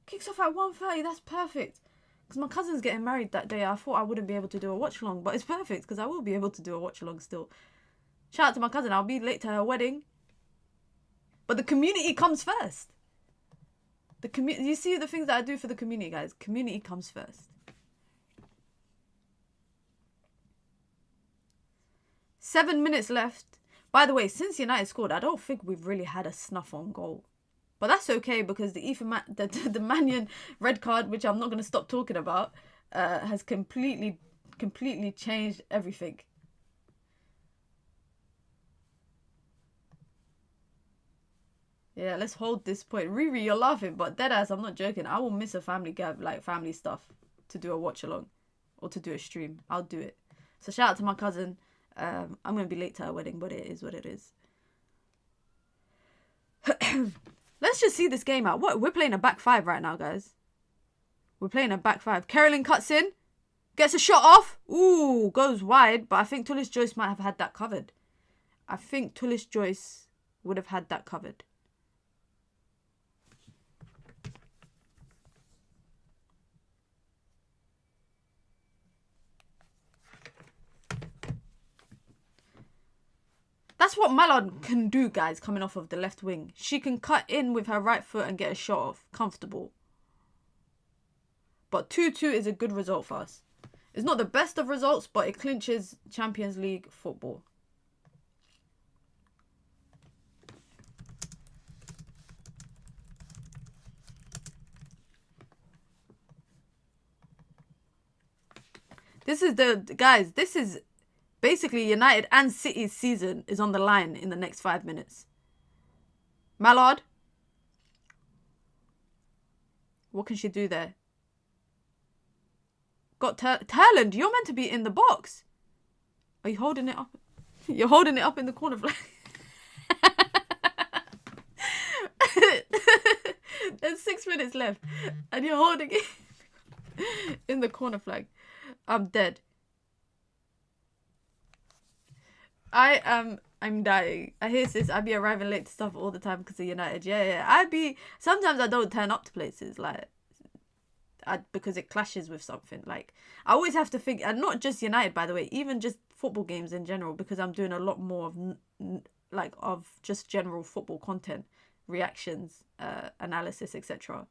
Kicks off at 1:30. That's perfect. Because my cousin's getting married that day. I thought I wouldn't be able to do a watch along, but it's perfect because I will be able to do a watch along still. Shout out to my cousin. I'll be late to her wedding. But the community comes first. You see the things that I do for the community, guys. Community comes first. 7 minutes left. By the way, since United scored, I don't think we've really had a snuff on goal. But that's okay because the Mannion red card, which I'm not going to stop talking about, has completely changed everything. Yeah, let's hold this point. Riri, you're laughing, but deadass, I'm not joking. I will miss a family gab, like family stuff, to do a watch along or to do a stream. I'll do it. So shout out to my cousin. I'm going to be late to her wedding, but it is what it is. Let's just see this game out. What? We're playing a back five right now, guys. We're playing a back five. Carrington cuts in. Gets a shot off. Ooh, goes wide. But I think Tullis Joyce might have had that covered. I think Tullis Joyce would have had that covered. That's what Mallard can do, guys, coming off of the left wing. She can cut in with her right foot and get a shot off. Comfortable. But 2-2 is a good result for us. It's not the best of results, but it clinches Champions League football. This is guys, this is basically United and City's season is on the line in the next 5 minutes. Mallard. What can she do there? Got Turland, you're meant to be in the box. Are you holding it up? You're holding it up in the corner flag. There's 6 minutes left. And you're holding it in the corner flag. I'm dead. I'm dying. I hear this. I be arriving late to stuff all the time because of United. Yeah. Sometimes I don't turn up to places because it clashes with something. Like, I always have to think, and not just United, by the way, even just football games in general, because I'm doing a lot more of just general football content, reactions, analysis, etc.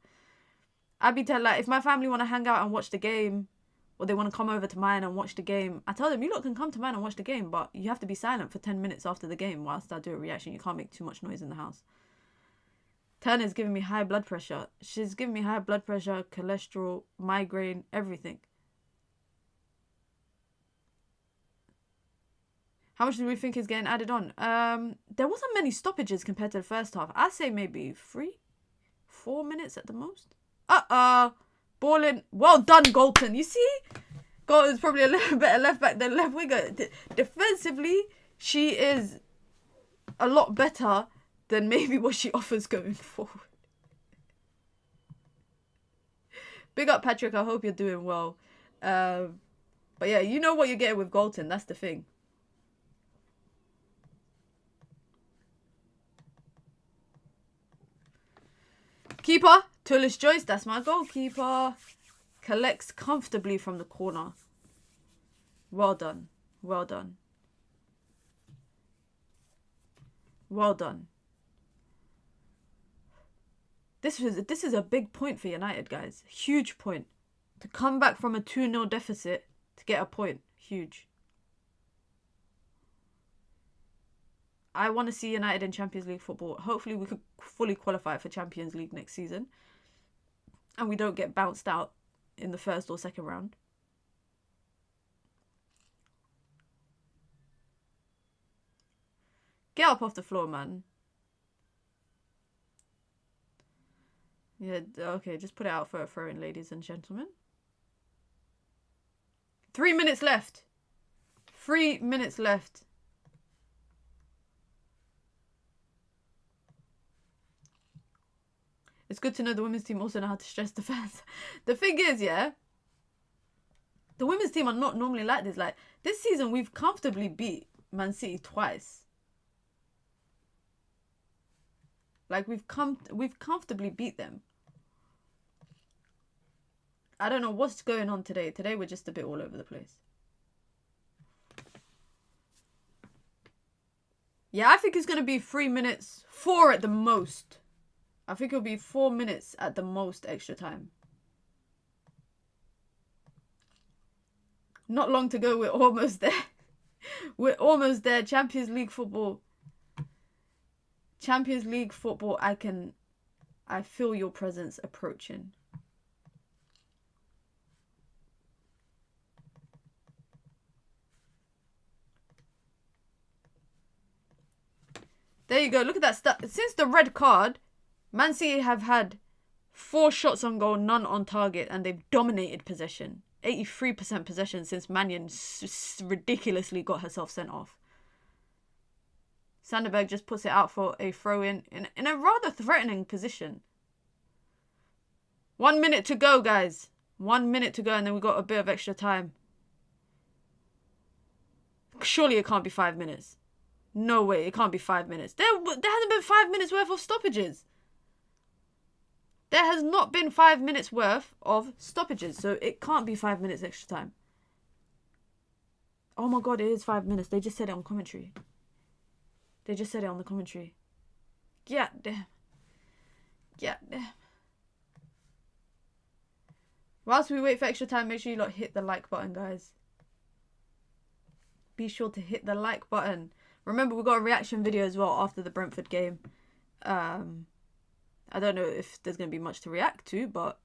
I'd be telling, like, if my family want to hang out and watch the game, or they want to come over to mine and watch the game, I tell them, you lot can come to mine and watch the game, but you have to be silent for 10 minutes after the game whilst I do a reaction. You can't make too much noise in the house. Turner's giving me high blood pressure. She's giving me high blood pressure, cholesterol, migraine, everything. How much do we think is getting added on? There wasn't many stoppages compared to the first half. I'd say maybe 4 minutes at the most. Ball in. Well done, Galton. You see? Galton's probably a little better left back than left winger. Defensively, she is a lot better than maybe what she offers going forward. Big up, Patrick. I hope you're doing well. But yeah, you know what you're getting with Galton. That's the thing. Keeper, Tullis Joyce, that's my goalkeeper. Collects comfortably from the corner. Well done. Well done. Well done. This is a big point for United, guys. Huge point. To come back from a 2-0 deficit to get a point. Huge. I want to see United in Champions League football. Hopefully we could fully qualify for Champions League next season. And we don't get bounced out in the first or second round. Get up off the floor, man. Yeah, okay, just put it out for a throw-in, ladies and gentlemen. 3 minutes left. 3 minutes left. It's good to know the women's team also know how to stress the fans. The thing is, yeah, the women's team are not normally like this. Like, this season, we've comfortably beat Man City twice. Like, we've comfortably beat them. I don't know what's going on today. Today, we're just a bit all over the place. Yeah, I think it's going to be 3 minutes. 4 at the most. I think it'll be 4 minutes at the most extra time. Not long to go. We're almost there. We're almost there. Champions League football. Champions League football. I feel your presence approaching. There you go. Look at that stat. Since the red card, Man City have had 4 shots on goal, none on target, and they've dominated possession. 83% possession since Mannion ridiculously got herself sent off. Sanderberg just puts it out for a throw-in in a rather threatening position. 1 minute to go, guys. 1 minute to go, and then we've got a bit of extra time. Surely it can't be 5 minutes. No way, it can't be 5 minutes. There hasn't been 5 minutes worth of stoppages. There has not been 5 minutes worth of stoppages, so it can't be 5 minutes extra time. Oh my god, it is 5 minutes. They just said it on commentary. They just said it on the commentary. Yeah, damn. Yeah, damn. Whilst we wait for extra time, make sure you lot hit the like button, guys. Be sure to hit the like button. Remember, we got a reaction video as well after the Brentford game. I don't know if there's going to be much to react to, but...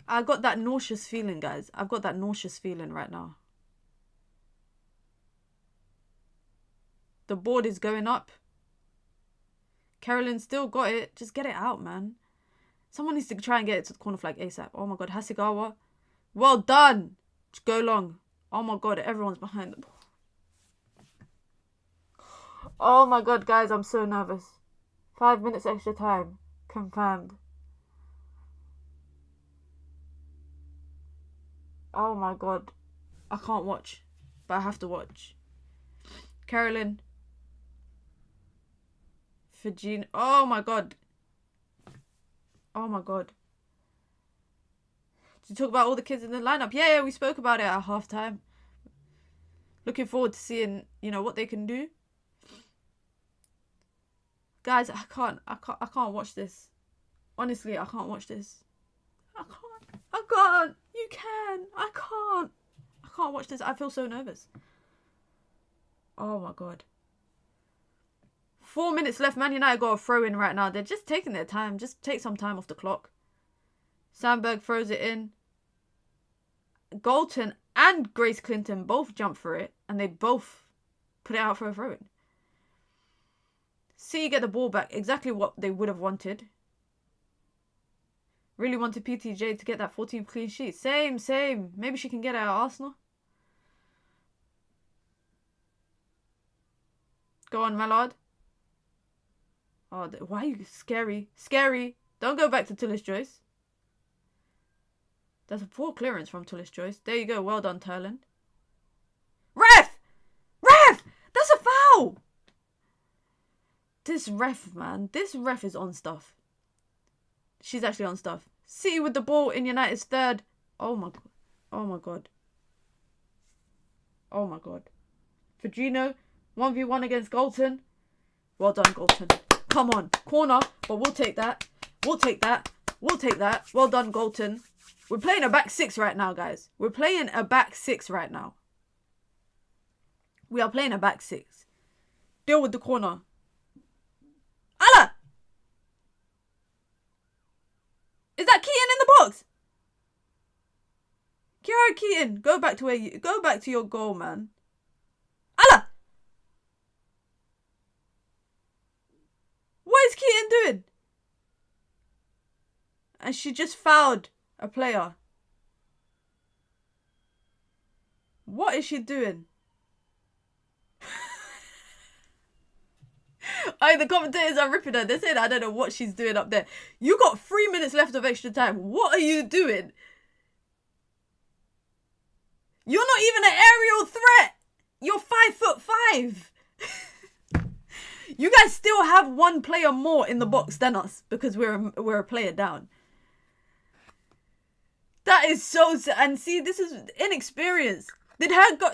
I got that nauseous feeling, guys. I've got that nauseous feeling right now. The board is going up. Carolyn still got it. Just get it out, man. Someone needs to try and get it to the corner flag ASAP. Oh my god, Hasegawa. Well done. Just go long. Oh my god, everyone's behind the ball. Oh my god, guys, I'm so nervous. 5 minutes extra time. Confirmed. Oh my god. I can't watch. But I have to watch. Carolyn. Virginia. Oh my god. Oh my god. Did you talk about all the kids in the lineup? Yeah, we spoke about it at halftime. Looking forward to seeing, you know, what they can do. Guys, I can't watch this. Honestly, I can't watch this. I can't. You can. I can't watch this. I feel so nervous. Oh my god. 4 minutes left. Man United got a throw in right now. They're just taking their time. Just take some time off the clock. Sandberg throws it in. Galton and Grace Clinton both jump for it. And they both put it out for a throw in. See, get the ball back. Exactly what they would have wanted. Really wanted PTJ to get that 14th clean sheet. Same. Maybe she can get it at Arsenal. Go on, Mallard. Oh, why are you scary? Scary. Don't go back to Tullis Joyce. That's a poor clearance from Tullis Joyce. There you go. Well done, Turland. Ref! That's a foul! This ref, man. This ref is on stuff. She's actually on stuff. City with the ball in United's third. Oh my god. Oh my god. Oh my god. Fedrino, 1v1 against Galton. Well done, Galton. Come on. Corner, but we'll take that. We'll take that. Well done, Galton. We're playing a back 6 right now, guys. We're playing a back 6 right now. We are playing a back 6. Deal with the corner. Allah! Is that Keaton in the box? Kiara Keaton, go back to your goal, man. Allah! What is Keaton doing? And she just fouled a player. What is she doing? Oh, the commentators are ripping her. They're saying, I don't know what she's doing up there. You got 3 minutes left of extra time. What are you doing? You're not even an aerial threat. You're 5'5". You guys still have one player more in the box than us because we're a player down. That is so... And see, this is inexperience. Did her go...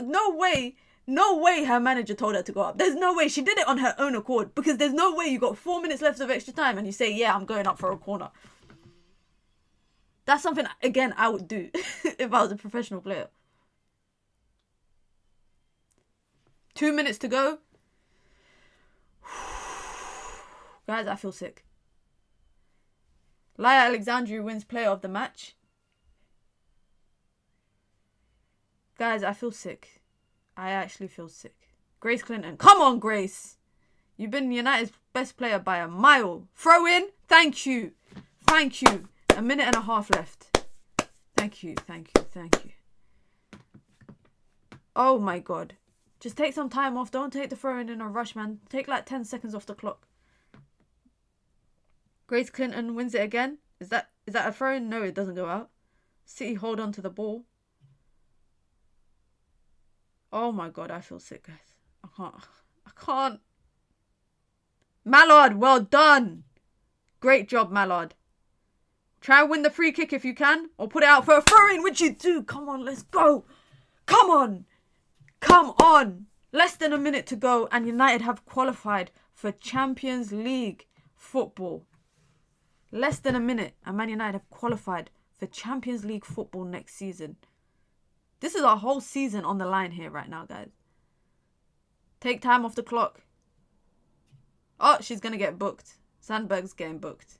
No way her manager told her to go up. There's no way. She did it on her own accord because there's no way you got 4 minutes left of extra time and you say, yeah, I'm going up for a corner. That's something, again, I would do if I was a professional player. 2 minutes to go. Guys, I feel sick. Laia Alexandru wins player of the match. Guys, I feel sick. I actually feel sick. Grace Clinton. Come on, Grace. You've been United's best player by a mile. Throw in. Thank you. Thank you. 1.5 minutes left. Thank you. Thank you. Thank you. Oh my God. Just take some time off. Don't take the throw in a rush, man. Take like 10 seconds off the clock. Grace Clinton wins it again. Is that a throw in? No, it doesn't go out. City hold on to the ball. Oh my God, I feel sick, guys. I can't. Mallard, well done. Great job, Mallard. Try and win the free kick if you can. Or put it out for a throw-in, which you do. Come on, let's go. Come on. Come on. Less than a minute to go and United have qualified for Champions League football. Less than a minute and Man United have qualified for Champions League football next season. This is our whole season on the line here right now, guys. Take time off the clock. Oh, she's going to get booked. Sandberg's getting booked.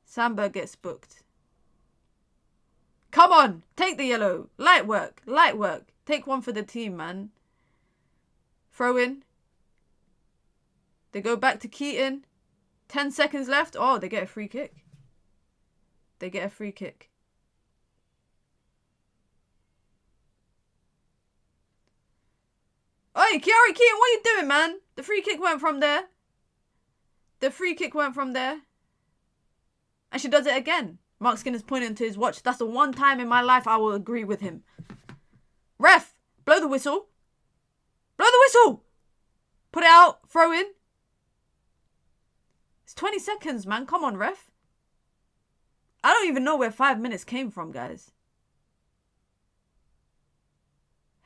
Sandberg gets booked. Come on, take the yellow. Light work, light work. Take one for the team, man. Throw in. They go back to Keaton. 10 seconds left. Oh, they get a free kick. They get a free kick. Oi, Kiara Keaton, what are you doing, man? The free kick went from there. The free kick went from there. And she does it again. Mark Skinner's pointing to his watch. That's the one time in my life I will agree with him. Ref, blow the whistle. Blow the whistle. Put it out. Throw in. It's 20 seconds, man. Come on, ref. I don't even know where 5 minutes came from, guys.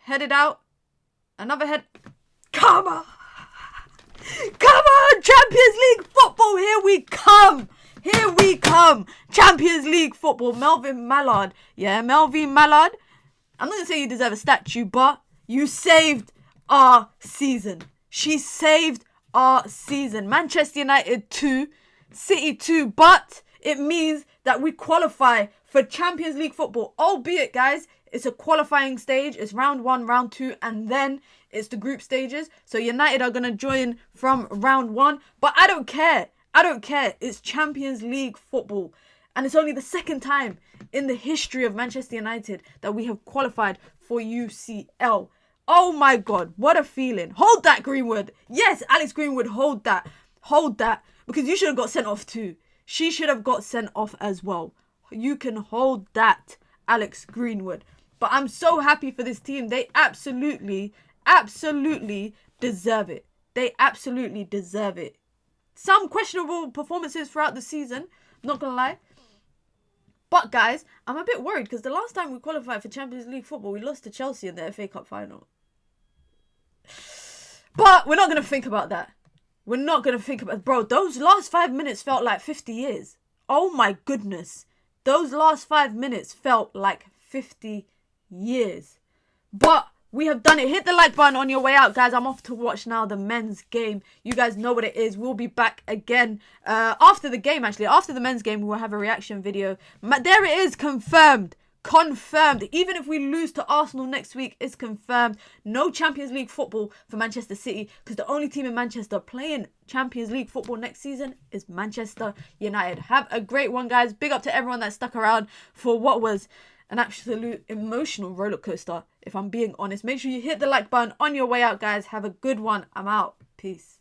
Head it out. Another head. Come on. Come on. Champions League football. Here we come. Here we come. Champions League football. Melvin Mallard. Yeah, Melvin Mallard. I'm not going to say you deserve a statue, but you saved our season. She saved our season. Manchester United 2, City 2, but it means that we qualify for Champions League football. Albeit, guys, it's a qualifying stage. It's round 1, round 2, and then it's the group stages. So United are going to join from round 1, but I don't care. I don't care. It's Champions League football. And it's only the second time in the history of Manchester United that we have qualified for UCL. Oh my God, what a feeling. Hold that, Greenwood. Yes, Alex Greenwood, hold that. Hold that. Because you should have got sent off too. She should have got sent off as well. You can hold that, Alex Greenwood. But I'm so happy for this team. They absolutely deserve it. They absolutely deserve it. Some questionable performances throughout the season. Not going to lie. But guys, I'm a bit worried because the last time we qualified for Champions League football, we lost to Chelsea in the FA Cup final. But we're not going to think about that. We're not going to think about... Bro, those last 5 minutes felt like 50 years. Oh my goodness. Those last 5 minutes felt like 50 years. But we have done it. Hit the like button on your way out, guys. I'm off to watch now the men's game. You guys know what it is. We'll be back again after the game, actually. After the men's game, we will have a reaction video. There it is, confirmed. Confirmed. Even if we lose to Arsenal next week, it's confirmed. No Champions League football for Manchester City because the only team in Manchester playing Champions League football next season is Manchester United. Have a great one, guys. Big up to everyone that stuck around for what was an absolute emotional roller coaster, if I'm being honest. Make sure you hit the like button on your way out, guys. Have a good one. I'm out. Peace.